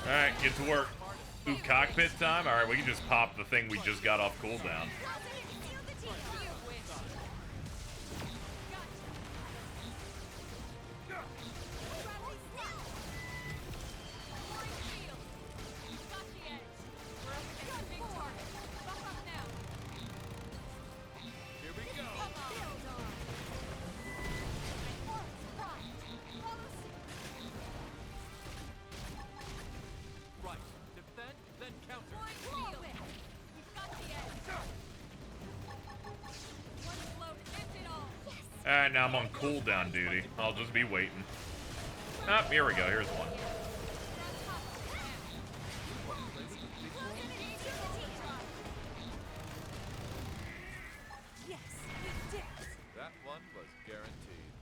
Alright, get to work. Ooh, cockpit time? Alright, we can just pop the thing we just got off cooldown. Alright, now I'm on cooldown duty. I'll just be waiting. Ah, here we go. Here's one. That one was guaranteed.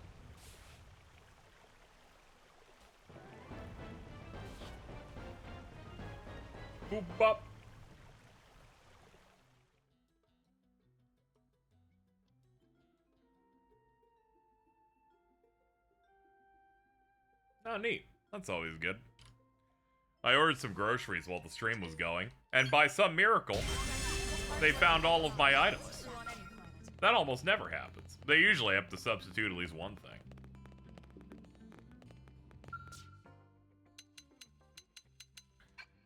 Boop bop. Oh, neat. That's always good. I ordered some groceries while the stream was going, and by some miracle, they found all of my items. That almost never happens. They usually have to substitute at least one thing.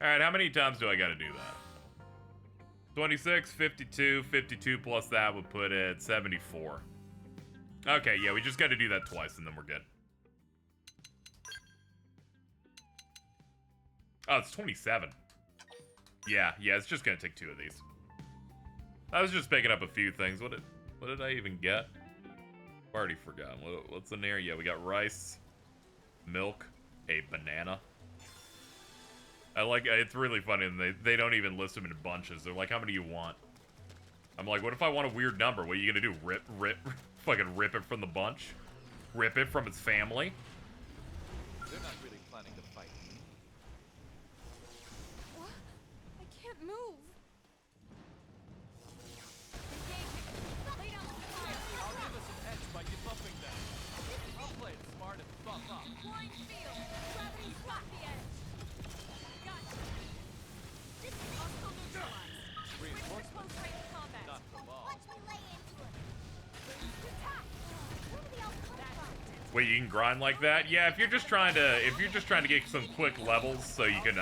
Alright, how many times do I gotta do that? 26, 52, 52 plus that would put it 74. Okay, yeah, we just gotta do that twice and then we're good. Oh, it's 27. Yeah, it's just gonna take 2 of these. I was just picking up a few things. What did I even get? I've already forgotten. What's in there? Yeah, we got rice, milk, a banana. I like, it's really funny, and they don't even list them in bunches. They're like, how many do you want? I'm like, what if I want a weird number? What are you gonna do? Fucking rip it from the bunch? Rip it from its family? They're not really planning to fight. What? I can't move. I'll give us an edge by debuffing them. I'll play it smart and buff up. Flying field. Gravity's got the edge. Gotcha. Hostile neutralized. Switch to close range combat. Not for long. Watch me lay into it. Attack! Where do they all come from? Wait, you can grind like that? Yeah, if you're just trying to get some quick levels so you can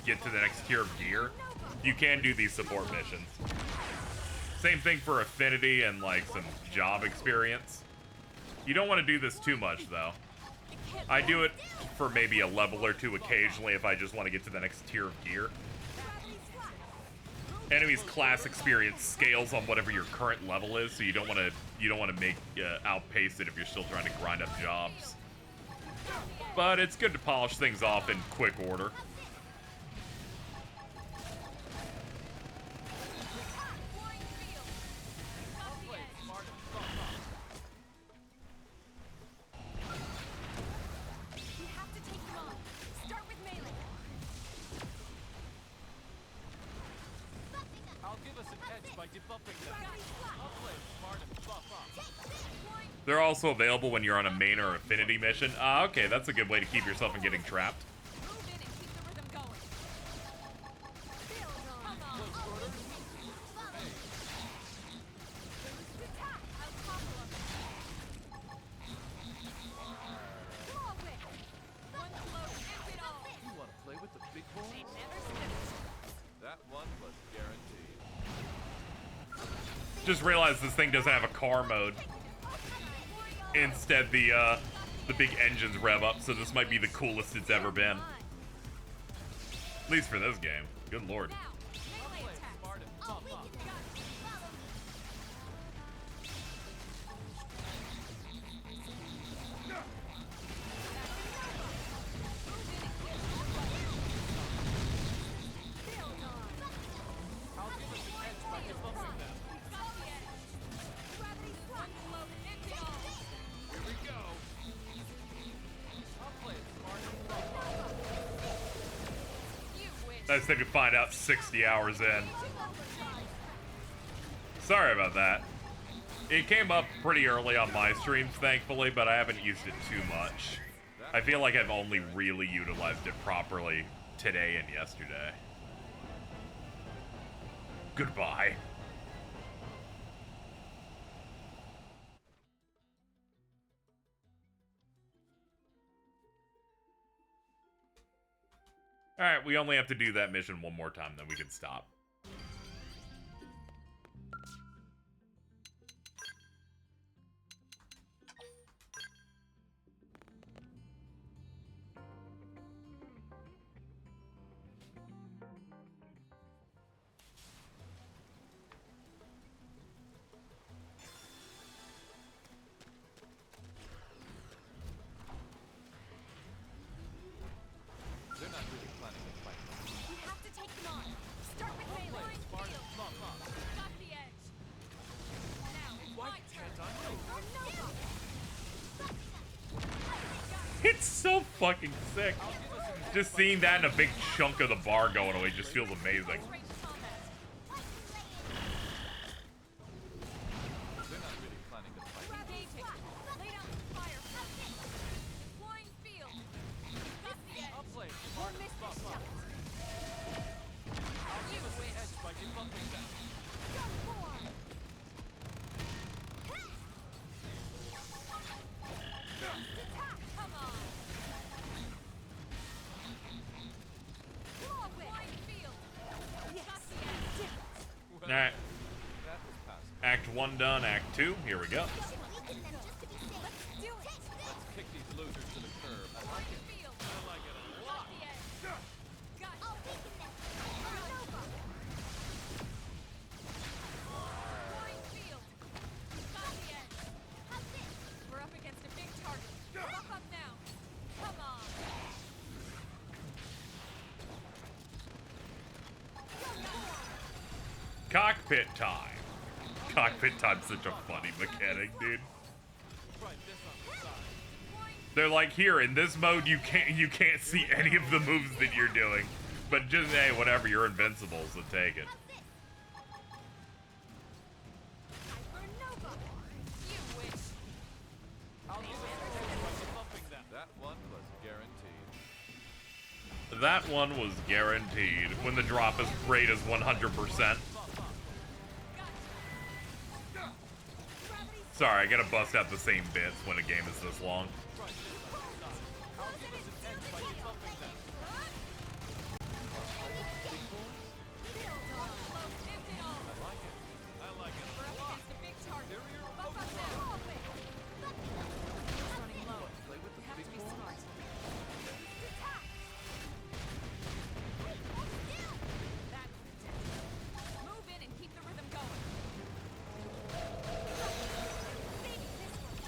get to the next tier of gear, you can do these support missions. Same thing for affinity and like some job experience. You don't want to do this too much though. I do it for maybe a level or 2 occasionally if I just want to get to the next tier of gear. Enemy's class experience scales on whatever your current level is, so you don't want to make outpace it if you're still trying to grind up jobs. But it's good to polish things off in quick order. I'll give us an edge by debuffing them. I'll play it smart and buff up. They're also available when you're on a main or affinity mission. Okay, that's a good way to keep yourself from getting trapped. Move in and keep the rhythm going. Come on. Attack. I'll topple them. Whirlwind. One blow, end it all. You want to play with the big boys? They never skipped. That one was guaranteed. Just realized this thing doesn't have a car mode. Instead, the big engines rev up, so this might be the coolest it's ever been. At least for this game. Good lord. Melee attack. Smart and buff up. I'll give us an edge by debuffing them. Here we go. Nice thing to find out 60 hours in. Sorry about that. It came up pretty early on my streams, thankfully, but I haven't used it too much. I feel like I've only really utilized it properly today and yesterday. Goodbye. Alright, we only have to do that mission one more time, then we can stop. They're not really planning to fight. We have to take them on. Start with Haley. Got the edge. Now it's my turn. It's so fucking sick. Just seeing that and a big chunk of the bar going away just feels amazing. Alright. Act 1 done, Act 2, here we go. Let's kick these losers to the curb. I like it. I like it a lot. We're up against a big target. Buff up now. Come on. Cockpit time. Cockpit time's such a funny mechanic, dude. They're like, here in this mode you can't see any of the moves that you're doing, but just hey, whatever, you're invincible, so take it. That one was guaranteed. That one was guaranteed when the drop is great as 100%. Sorry, I gotta bust out the same bits when a game is this long.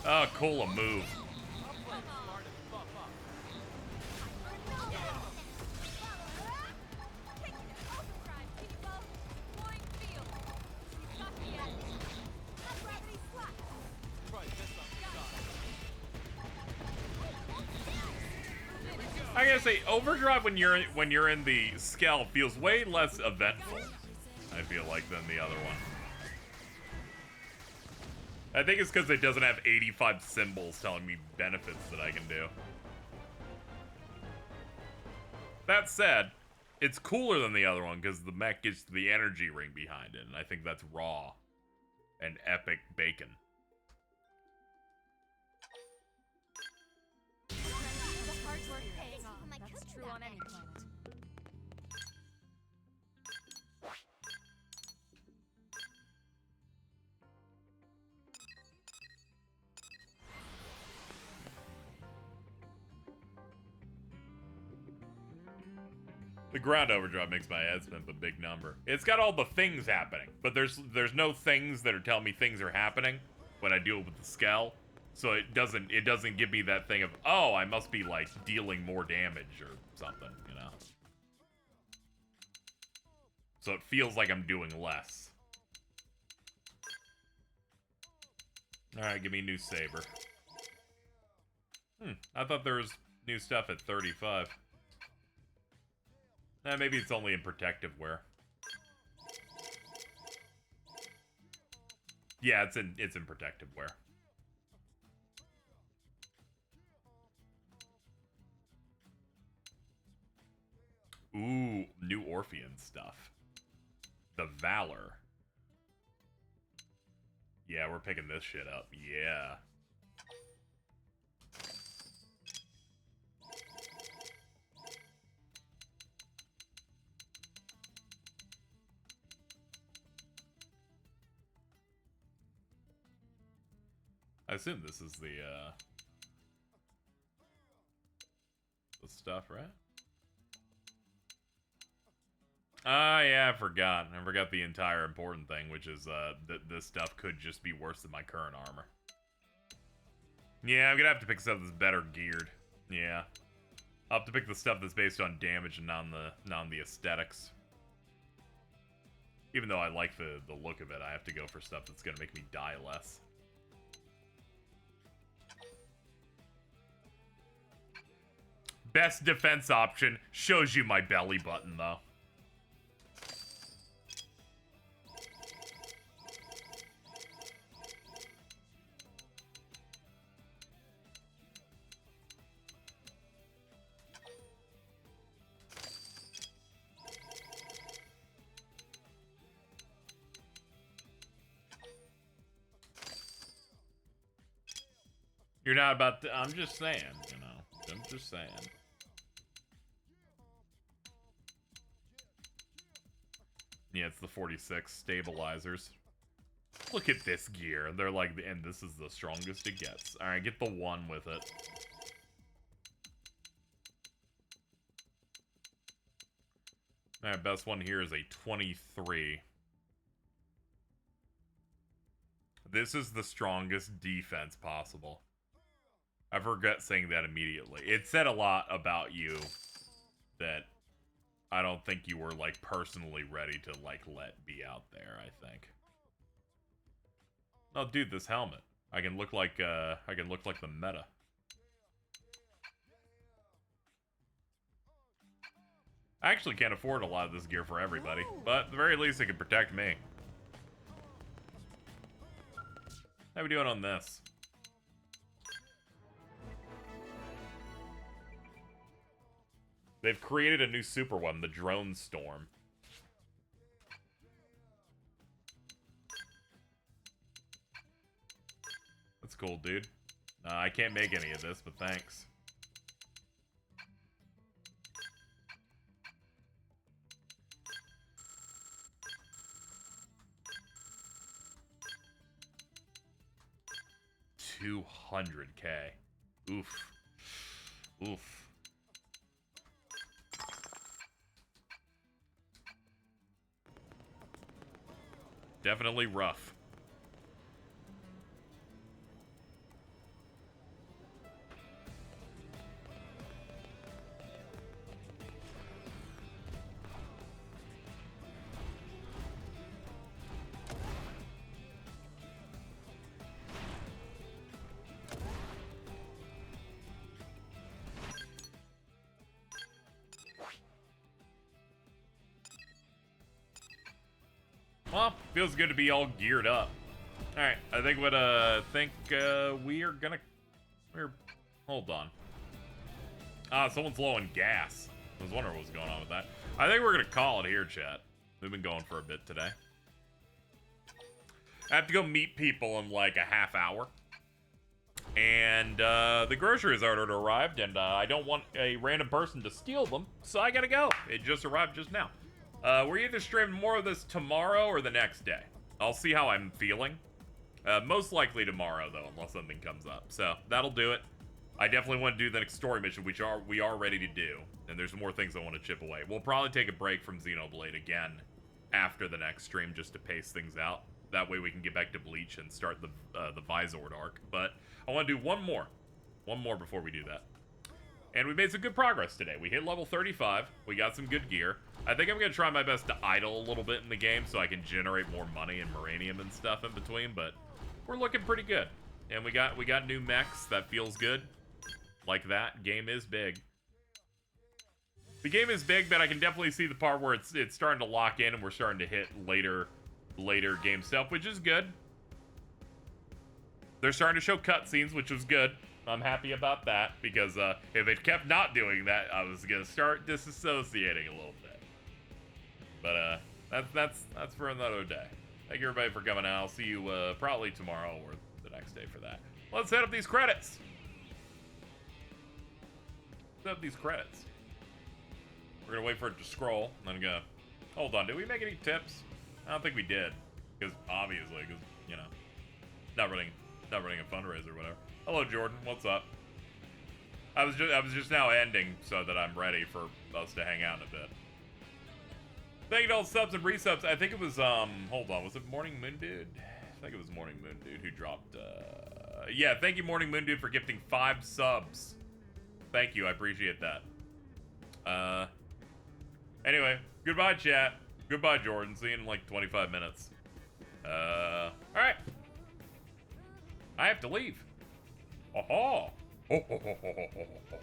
Oh, cool, a move. I gotta say, Overdrive when you're in the Skell feels way less eventful, I feel like, than the other one. I think it's because it doesn't have 85 symbols telling me benefits that I can do. That said, it's cooler than the other one because the mech gets the energy ring behind it, and I think that's raw and epic bacon. The hard work paying off. That's true on any planet. The ground overdrive makes my head spin, but big number. It's got all the things happening, but there's no things that are telling me things are happening when I deal with the Skell. So it doesn't give me that thing of, oh, I must be like dealing more damage or something, you know. So it feels like I'm doing less. Alright, give me a new saber. I thought there was new stuff at 35. Maybe it's only in protective wear. Yeah, it's in protective wear. Ooh, new Orphean stuff. The Valor. Yeah, we're picking this shit up. Yeah. I assume this is the stuff, right? Ah, yeah, I forgot. I forgot the entire important thing, which is that this stuff could just be worse than my current armor. Yeah, I'm gonna have to pick stuff that's better geared. Yeah. I'll have to pick the stuff that's based on damage and not the aesthetics. Even though I like the look of it, I have to go for stuff that's gonna make me die less. Best defense option shows you my belly button, though. You're not about to, I'm just saying, you know. I'm just saying. Yeah, it's the 46 stabilizers. Look at this gear. They're like, and this is the strongest it gets. Alright, get the one with it. Alright, best one here is a 23. This is the strongest defense possible. I forgot saying that immediately. It said a lot about you that I don't think you were, like, personally ready to, like, let be out there, I think. Oh, dude, this helmet. I can look like the meta. I actually can't afford a lot of this gear for everybody, but at the very least it can protect me. How we doing on this? They've created a new super one, the Drone Storm. That's cool, dude. I can't make any of this, but thanks. $200K. Oof. Oof. Definitely rough. Well, feels good to be all geared up. Alright, I think what, we are gonna... Hold on. Ah, someone's low on gas. I was wondering what was going on with that. I think we're gonna call it here, chat. We've been going for a bit today. I have to go meet people in like a half hour. And, the groceries already arrived, and, I don't want a random person to steal them, so I gotta go. It just arrived just now. We're either streaming more of this tomorrow or the next day. I'll see how I'm feeling. Most likely tomorrow, though, unless something comes up. So, that'll do it. I definitely want to do the next story mission, which we are ready to do. And there's more things I want to chip away. We'll probably take a break from Xenoblade again after the next stream just to pace things out. That way we can get back to Bleach and start the Vizord arc. But I want to do one more. One more before we do that. And we made some good progress today. We hit level 35. We got some good gear. I think I'm going to try my best to idle a little bit in the game so I can generate more money and Moranium and stuff in between, but we're looking pretty good. And we got new mechs. That feels good. Like that. Game is big. The game is big, but I can definitely see the part where it's starting to lock in and we're starting to hit later game stuff, which is good. They're starting to show cutscenes, which was good. I'm happy about that because if it kept not doing that, I was gonna start disassociating a little bit. But that's for another day. Thank you everybody for coming out. I'll see you probably tomorrow or the next day for that. Let's set up these credits. Set up these credits. We're gonna wait for it to scroll. And then gonna hold on. Did we make any tips? I don't think we did, because obviously, because you know, not running a fundraiser or whatever. Hello, Jordan. What's up? I was just now ending so that I'm ready for us to hang out in a bit. Thank you to all the subs and resubs. I think it was hold on, was it Morning Moon Dude? I think it was Morning Moon Dude who dropped yeah, thank you Morning Moon Dude for gifting 5 subs. Thank you, I appreciate that. Anyway, goodbye chat. Goodbye Jordan. See you in like 25 minutes. Alright. I have to leave. Oh ho ho ho ho ho ho.